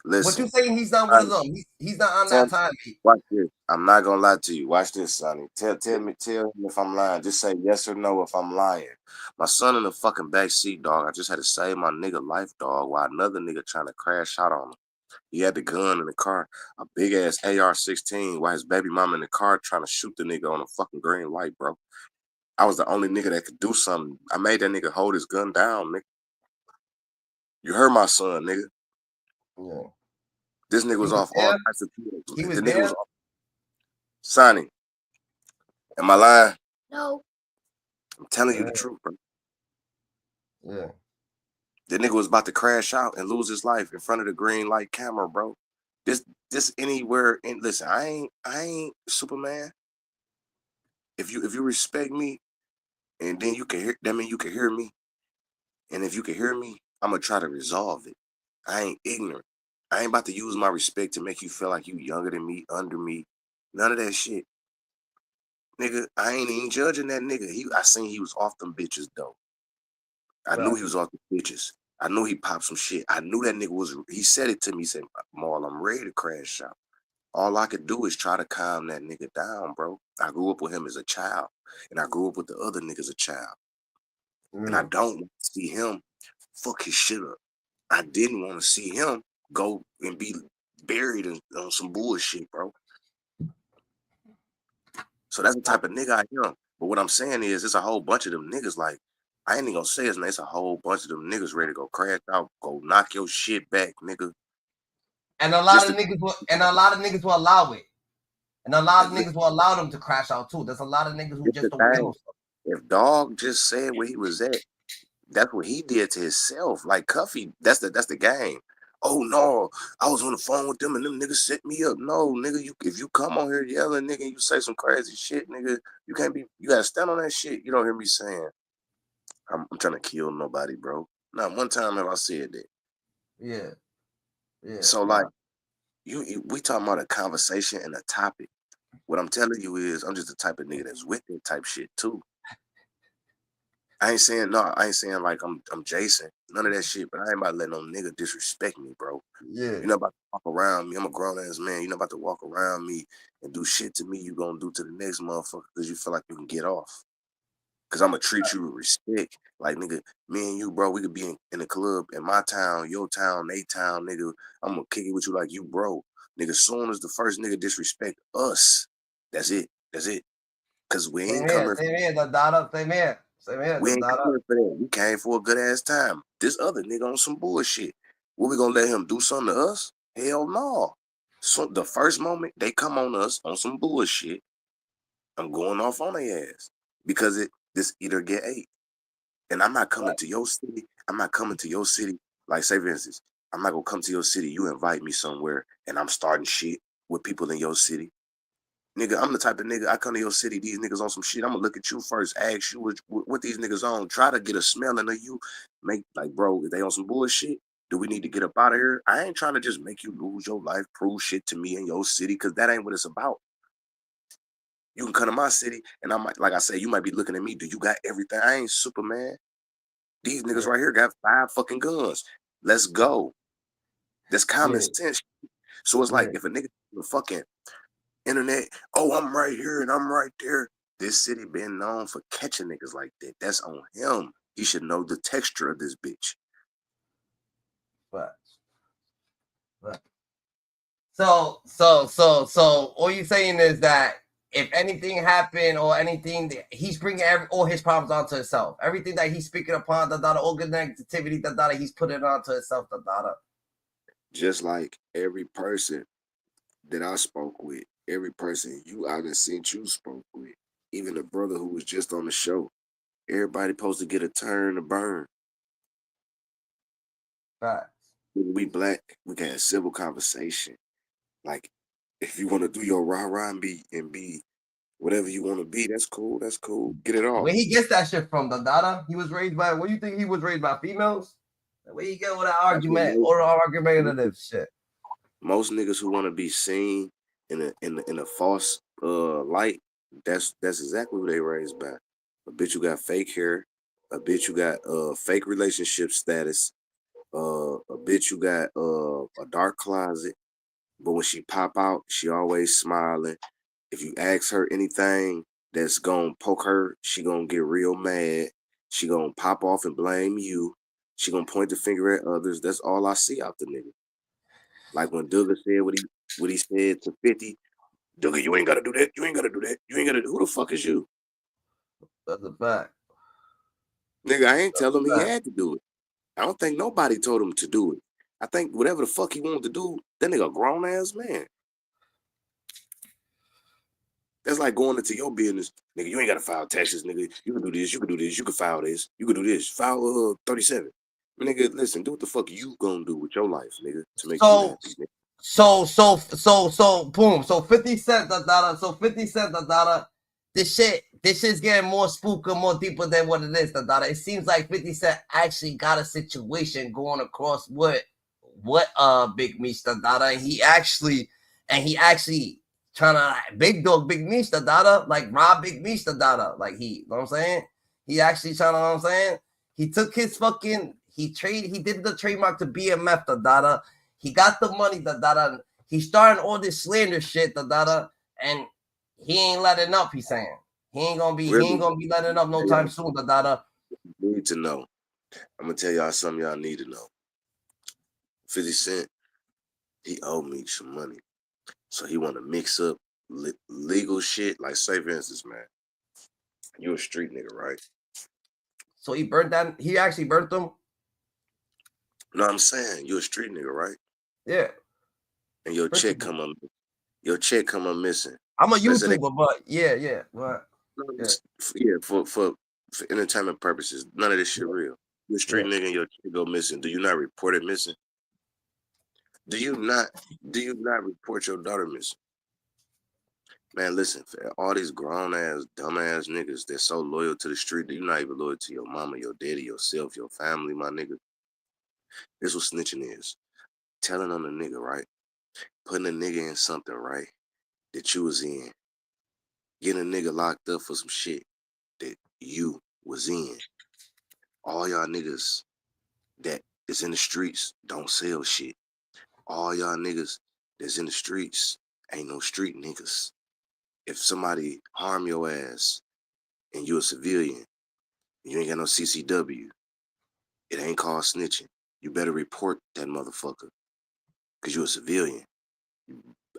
What you saying? He's not one of them. He's not on that timing. Watch this. I'm not gonna lie to you. Watch this, Sonny. Tell him if I'm lying. Just say yes or no if I'm lying. My son in the fucking back seat, dog. I just had to save my nigga life, dog, while another nigga trying to crash out on him. He had the gun in the car, a big ass AR-16, while his baby mama in the car trying to shoot the nigga on a fucking green light, bro. I was the only nigga that could do something. I made that nigga hold his gun down, nigga. You heard my son, nigga. Yeah. This nigga was off all types of pills. He was there. Sonny, am I lying? No. I'm telling you the truth, bro. Yeah. The nigga was about to crash out and lose his life in front of the green light camera, bro. This anywhere. And listen, I ain't Superman. If you respect me, And then you can hear that mean you can hear me. And if you can hear me, I'm gonna try to resolve it. I ain't ignorant. I ain't about to use my respect to make you feel like you younger than me, under me. None of that shit. Nigga, I ain't even judging that nigga. I seen he was off them bitches though. I knew he was off the bitches. I knew he popped some shit. I knew that nigga was, he said it to me, he said, Maul, I'm ready to crash out. All I could do is try to calm that nigga down, bro. I grew up with him as a child, and I grew up with the other niggas as a child. And I don't want to see him fuck his shit up. I didn't want to see him go and be buried on some bullshit, bro. So that's the type of nigga I am. But what I'm saying is, it's a whole bunch of them niggas, like, I ain't even gonna say his name, it's a whole bunch of them niggas ready to go crash out, go knock your shit back, nigga. And a lot of niggas will allow it. And a lot of niggas will allow them to crash out too. There's a lot of niggas who just don't know. If Dog just said where he was at, that's what he did to himself. Like Cuffy, that's the game. Oh no, I was on the phone with them and them niggas set me up. No, nigga, if you come on here yelling, nigga, and you say some crazy shit, nigga, you gotta stand on that shit. You don't hear me saying, I'm trying to kill nobody, bro. Not one time have I said that. Yeah. So like, we talking about a conversation and a topic. What I'm telling you is, I'm just the type of nigga that's with that type shit too. I ain't saying like I'm Jason, none of that shit, but I ain't about to let no nigga disrespect me, bro. Yeah. You're not about to walk around me. I'm a grown ass man. You're not about to walk around me and do shit to me you gonna do to the next motherfucker because you feel like you can get off. Cause I'm gonna treat you with respect. Like, nigga, me and you, bro, we could be in the club in my town, your town, they town, nigga. I'm gonna kick it with you like you bro. Nigga, soon as the first nigga disrespect us, that's it. That's it. Cause we ain't coming. Same here, the data. Same here. We ain't coming for that. We came for a good ass time. This other nigga on some bullshit. What we gonna let him do something to us? Hell no. So the first moment they come on us on some bullshit, I'm going off on their ass. Because this either get ate. And I'm not coming to your city. I'm not coming to your city. Like, say for instance, I'm not gonna come to your city. You invite me somewhere and I'm starting shit with people in your city. Nigga, I'm the type of nigga, I come to your city, these niggas on some shit, I'm gonna look at you first, ask you what these niggas on, try to get a smelling of you, make, like, bro, if they on some bullshit, do we need to get up out of here? I ain't trying to just make you lose your life, prove shit to me in your city, because that ain't what it's about. You can come to my city, and I might, like I say, you might be looking at me, do you got everything? I ain't Superman. These niggas right here got 5 fucking guns. Let's go. That's common sense. So it's like, if a nigga fucking internet, oh, I'm right here and I'm right there. This city been known for catching niggas like that. That's on him. He should know the texture of this bitch. But so all you saying is that if anything happened or anything, he's bringing all his problems onto himself. Everything that he's speaking upon, all good negativity, he's putting it onto himself, Just like every person that I spoke with, every person I done seen you spoke with, even the brother who was just on the show, everybody supposed to get a turn to burn. Facts. We black, we can have civil conversation. Like, if you want to do your rah-rah and be whatever you want to be, that's cool. That's cool. Get it off. Where he gets that shit from, he was raised by, what do you think he was raised by, females? Where you get all that argument, or argumentative shit? Most niggas who want to be seen in a false light, that's exactly who they raised by. A bitch who got fake hair, a bitch who got fake relationship status, a bitch who got a dark closet, but when she pop out, she always smiling. If you ask her anything that's gonna poke her, she gonna get real mad. She gonna pop off and blame you. She gonna point the finger at others. That's all I see out the nigga. Like when Duggar said what he said to 50, Duggar, you ain't gotta do that. You ain't gotta do that. You ain't gotta do. Who the fuck is you? That's a fact. Nigga, I ain't telling him he had to do it. I don't think nobody told him to do it. I think whatever the fuck he wanted to do, that nigga a grown ass man. That's like going into your business, nigga. You ain't gotta file taxes, nigga. You can do this. You can do this. You can file this. You can do this. File 37, nigga. Listen, do what the fuck you gonna do with your life, nigga, to make you happy. Nigga. So boom. So 50 Cent, So 50 Cent, This shit this shit's getting more spooky, more deeper than what it is, Dada. It seems like 50 Cent actually got a situation going across what Big Meech, Dada, and he actually trying to like, big dog Big Meech, Dada, like rob Big Meech, Dada, like he, you know what I'm saying? He actually trying to, you know what I'm saying? He took his fucking, he did the trademark to BMF, Dada. He got the money, Dada. He started all this slander shit, Dada, and he ain't letting up. He's saying he ain't gonna be letting up no time soon, Dada. Need to know. I'm gonna tell y'all something y'all need to know. 50 Cent, he owed me some money, so he want to mix up legal shit. Like, say for instance, man, you a street nigga, right? So he burnt that. He actually burnt them. No, I'm saying you a street nigga, right? Yeah. And your check come up. Your check come up missing. I'm a YouTuber, but yeah, but yeah, for entertainment purposes, none of this shit real. You a street nigga and your check go missing. Do you not report it missing? Do you not report your daughter missing? Man, listen, all these grown ass, dumb ass niggas that's so loyal to the street, do you not even loyal to your mama, your daddy, yourself, your family, my nigga? This what snitching is. Telling on a nigga, right? Putting a nigga in something, right? That you was in. Getting a nigga locked up for some shit that you was in. All y'all niggas that is in the streets don't sell shit. All y'all niggas that's in the streets ain't no street niggas. If somebody harm your ass and you a civilian, you ain't got no CCW, it ain't called snitching. You better report that motherfucker because you a civilian.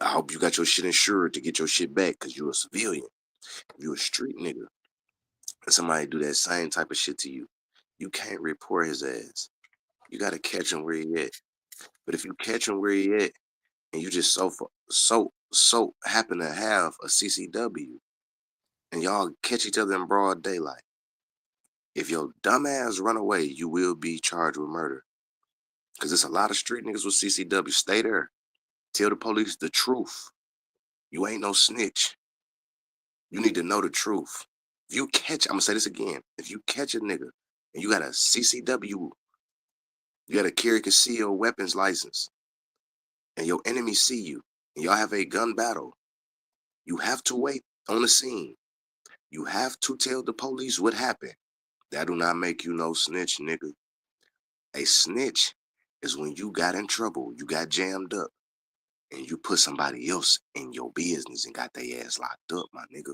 I hope you got your shit insured to get your shit back because you a civilian. If you a street nigga and somebody do that same type of shit to you, you can't report his ass. You got to catch him where he at. But if you catch him where he at and you just so happen to have a CCW and y'all catch each other in broad daylight, if your dumb ass run away, you will be charged with murder. Because there's a lot of street niggas with CCW. Stay there. Tell the police the truth. You ain't no snitch. You need to know the truth. If you catch, I'm going to say this again. If you catch a nigga and you got a CCW, you got a carry concealed weapons license, and your enemy see you, and y'all have a gun battle, you have to wait on the scene. You have to tell the police what happened. That do not make you no snitch, nigga. A snitch is when you got in trouble, you got jammed up, and you put somebody else in your business and got their ass locked up, my nigga.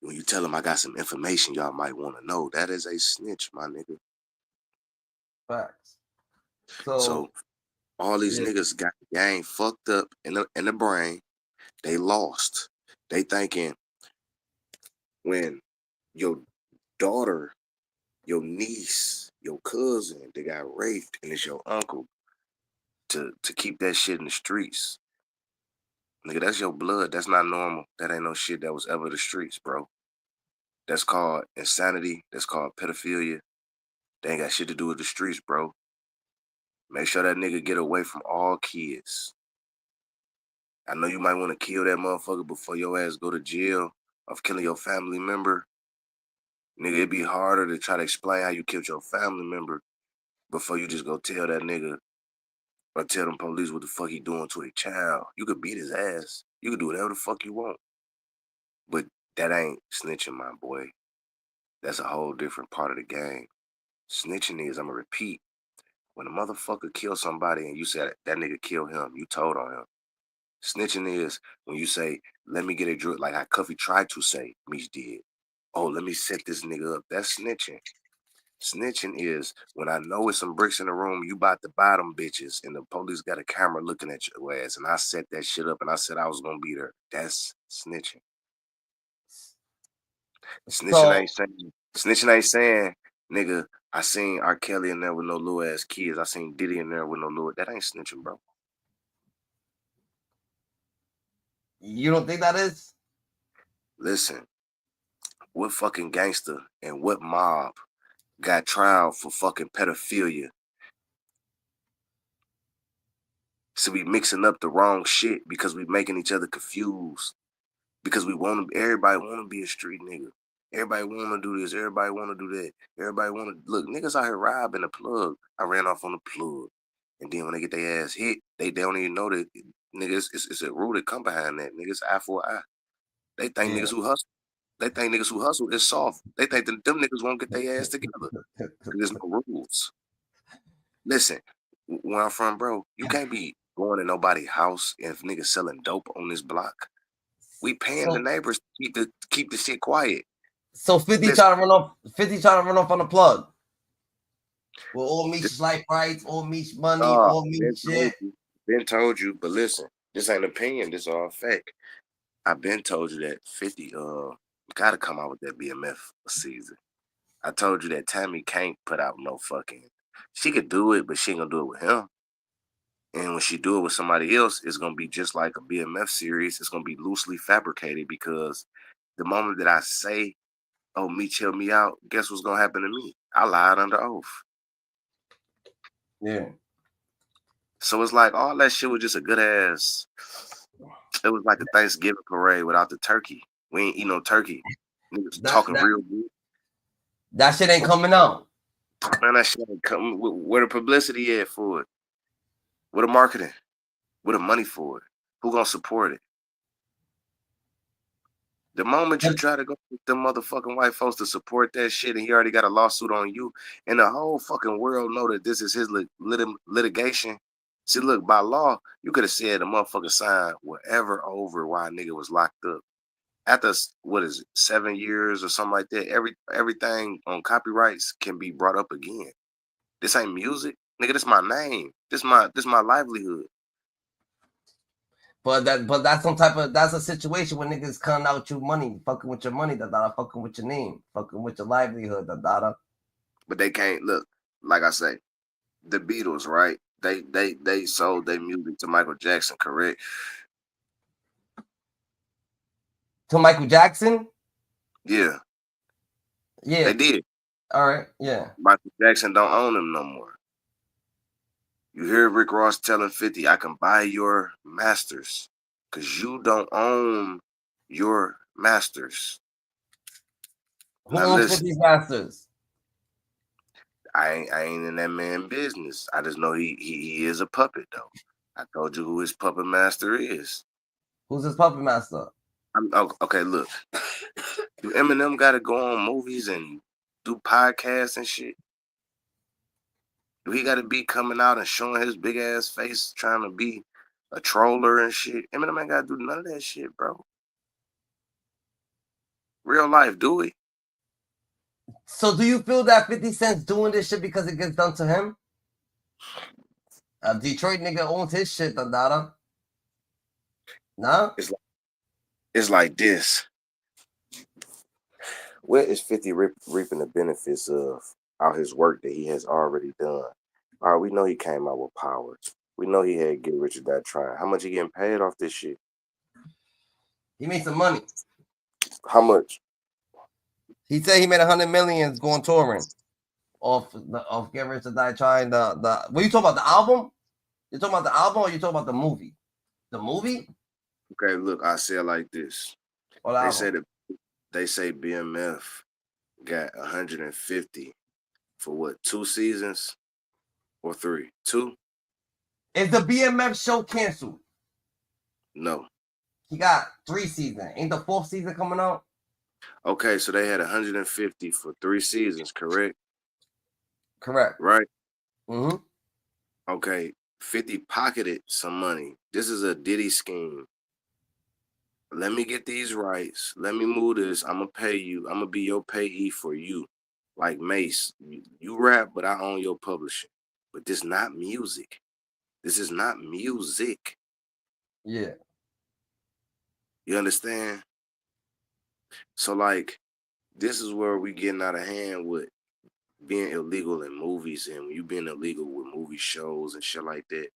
When you tell them I got some information y'all might want to know, that is a snitch, my nigga. Facts. So all these niggas got the game fucked up in the brain. They lost. They thinking when your daughter, your niece, your cousin, they got raped and it's your uncle to keep that shit in the streets. Nigga, that's your blood. That's not normal. That ain't no shit that was ever the streets, bro. That's called insanity. That's called pedophilia. They ain't got shit to do with the streets, bro. Make sure that nigga get away from all kids. I know you might want to kill that motherfucker before your ass go to jail of killing your family member. Nigga, it'd be harder to try to explain how you killed your family member before you just go tell that nigga or tell them police what the fuck he doing to a child. You could beat his ass. You could do whatever the fuck you want. But that ain't snitching, my boy. That's a whole different part of the game. Snitching is, I'm going to repeat, when a motherfucker kills somebody and you say that nigga killed him, you told on him. Snitching is when you say, let me get a drug, like how Cuffy tried to say, Meech did. Oh, let me set this nigga up. That's snitching. Snitching is when I know it's some bricks in the room, you about to buy them bitches, and the police got a camera looking at your ass, and I set that shit up, and I said I was going to be there. That's snitching. Snitching ain't saying, nigga, I seen R. Kelly in there with no little ass kids. I seen Diddy in there with no little. That ain't snitching, bro. You don't think that is? Listen, what fucking gangster and what mob got trial for fucking pedophilia? So we mixing up the wrong shit because we making each other confused. because everybody want to be a street nigga. Everybody want to do this. Everybody want to do that. Everybody want to look. Niggas out here robbing the plug. I ran off on the plug, and then when they get their ass hit, they don't even know that niggas. It's a rule that come behind that. Niggas eye for eye. They think niggas who hustle. They think niggas who hustle is soft. They think that them niggas won't get their ass together. There's no rules. Listen, where I'm from, bro, you can't be going to nobody's house if niggas selling dope on this block. We paying the neighbors to keep the shit quiet. So 50 trying to run off. 50 trying to run off on the plug. With all Meech's life rights, all Meech money, all Meech shit. Been told you, but listen, this ain't opinion. This all fact. I've been told you that 50 gotta come out with that BMF season. I told you that Tammy can't put out no fucking. She could do it, but she ain't gonna do it with him. And when she do it with somebody else, it's gonna be just like a BMF series. It's gonna be loosely fabricated because the moment that I say, "Oh, Meech help me out," guess what's gonna happen to me? I lied under oath. Yeah. So it's like all that shit was just a good ass. It was like a Thanksgiving parade without the turkey. We ain't eat no turkey. Niggas talking real good. That shit ain't coming out. Man, that shit ain't coming. Where the publicity at for it? Where the marketing? Where the money for it? Who gonna support it? The moment you try to go with them motherfucking white folks to support that shit, and he already got a lawsuit on you, and the whole fucking world know that this is his litigation. See, look, by law, you could have said the motherfucker signed whatever over while a nigga was locked up. After, what is it, 7 years or something like that, everything on copyrights can be brought up again. This ain't music, nigga. This my name. This my livelihood. But that's a situation where niggas cutting out your money, fucking with your money, fucking with your name, fucking with your livelihood, But they can't look, like I say, the Beatles, right? They sold their music to Michael Jackson, correct? To Michael Jackson? Yeah. Yeah. They did. All right, yeah. Michael Jackson don't own them no more. You hear Rick Ross telling 50, I can buy your masters because you don't own your masters. Who owns 50's masters? I ain't in that man business. I just know he is a puppet though. I told you who his puppet master is. Who's his puppet master? Okay, look. Do Eminem got to go on movies and do podcasts and shit? Do he got to be coming out and showing his big ass face trying to be a troller and shit? Eminem ain't got to do none of that shit, bro. Real life, do we? So do you feel that 50 Cent's doing this shit because it gets done to him? A Detroit nigga owns his shit, Dandada. No? It's like this. Where is 50 reaping the benefits of all his work that he has already done? All right, we know he came out with power. We know he had Get Rich or Die Trying. How much he getting paid off this shit? He made some money. How much? He said he made 100 million going touring off Get Rich or Die Trying. What you talking about? The album? You talking about the album or you talking about the movie? The movie? Okay, look, I say it like this. They say BMF got 150 for what? 2 seasons or 3? 2? Is the BMF show canceled? No. He got 3 seasons. Ain't the 4th season coming out? Okay, so they had 150 for 3 seasons, correct? Correct. Right? Mm-hmm. Okay, 50 pocketed some money. This is a Diddy scheme. Let me get these rights. Let me move this. I'm going to pay you. I'm going to be your payee for you. Like Mace, you rap, but I own your publishing. But this not music. This is not music. Yeah. You understand? So, like, this is where we getting out of hand with being illegal in movies. And when you being illegal with movie shows and shit like that,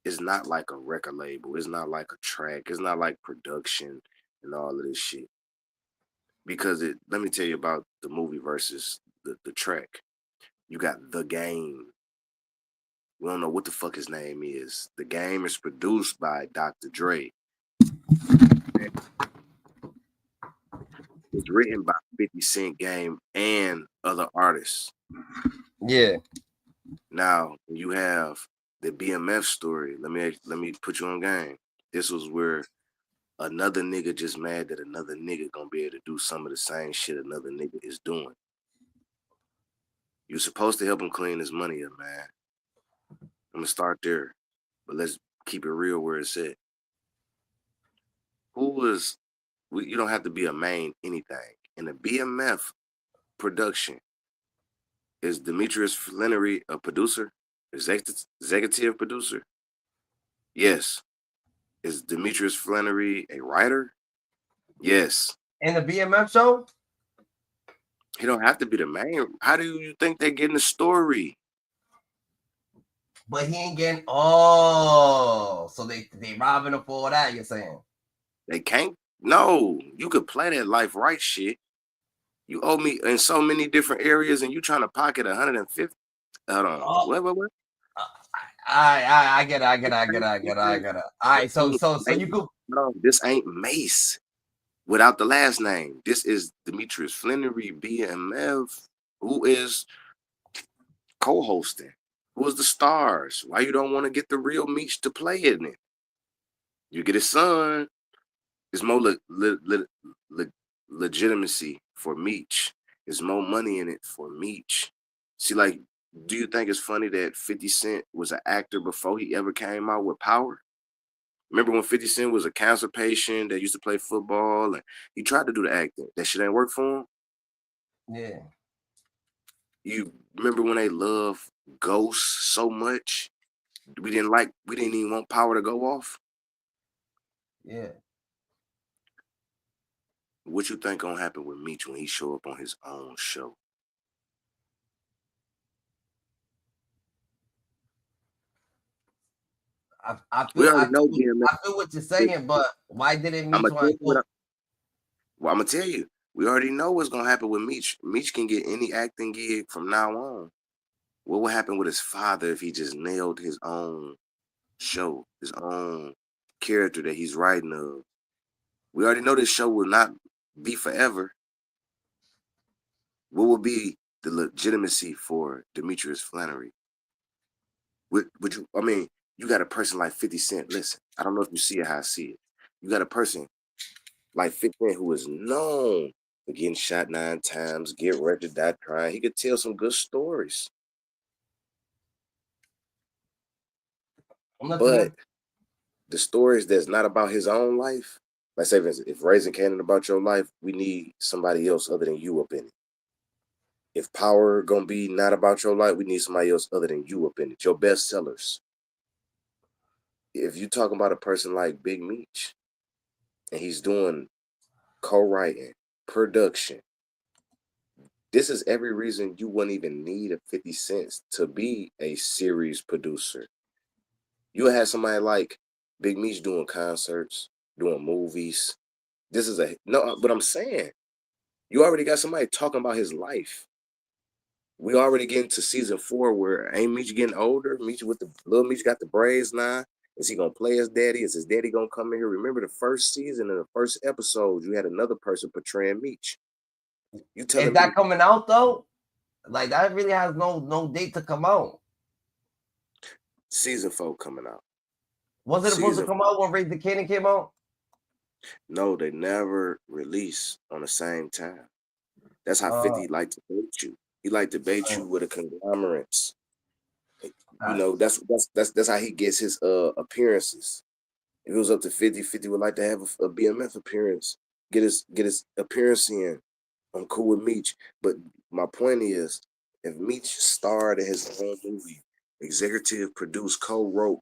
it's not like a record label. It's not like a track. It's not like production and all of this shit. Because let me tell you about the movie versus the track. You got The Game. We don't know what the fuck his name is. The Game is produced by Dr. Dre. was written by 50 Cent Game and other artists. Yeah. Now you have the BMF story. Let me put you on game. This was where another nigga just mad that another nigga gonna be able to do some of the same shit another nigga is doing. You're supposed to help him clean his money up, man. I'm gonna start there, but let's keep it real where it's at. You don't have to be a main anything. In the BMF production, is Demetrius Flannery a producer? Executive producer? Yes. Is Demetrius Flannery a writer? Yes. In the BMF show? He don't have to be the main. How do you think they're getting the story? But he ain't getting. Oh, so they robbing him for all that? You're saying? They can't. No, you could play that life right shit. You owe me in so many different areas, and you trying to pocket 150. Hold on. Oh. What? I get it. All right, so you could. No, this ain't Mace without the last name. This is Demetrius Flannery, BMF, who is co-hosting. Who is the stars? Why you don't want to get the real Meech to play in it? You get his son. It's more legitimacy for Meech. There's more money in it for Meech. See, like, do you think it's funny that 50 Cent was an actor before he ever came out with power? Remember when 50 Cent was a cancer patient that used to play football and he tried to do the acting? That shit ain't work for him? Yeah. You remember when they loved Ghosts so much? We didn't even want power to go off? Yeah. What you think gonna happen with Meech when he show up on his own show? I We feel already know BMF. I feel what you're saying, but why didn't I'm Meech want to go? gonna tell you. We already know what's gonna happen with Meech. Meech can get any acting gig from now on. What will happen with his father if he just nailed his own show, his own character that he's writing of? We already know this show will not be forever. What will be the legitimacy for Demetrius Flannery? Would you? I mean, you got a person like 50 Cent. Listen, I don't know if you see it how I see it. You got a person like 50 Cent who is known for getting shot 9 times, get ready to die trying. He could tell some good stories. But the stories that's not about his own life, like say, if Raising Cannon about your life, we need somebody else other than you up in it. If Power gonna be not about your life, we need somebody else other than you up in it. Your best sellers. If you talking about a person like Big Meech, and he's doing co-writing, production, this is every reason you wouldn't even need a 50 Cent to be a series producer. You would have somebody like Big Meech doing concerts, doing movies. This is but I'm saying, you already got somebody talking about his life. We already getting to season 4 where ain't Meech getting older? Meech with the little Meech got the braids now. Is he gonna play his daddy? Is his daddy gonna come in here? Remember the first season and the first episode, you had another person portraying Meech. You telling Is that coming out though? Like that really has no date to come out. Season 4 coming out. Was it supposed to come out when Raise the Cannon came out? No, they never release on the same time. That's how 50 like to bait you. He like to bait you with a conglomerates. You know, that's how he gets his appearances. If it was up to 50, 50 would like to have a BMF appearance, get his appearance in. I'm cool with Meech. But my point is, if Meech starred in his own movie, executive produced, co-wrote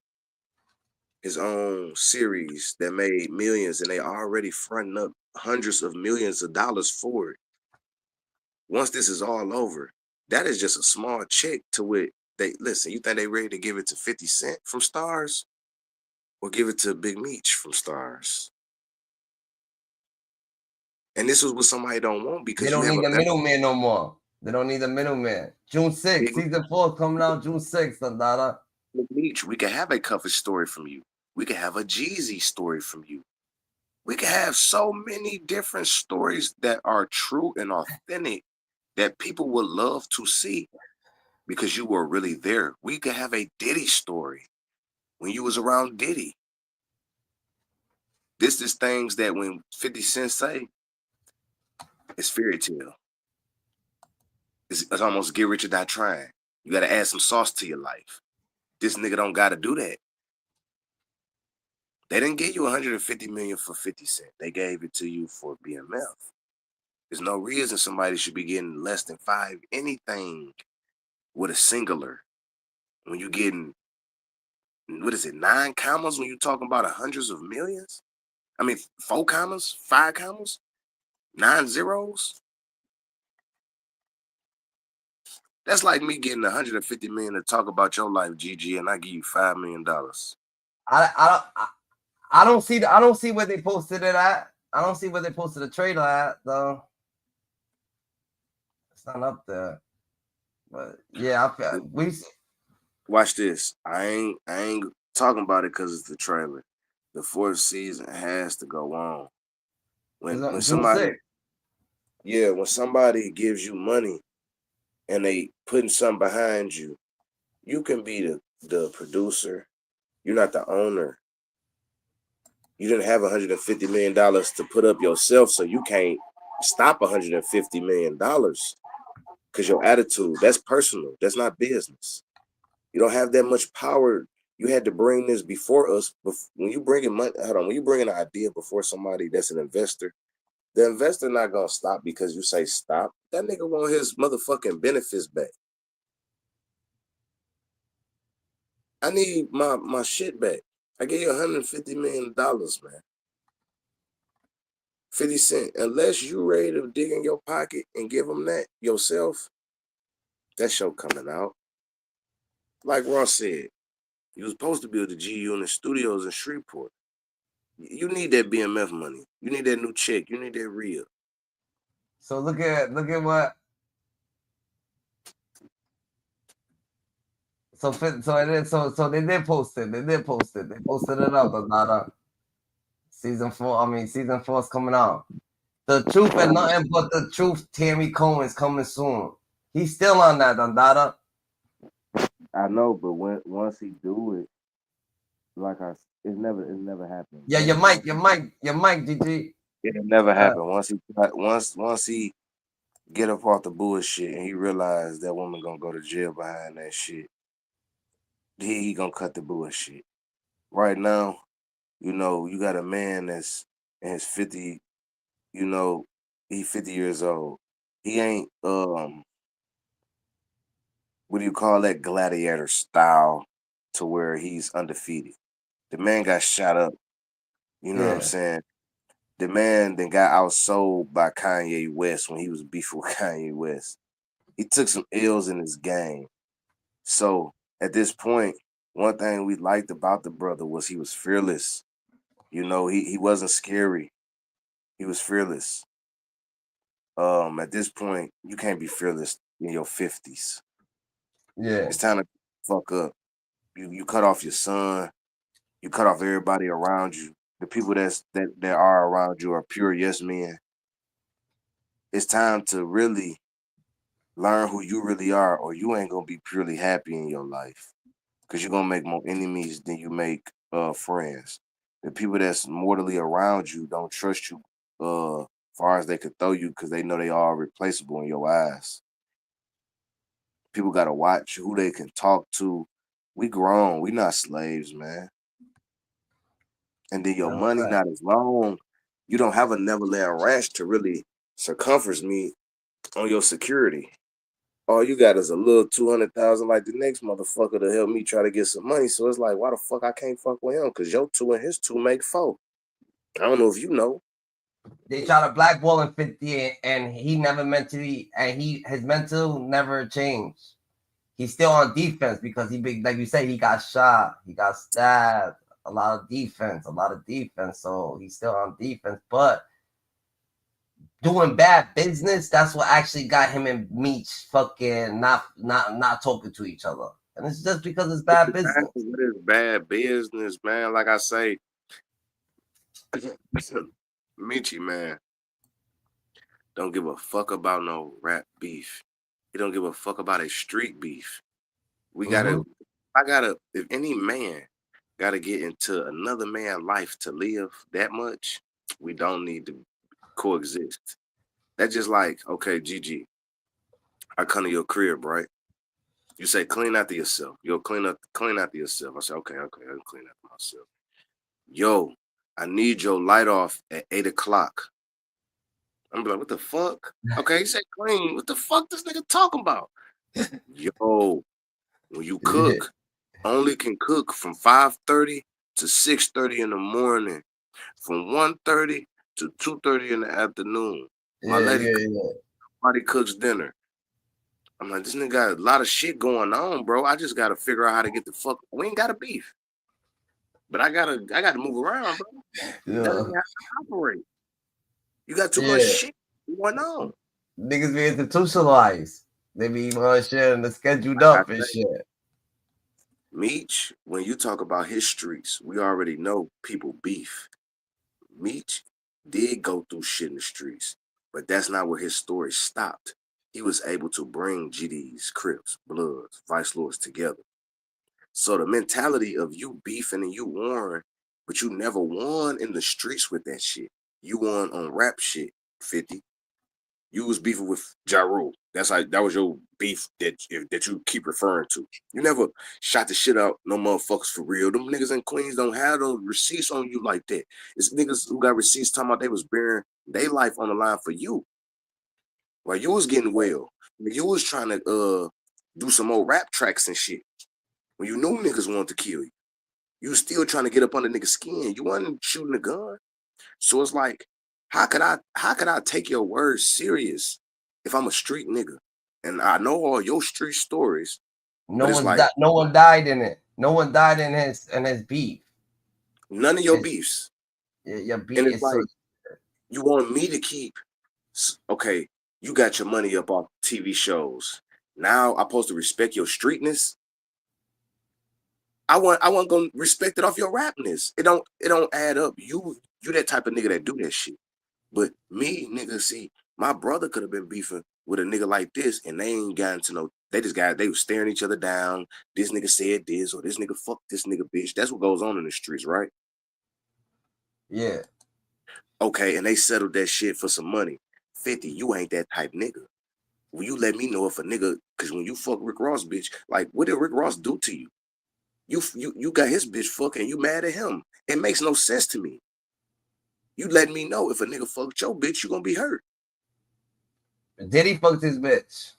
his own series that made millions, and they already fronting up hundreds of millions of dollars for it. Once this is all over, that is just a small check to it. They listen, you think they ready to give it to 50 Cent from Stars? Or give it to Big Meech from Stars? And this was what somebody don't want because they don't need the middleman no more. They don't need the middleman. June 6th, season 4 coming out June 6th, Dada. Meech, we can have a Cuffy story from you. We can have a Jeezy story from you. We can have so many different stories that are true and authentic that people would love to see because you were really there. We could have a Diddy story when you was around Diddy. This is things that when 50 Cent say, it's fairy tale. It's almost get rich or die trying. You got to add some sauce to your life. This nigga don't got to do that. They didn't give you 150 million for 50 Cent. They gave it to you for BMF. There's no reason somebody should be getting less than 5 anything with a singular. When you getting, what is it, 9 commas when you talking about hundreds of millions? I mean, 4 commas, 5 commas, 9 zeros. That's like me getting 150 million to talk about your life, GG, and I give you $5 million. I don't see where they posted it at. I don't see where they posted the trailer at though. It's not up there. But yeah, we watch this. I ain't talking about it because it's the trailer. The 4th season has to go on. When somebody, when somebody gives you money and they putting something behind you, you can be the producer. You're not the owner. You didn't have $150 million to put up yourself, so you can't stop $150 million because your attitude, that's personal. That's not business. You don't have that much power. You had to bring this before us. When you bring in money, when you bring an idea before somebody that's an investor, the investor not gonna stop because you say stop. That nigga want his motherfucking benefits back. I need my shit back. I gave you $150 million, man. 50 Cent. Unless you ready to dig in your pocket and give them that yourself, that show coming out. Like Ross said, you was supposed to build the G Unit Studios in Shreveport. You need that BMF money. You need that new check. You need that real. So look at what. So they did post it. They posted it up. Season 4 is coming out. The truth and nothing but the truth. Tammy Cohen's coming soon. He's still on that, Dada. I know, but once he do it, it's never happened. Yeah, your mic, GG. It'll never happen. Once he get up off the bullshit and he realize that woman gonna go to jail behind that shit, he gonna cut the bullshit. Right now, you got a man that's in his 50, he's 50 years old. He ain't what do you call that, gladiator style to where he's undefeated. The man got shot up. You know what I'm saying? The man then got outsold by Kanye West when he was beefing with Kanye West. He took some L's in his game. So at this point, one thing we liked about the brother was he was fearless. He wasn't scary. He was fearless. At this point, you can't be fearless in your 50s. Yeah. It's time to fuck up. You cut off your son. You cut off everybody around you. The people that are around you are pure yes men. It's time to really learn who you really are, or you ain't gonna be purely happy in your life. Because you're gonna make more enemies than you make friends. The people that's mortally around you don't trust you far as they could throw you because they know they are replaceable in your eyes. People gotta watch who they can talk to. We grown, we not slaves, man. And then your money not as long. You don't have a Neverland Ranch to really circumference me on your security. All you got is a little 200,000 like the next motherfucker to help me try to get some money. So it's like, why the fuck I can't fuck with him? Because your 2 and his 2 make 4. I don't know if you know. They try to blackball him 50, and he never mentally, and his mental never changed. He's still on defense because like you said, he got shot, he got stabbed, a lot of defense. So he's still on defense, but doing bad business, that's what actually got him and Meech fucking not talking to each other. And it's just because it's bad business. It is bad business, man. Like I say, Meechy, man, don't give a fuck about no rap beef. He don't give a fuck about a street beef. We gotta, if any man gotta get into another man's life to live that much, we don't need to coexist. That's just like, okay, GG, I come to your crib, right? You say clean after yourself. Yo, clean after yourself. I say, okay, I can clean after myself. Yo, I need your light off at 8 o'clock. I'm like, what the fuck? Okay, he said clean. What the fuck this nigga talking about? Yo, when you cook, only can cook from 5:30 to 6:30 in the morning, from 1:30 to 2:30 in the afternoon. My lady cooks dinner. I'm like, this nigga got a lot of shit going on, bro. I just gotta figure out how to get the fuck. We ain't got a beef, but I gotta move around, bro. That ain't how to operate. You got too much shit going on. Niggas be institutionalized. They be sharing the scheduled up and shit. Meech, when you talk about his streets, we already know people beef. Meech did go through shit in the streets, but that's not where his story stopped. He was able to bring GDs, Crips, Bloods, Vice Lords together. So the mentality of you beefing and you won, but you never won in the streets with that shit. You won on rap shit, 50. You was beefing with Ja Rule. That was your beef that you keep referring to. You never shot the shit out no motherfuckers for real. Them niggas in Queens don't have those receipts on you like that. It's niggas who got receipts talking about they was bearing their life on the line for you. While you was getting well. You was trying to do some more rap tracks and shit. When you knew niggas wanted to kill you. You was still trying to get up under niggas' skin. You wasn't shooting a gun. So it's like, how could I take your words serious if I'm a street nigga? And I know all your street stories. No one died in it. No one died in his beef. None of your beefs. Your beef and it's like, you want me to keep, okay, you got your money up off TV shows. Now I'm supposed to respect your streetness. I want gonna respect it off your rapness. It don't add up. You that type of nigga that do that shit. But me, nigga, see, my brother could have been beefing with a nigga like this, and they ain't gotten to know. They was staring each other down. This nigga said this, or this nigga fuck this nigga bitch. That's what goes on in the streets, right? Yeah. Okay, and they settled that shit for some money. 50, you ain't that type nigga. Will you let me know if a nigga, because when you fuck Rick Ross, bitch, like, what did Rick Ross do to you? You got his bitch fucking, you mad at him. It makes no sense to me. You let me know if a nigga fucked your bitch, you gonna be hurt. Did he fuck his bitch?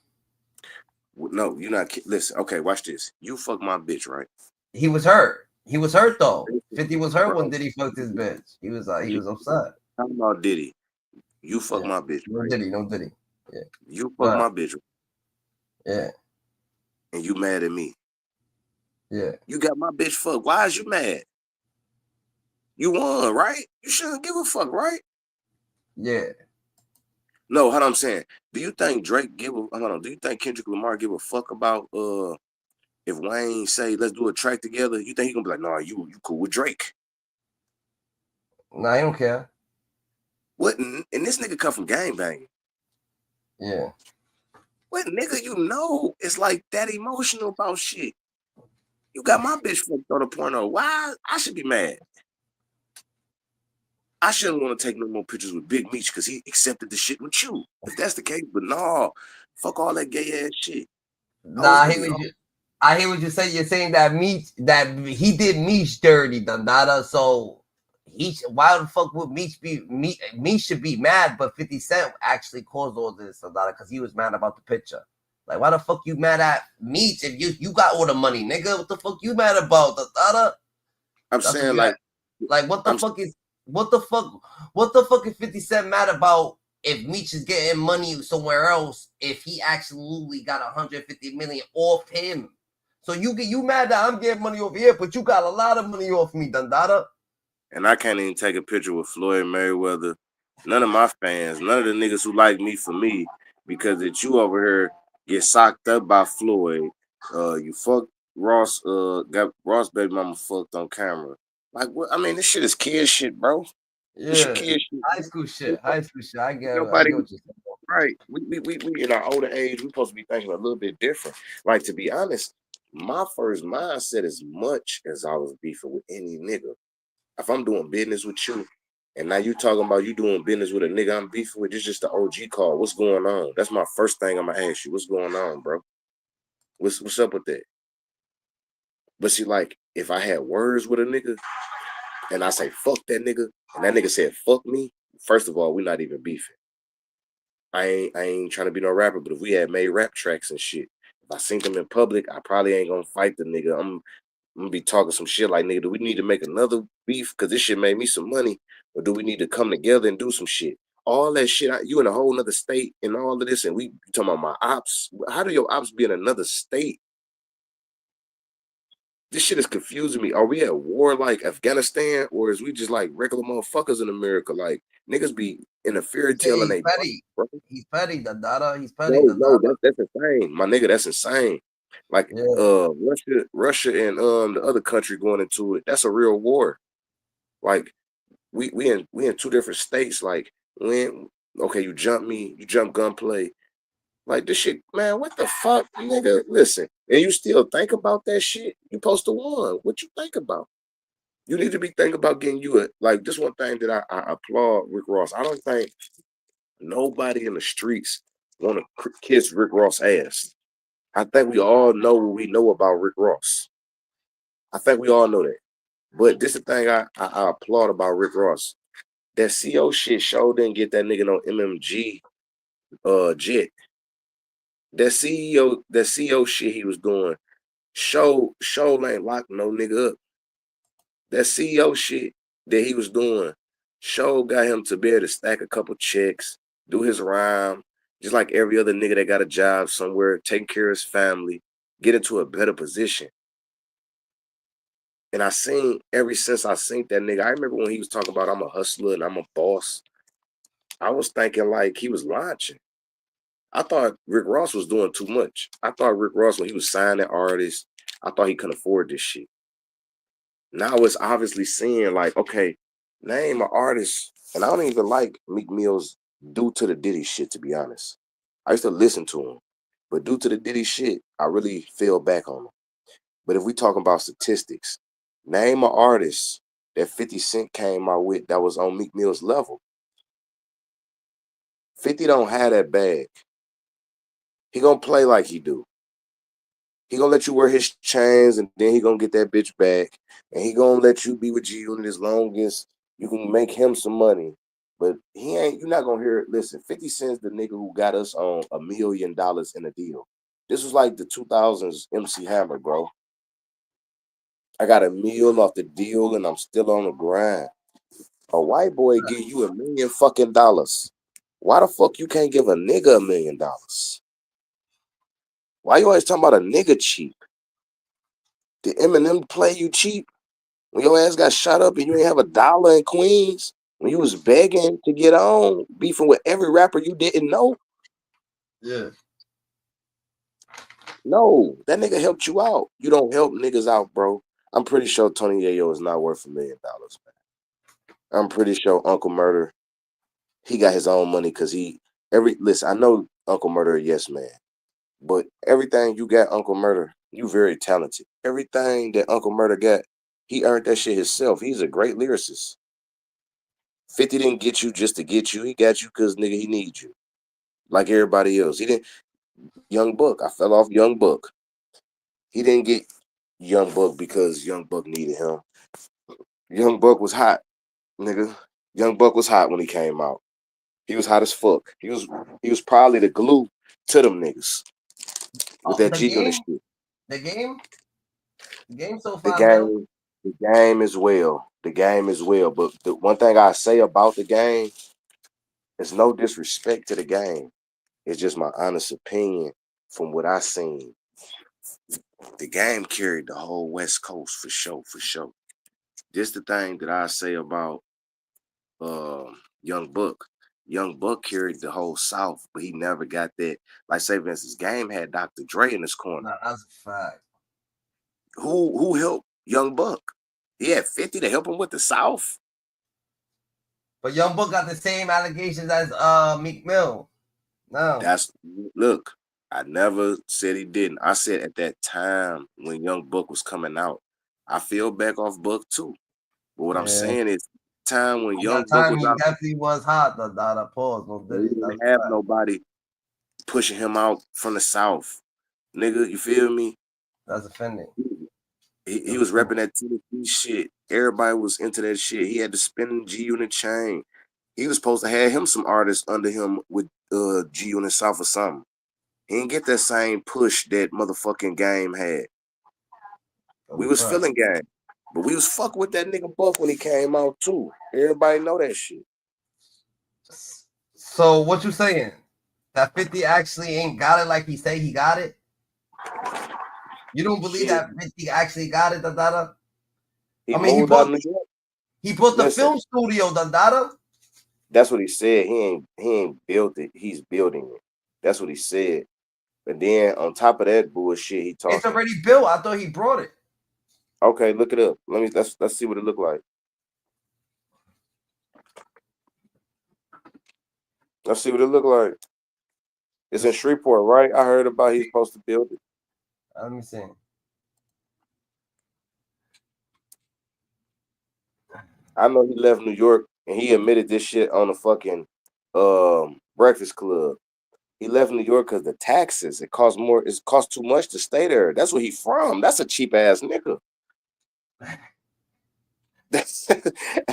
No, you're not. Listen, okay, watch this. You fuck my bitch, right? He was hurt. He was hurt though. 50 was hurt when Diddy fucked his bitch. He was upset. Talking about Diddy. You fuck my bitch, right? No Diddy. Yeah. You fuck my bitch. Yeah. And you mad at me. Yeah. You got my bitch fucked. Why is you mad? You won, right? You shouldn't give a fuck, right? Yeah. No, hold on, I'm saying. Do you think Drake do you think Kendrick Lamar give a fuck about if Wayne say let's do a track together? You think he gonna be like, nah, you cool with Drake? Nah, I don't care. What? And this nigga come from gangbanging. Yeah. What nigga you know is like that emotional about shit? You got my bitch fucked on a porno. Why I should be mad? I shouldn't want to take no more pictures with Big Meech because he accepted the shit with you. If that's the case, but no, fuck all that gay ass shit. Nah, I hear what you say. You're saying that he did Meech dirty, Dandada. So why the fuck would Meech be Meech should be mad, but 50 Cent actually caused all this, Dandada, because he was mad about the picture. Like, why the fuck you mad at Meech if you got all the money, nigga? What the fuck you mad about, Dandada? I'm saying like what the fuck is 50 Cent mad about if Meech is getting money somewhere else if he actually got 150 million off him? So you mad that I'm getting money over here, but you got a lot of money off me, Dandada. And I can't even take a picture with Floyd Mayweather. None of my fans, none of the niggas who like me for me, because that you over here get socked up by Floyd. You fucked Ross, got Ross baby mama fucked on camera. Like, what? I mean, this shit is kid shit, bro. It's your Yeah. kid shit. High school shit. High school shit. I get Nobody what you're saying. right. We in our older age, we supposed to be thinking a little bit different. Like, to be honest, my first mindset, as much as I was beefing with any nigga, if I'm doing business with you, and now you talking about you doing business with a nigga I'm beefing with, it's just the OG call. What's going on? That's my first thing I'm gonna ask you. What's going on, bro? What's up with that? But see, like, if I had words with a nigga and I say fuck that nigga, and that nigga said fuck me, first of all, we're not even beefing. I ain't trying to be no rapper, but if we had made rap tracks and shit, if I seen them in public, I probably ain't gonna fight the nigga. I'm gonna be talking some shit like, nigga, do we need to make another beef because this shit made me some money, or do we need to come together and do some shit? All that shit, you in a whole nother state and all of this, and we talking about my ops. How do your ops be in another state? This shit is confusing me. Are we at war like Afghanistan, or is we just like regular motherfuckers in America? Like, niggas be in a fairy tale and He's they petty. bro. He's petty, the dada. He's petty, the No, dada. that's insane. My nigga, that's insane. Like, Yeah. Russia and the other country going into it, that's a real war. Like, we in two different states. Like, when okay, you jump gunplay. Like, this shit, man, what the fuck, nigga? Listen, and you still think about that shit? You supposed to won. What you think about? You need to be thinking about getting you a, like, this one thing that I applaud Rick Ross. I don't think nobody in the streets want to kiss Rick Ross' ass. I think we all know what we know about Rick Ross. I think we all know that. But this is the thing I applaud about Rick Ross. That CO shit sure didn't get that nigga no MMG jet. That CO shit he was doing, show ain't locked no nigga up. That CEO shit that he was doing, show got him to be able to stack a couple checks, do his rhyme, just like every other nigga that got a job somewhere, taking care of his family, get into a better position. And ever since I seen that nigga, I remember when he was talking about I'm a hustler and I'm a boss. I was thinking like he was launching. I thought Rick Ross was doing too much. I thought Rick Ross, when he was signing artists, I thought he couldn't afford this shit. Now it's obviously seeing like, okay, name an artist, and I don't even like Meek Mill's due to the Diddy shit, to be honest. I used to listen to him, but due to the Diddy shit, I really fell back on him. But if we talking about statistics, name an artist that 50 Cent came out with that was on Meek Mill's level. 50 don't have that bag. He gonna play like he do. He gonna let you wear his chains, and then he gonna get that bitch back, and he gonna let you be with G Unit as long as you can make him some money. But you're not gonna hear it. Listen, 50 Cent's the nigga who got us on $1 million in a deal. This was like the 2000s MC Hammer, bro. I got $1 million off the deal, and I'm still on the grind. A white boy give you $1 million fucking dollars. Why the fuck you can't give a nigga $1 million? Why you always talking about a nigga cheap? Did Eminem play you cheap? When your ass got shot up and you ain't have $1 in Queens, when you was begging to get on, beefing with every rapper you didn't know? Yeah. No, that nigga helped you out. You don't help niggas out, bro. I'm pretty sure Tony Yayo is not worth $1 million, man. I'm pretty sure Uncle Murder, he got his own money because listen, I know Uncle Murder a yes man, but everything you got, Uncle Murder, you very talented. Everything that Uncle Murder got, he earned that shit himself. He's a great lyricist. 50 didn't get you just to get you. He got you because, nigga, he needs you. Like everybody else. He didn't. Young Buck. I fell off Young Buck. He didn't get Young Buck because Young Buck needed him. Young Buck was hot, nigga. Young Buck was hot when he came out. He was hot as fuck. He was probably the glue to them niggas with that G Unit shit. The game so The far, man. game as well. The game as well. But the one thing I say about the game is no disrespect to the game. It's just my honest opinion from what I seen. The game carried the whole West Coast for sure, for sure. This the thing that I say about Young Buck. Young Buck carried the whole South, but he never got that. Like, say, for instance, Game had Dr. Dre in his corner. Nah, that's a fact. Who helped Young Buck? He had 50 to help him with the South. But Young Buck got the same allegations as Meek Mill. No. That's look. I never said he didn't. I said at that time when Young Buck was coming out, I feel back off Buck too. But what I'm saying is, time when Young that Buck time was he out, definitely was hot. The pause. No he didn't. didn't have nobody pushing him out from the South, nigga. You feel me? That's offending. He was repping that Tennessee shit. Everybody was into that shit. He had to spin G Unit chain. He was supposed to have him some artists under him with G Unit South or something. He didn't get that same push that motherfucking Game had. We was feeling Game, but we was fucking with that nigga Buck when he came out too. Everybody know that shit. So what you saying? That 50 actually ain't got it like he say he got it? You don't believe that 50 actually got it, Dada? He moved out of New York. He built the film studio, Dada. That's what he said. He ain't built it. He's building it. That's what he said. But then on top of that bullshit, he talking. It's already built. I thought he brought it. Okay, look it up. Let's see what it look like. Let's see what it look like. It's in Shreveport, right? I heard about he's supposed to build it. Let me see. I know he left New York and he admitted this shit on the fucking Breakfast Club. He left New York because the taxes. It costs more. It costs too much to stay there. That's where he from. That's a cheap ass nigga.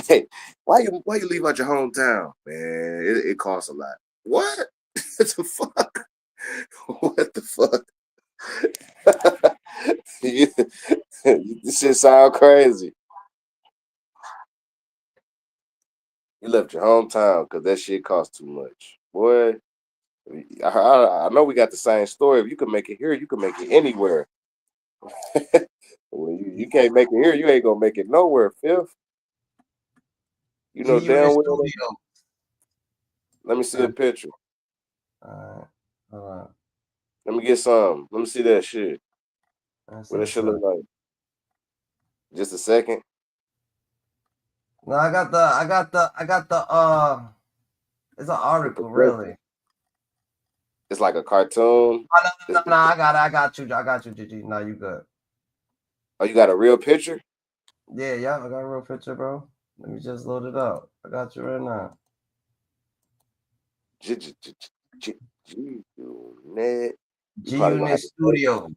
Hey, why you leave out your hometown, man? It costs a lot. What? What the fuck? What the fuck? This shit sound crazy. You left your hometown because that shit costs too much. Boy, I know we got the same story. If you can make it here, you can make it anywhere. When you can't make it here, you ain't gonna make it nowhere, Fifth. You know damn well. Let me see a picture. Hold on. Let me get some. Let me see that shit. What that shit look like? Just a second. No, I got the it's an article, really. It's like a cartoon. Oh, no, I got you, Gigi. No, you good. Oh, you got a real picture? Yeah, I got a real picture, bro. Let me just load it up. I got you right now. G-Unit Studios.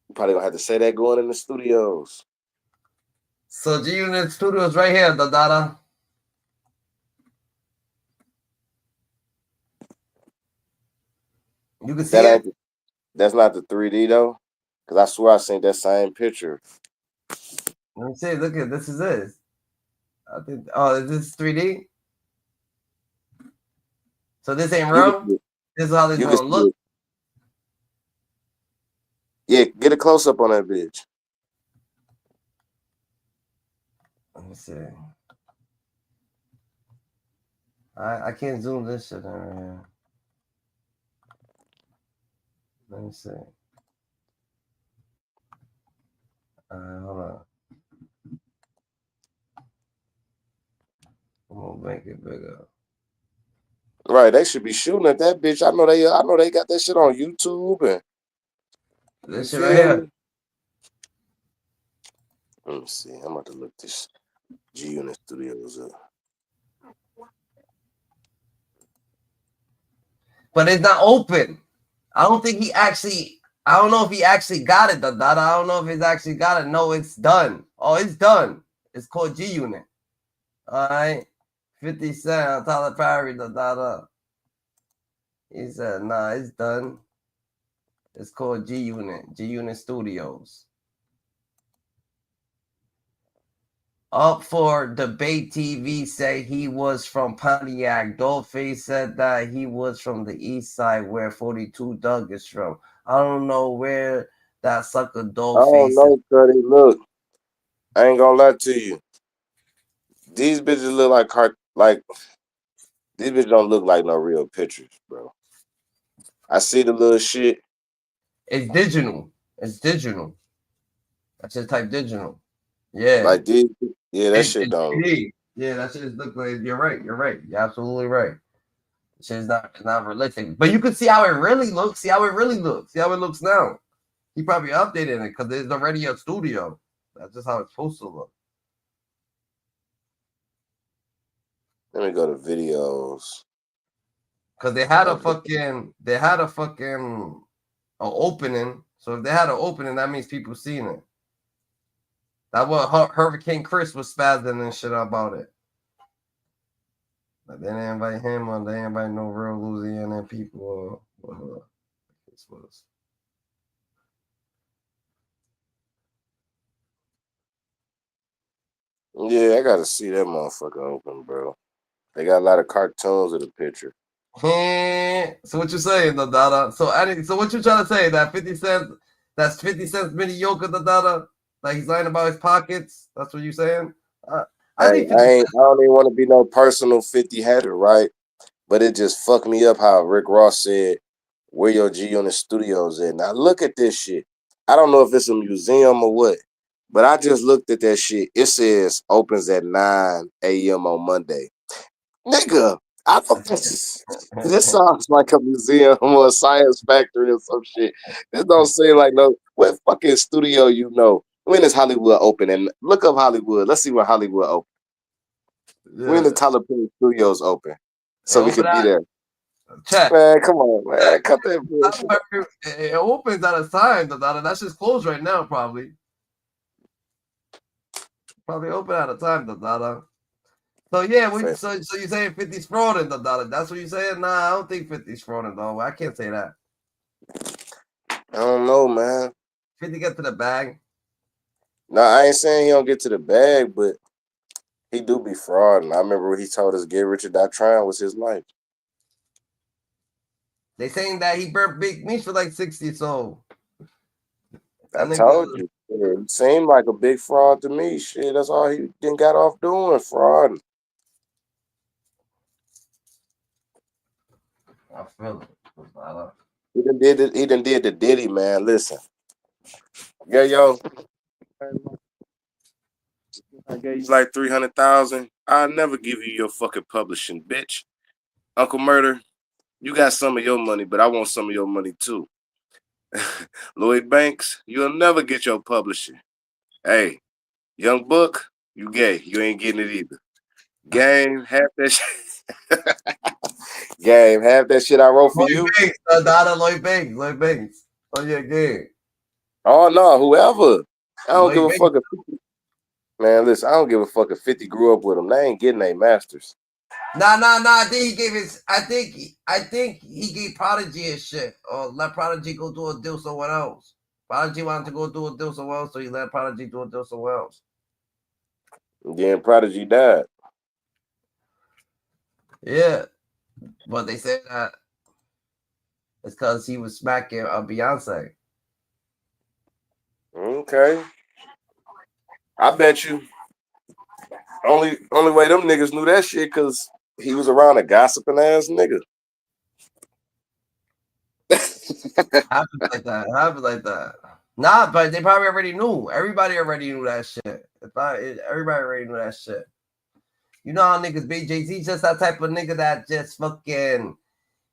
You probably gonna have to say that going in the studios. So G-Unit Studios right here, the data. You can see it. That's not the 3D though, because I swear I seen that same picture. Let me see. Look at this. Is it? I think. Oh, is this 3D? So this ain't real. This is how this gonna look. Yeah, get a close up on that bitch. Let me see. I can't zoom this shit in right here. Let me see. Hold on. I'm gonna make it bigger. Right, they should be shooting at that bitch. I know they got that shit on YouTube and this shit right here. Let me see. I'm about to look this G-Unit Studios up. But it's not open. I don't think he actually. I don't know if he actually got it, Dada. I don't know if he's actually got it. No, it's done. Oh, it's done. It's called G-Unit. All right. 50 Cent, Tyler Perry, Dada. He said, nah, it's done. It's called G-Unit. G-Unit Studios. Up for Debate TV say he was from Pontiac. Dawgface said that he was from the east side where 42 Doug is from. I don't know where that sucker Dawgface is. I don't know, Cuddy. Look, I ain't gonna lie to you. These bitches look like these bitches don't look like no real pictures, bro. I see the little shit. It's digital. It's digital. I just type digital. Yeah. Like these, yeah, that shit don't. 3D. Yeah, that shit look like you're right. You're right. You're absolutely right. Shit's not realistic. But you can see how it really looks. See how it really looks. See how it looks now. He probably updated it because there's already a studio. That's just how it's supposed to look. Let me go to videos. Because they had a fucking opening. So if they had an opening, that means people seen it. That what Hurricane Chris was spazzing and shit about it. But they didn't invite him or they didn't invite no real Louisiana people or this was. Yeah, I gotta see that motherfucker open, bro. They got a lot of cartoons of the picture. So what you saying, the Dada? So what you trying to say? That 50 cents, that's 50 cents mediocre, the Dada? Like he's lying about his pockets? That's what you saying? I think 50 I don't even want to be no personal 50 hater, right? But it just fucked me up how Rick Ross said, where your G Unit Studios at? Now look at this shit. I don't know if it's a museum or what, but I just looked at that shit. It says opens at 9 a.m. on Monday. Nigga, I thought this sounds like a museum or a science factory or some shit. This don't seem like no what fucking studio you know. When is Hollywood open? And look up Hollywood. Let's see when Hollywood open. When the Tyler Perry Studios open, so we could be there. Check. Man, come on, man. Cut that bullshit. It opens at a time, the Dada. That's just closed right now, probably. Probably open at a time, the Dada. So yeah, so you saying 50's frauding, the Dada? That's what you saying? Nah, I don't think 50's frauding, though. I can't say that. I don't know, man. 50 get to the bag. No, I ain't saying he don't get to the bag, but he do be frauding. I remember when he told us Get Rich or Die Trying was his life. They saying that he burnt Big Meech for like 60, so I told you. It seemed like a big fraud to me. Shit, that's all he didn't got off doing, fraud. I feel it. He done did the Diddy, man. Listen. Yeah, yo. I gave you like 300,000. I'll never give you your fucking publishing, bitch. Uncle Murder, you got some of your money, but I want some of your money too. Lloyd Banks, you'll never get your publishing. Hey, Young Buck, you gay. You ain't getting it either. Game, half that shit. Game, half that shit I wrote for you. Lloyd Banks. Oh yeah, game. Oh no, whoever. I don't give a fuck if 50. Man, listen, I don't give a fuck if 50 grew up with them. They ain't getting their masters. Nah. I think he gave his. I think he gave Prodigy his shit, or let Prodigy go do a deal somewhere else. Prodigy wanted to go do a deal somewhere else, so he let Prodigy do a deal somewhere else. And then Prodigy died. Yeah, but they said that it's because he was smacking Beyonce. Okay, I bet you. Only way them niggas knew that shit because he was around a gossiping ass nigga. Happens like that. Nah, but they probably already knew. Everybody already knew that shit. Everybody already knew that shit. You know how niggas be. Jay-Z just that type of nigga that just fucking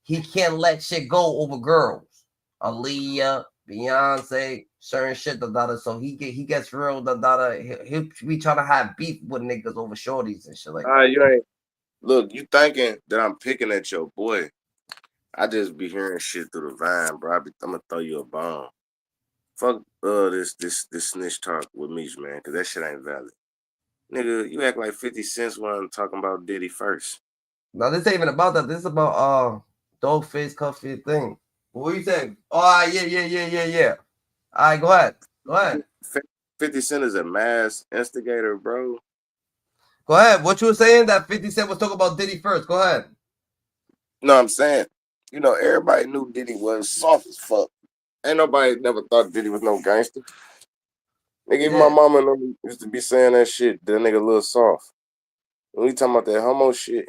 he can't let shit go over girls. Aaliyah, Beyonce, certain shit, the daughter. So he gets real, the daughter. He'll be trying to have beef with niggas over shorties and shit like that. You ain't look. You thinking that I'm picking at your boy? I just be hearing shit through the vine, bro. I'm gonna throw you a bomb. Fuck this snitch talk with Meech, man, because that shit ain't valid. Nigga, you act like 50 cents when I'm talking about Diddy first. No, this ain't even about that. This is about Dawgface, Cuffy thing. What you saying? Oh yeah. All right, go ahead. 50 Cent is a mass instigator, bro. Go ahead. What you were saying that 50 Cent was talking about Diddy first. Go ahead. No, I'm saying, you know, everybody knew Diddy was soft as fuck. Ain't nobody never thought Diddy was no gangster. Nigga, even my mama and them used to be saying that shit. That nigga a little soft. When we talking about that homo shit,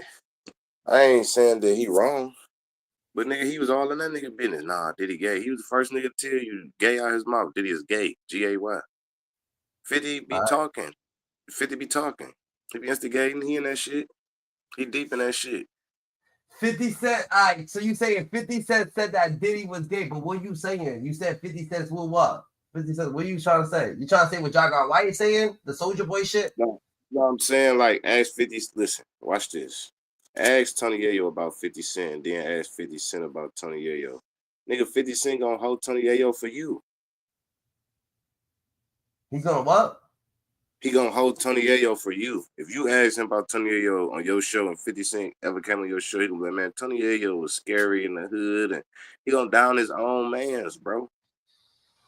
I ain't saying that he wrong. But nigga, he was all in that nigga business. Nah, Diddy gay. He was the first nigga to tell you gay out his mouth. Diddy is gay. G-A-Y. 50 be talking. 50 be talking. He be instigating. He in that shit. He deep in that shit. 50 Cent, all right, so you saying 50 Cent said that Diddy was gay, but what you saying? You said 50 Cent will what? 50 Cent, what are you trying to say? You trying to say what Jaga White is saying? The Soldier Boy shit? No, no, I'm saying like ask 50. Listen, watch this. Ask Tony Yayo about 50 Cent, then ask 50 Cent about Tony Yayo. Nigga, 50 Cent gonna hold Tony Yayo for you. He's gonna what? He gonna hold Tony Yayo for you. If you ask him about Tony Yayo on your show and 50 Cent ever came on your show, he gonna be like, man, Tony Yayo was scary in the hood, and he gonna down his own mans, bro.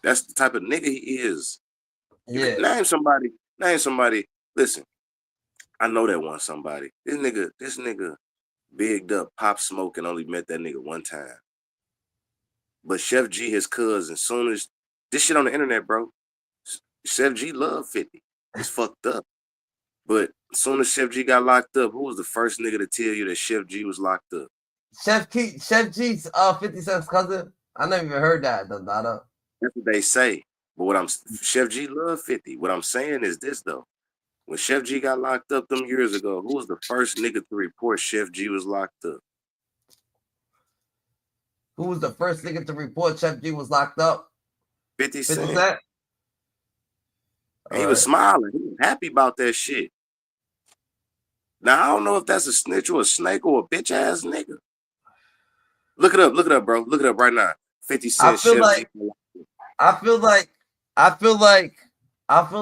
That's the type of nigga he is. Yeah. Name somebody. Listen, I know that one somebody. This nigga bigged up Pop Smoke and only met that nigga one time. But Chef G, his cousin, soon as this shit on the internet, bro. Chef G loved 50. It's fucked up. But as soon as Chef G got locked up, who was the first nigga to tell you that Chef G was locked up? Chef G's 50 Cent's cousin? I never even heard that, though, Dada. That's what they say. But Chef G loved 50. What I'm saying is this though. When Chef G got locked up them years ago, who was the first nigga to report Chef G was locked up? Who was the first nigga to report Chef G was locked up? 50 Cent. 50 Cent? And he was smiling. He was happy about that shit. Now, I don't know if that's a snitch or a snake or a bitch ass nigga. Look it up, bro. Look it up right now. 50 Cent. I feel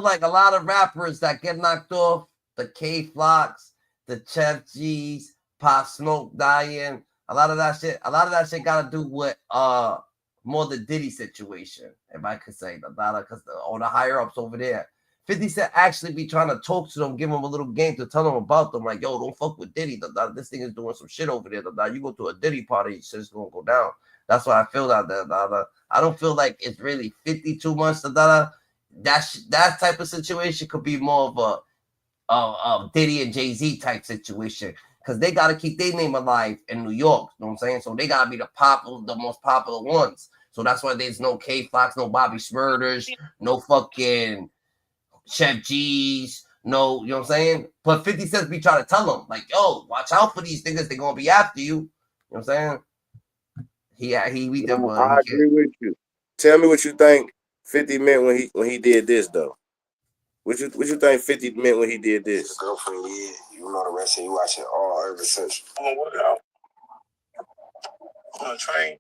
like a lot of rappers that get knocked off, the K Flocks, the Chef G's, Pop Smoke dying, a lot of that shit gotta do with more the Diddy situation, if I could say, because all the higher ups over there. 50 Cent actually be trying to talk to them, give them a little game to tell them about them, like, yo, don't fuck with Diddy. This thing is doing some shit over there. You go to a Diddy party, shit's gonna go down. That's why I feel that. I don't feel like it's really 50 too much. That type of situation could be more of a Diddy and Jay-Z type situation, because they gotta keep their name alive in New York. You know what I'm saying? So they gotta be the most popular ones. So that's why there's no K Fox, no Bobby Smurders, no fucking Chef G's, no, you know what I'm saying? But 50 Cent be trying to tell them, like, yo, watch out for these niggas, they're gonna be after you. You know what I'm saying? I agree with you. Tell me what you think 50 meant when he did this though. What you think 50 meant when he did this? Girlfriend, yeah, you know the rest of you watching all Urban Central. I'm gonna work out on a train.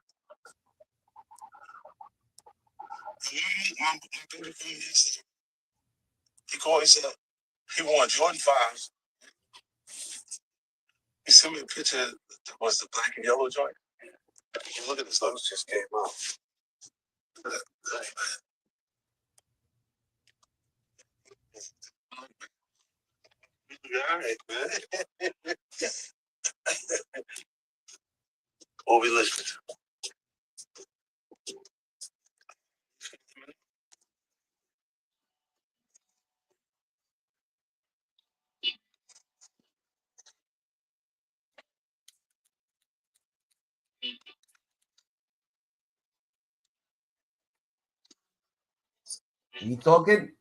My baby friend, he called. He said he wanted Jordan 5s. He sent me a picture that was the black and yellow joint. Look at this, those just came out. All right, man. What we listening to? You talking?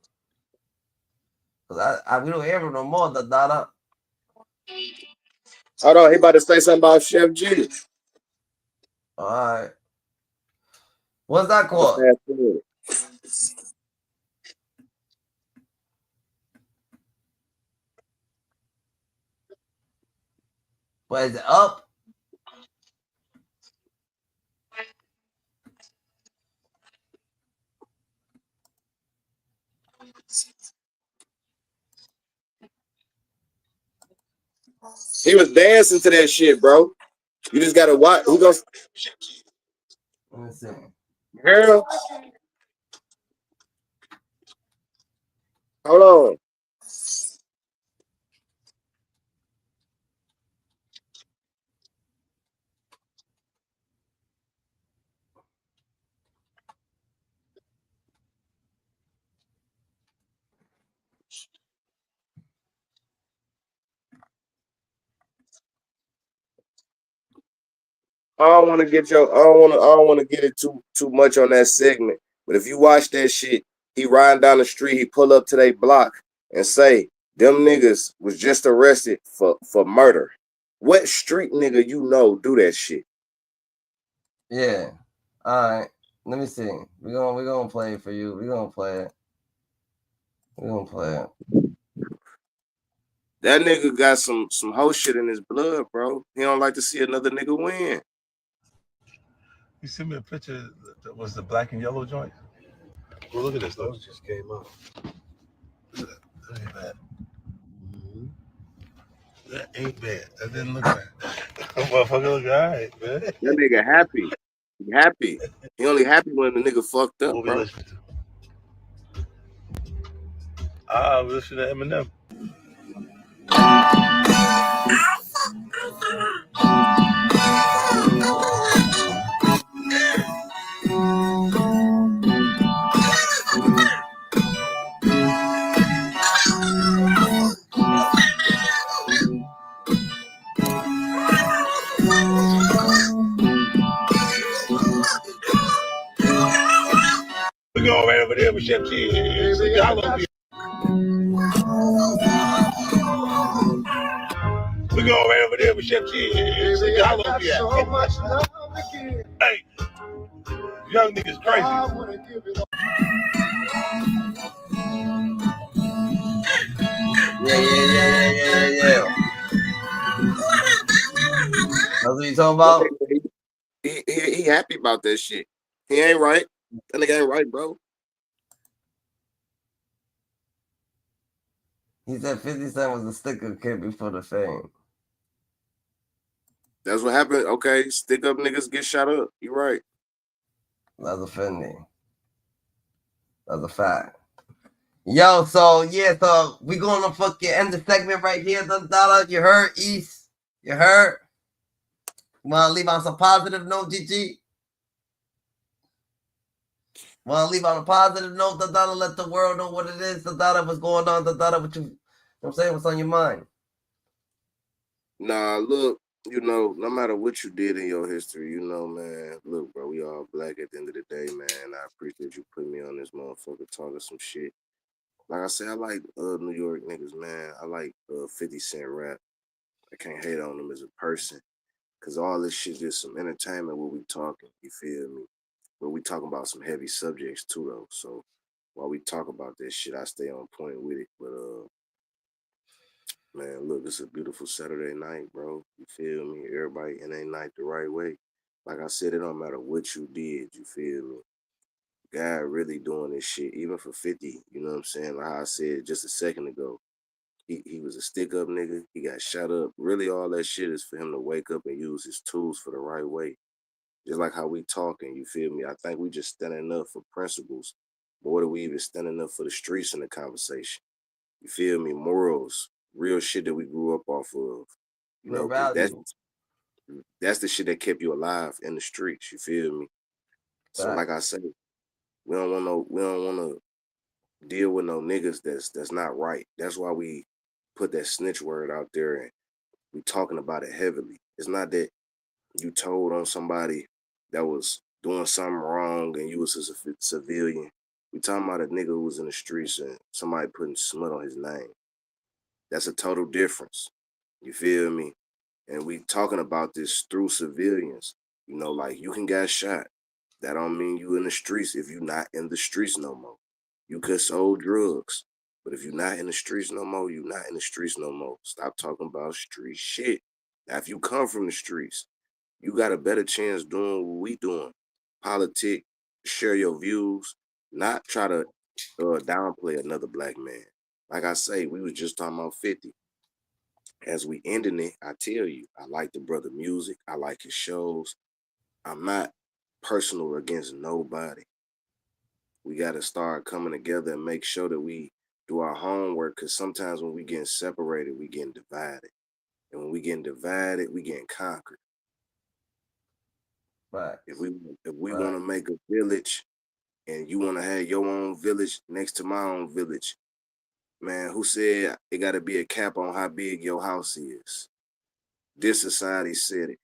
Cause we don't hear him no more, Dada. Hold on, he about to say something about Chef G. All right. What's that called? What is it up? He was dancing to that shit, bro. You just gotta watch. Who goes? Let me see. Girl, hold on. I don't want to get it too much on that segment. But if you watch that shit, he riding down the street, he pull up to their block and say, Them niggas was just arrested for murder. What street nigga you know do that shit? Yeah. All right. Let me see. We're gonna play it for you. We're gonna play it. We're gonna play it. That nigga got some whole shit in his blood, bro. He don't like to see another nigga win. You sent me a picture that was the black and yellow joint. Well, look at this. Those just came out. Look at that. That ain't bad. That ain't bad. That didn't look bad. Motherfucker look all right, man. That nigga happy. He happy. He only happy when the nigga fucked up, What we bro. listening to? We listen to Eminem. We going right over there with Chef G. Y'all over here. We going right over there with Chef G. Y'all over here. Hey, young niggas crazy. Yeah. That's what you talking about? He happy about that shit. He ain't right. That nigga ain't right, bro. He said 50 Cent was a sticker kid before the fame. That's what happened. Okay, stick up niggas get shot up. You right. That's offending. That's a fact. Yo, so yeah, so we gonna fucking end the segment right here, Dollar. You heard, East? You heard? Wanna leave on some positive note, GG? Wanna leave on a positive note, Dollar? Let the world know what it is, Dollar. What's going on, Dollar? What you know what I'm saying? What's on your mind? Nah, look, you know, no matter what you did in your history, you know, man, look, bro, we all black at the end of the day, man. I appreciate you putting me on this motherfucker talking some shit. Like I said, I like New York niggas, man. I like 50 Cent rap. I can't hate on him as a person. Cause all this shit is some entertainment what we talking, you feel me? But we talking about some heavy subjects too though. So while we talk about this shit, I stay on point with it. But man, look, it's a beautiful Saturday night, bro. You feel me? Everybody in their night the right way. Like I said, it don't matter what you did, you feel me? God really doing this shit, even for 50, you know what I'm saying? Like I said just a second ago, he was a stick-up nigga. He got shot up. Really, all that shit is for him to wake up and use his tools for the right way. Just like how we talking, you feel me? I think we just standing up for principles more than we even standing up for the streets in the conversation. You feel me? Morals, real shit that we grew up off of. You Real know, because value. that's the shit that kept you alive in the streets. You feel me? So, like I said, we don't want to deal with no niggas that's not right. That's why we put that snitch word out there and we talking about it heavily. It's not that you told on somebody that was doing something wrong and you was a civilian. We talking about a nigga who was in the streets and somebody putting smut on his name. That's a total difference. You feel me? And we talking about this through civilians. You know, like you can get shot. That don't mean you in the streets if you not in the streets no more. You could sold drugs. But if you're not in the streets no more, you not in the streets no more. Stop talking about street shit. Now, if you come from the streets, you got a better chance doing what we doing. Politic, share your views, not try to downplay another black man. Like I say, we was just talking about 50. As we ending it, I tell you, I like the brother music. I like his shows. I'm not personal against nobody. We got to start coming together and make sure that we do our homework, because sometimes when we getting separated, we getting divided. And when we getting divided, we getting conquered. Right. If we want to make a village and you want to have your own village next to my own village, man, who said it got to be a cap on how big your house is? This society said it.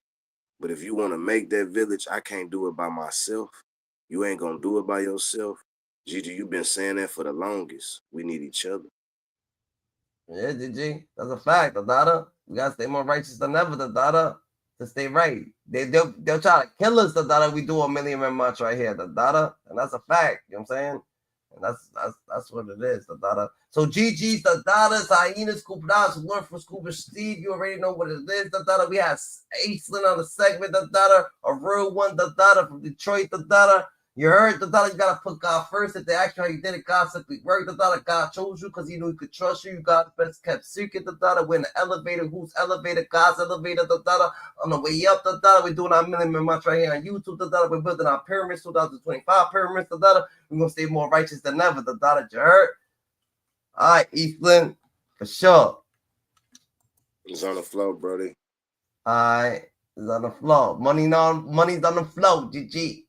But if you want to make that village, I can't do it by myself. You ain't going to do it by yourself. Gigi, you've been saying that for the longest. We need each other. Yeah, GG. That's a fact, the daughter. We gotta stay more righteous than ever, the daughter, to stay right. They'll try to kill us, the daughter. We do a million man march right here, the daughter, and that's a fact. You know what I'm saying? And that's what it is, the daughter. So GG's the daughters, hyenas, scuba divers, learn from Scuba Steve. You already know what it is, the daughter. We had Aislinn on the segment, the daughter, a real one, the daughter from Detroit, the daughter. You heard the daughter, you gotta put God first. If they ask you how you did it, God simply worked. The daughter, God chose you because he knew he could trust you. You got the best kept secret, the daughter. We're in the elevator. Who's elevator? God's elevator, the daughter. On the way up, the daughter. We're doing our million march right here on YouTube, the daughter. We're building our pyramids, 2025 pyramids, the daughter. We're gonna stay more righteous than ever, the daughter. You heard? All right, Eastland, for sure. It's on the flow, Brody. All right, it's on the floor. Money's on the floor, GG.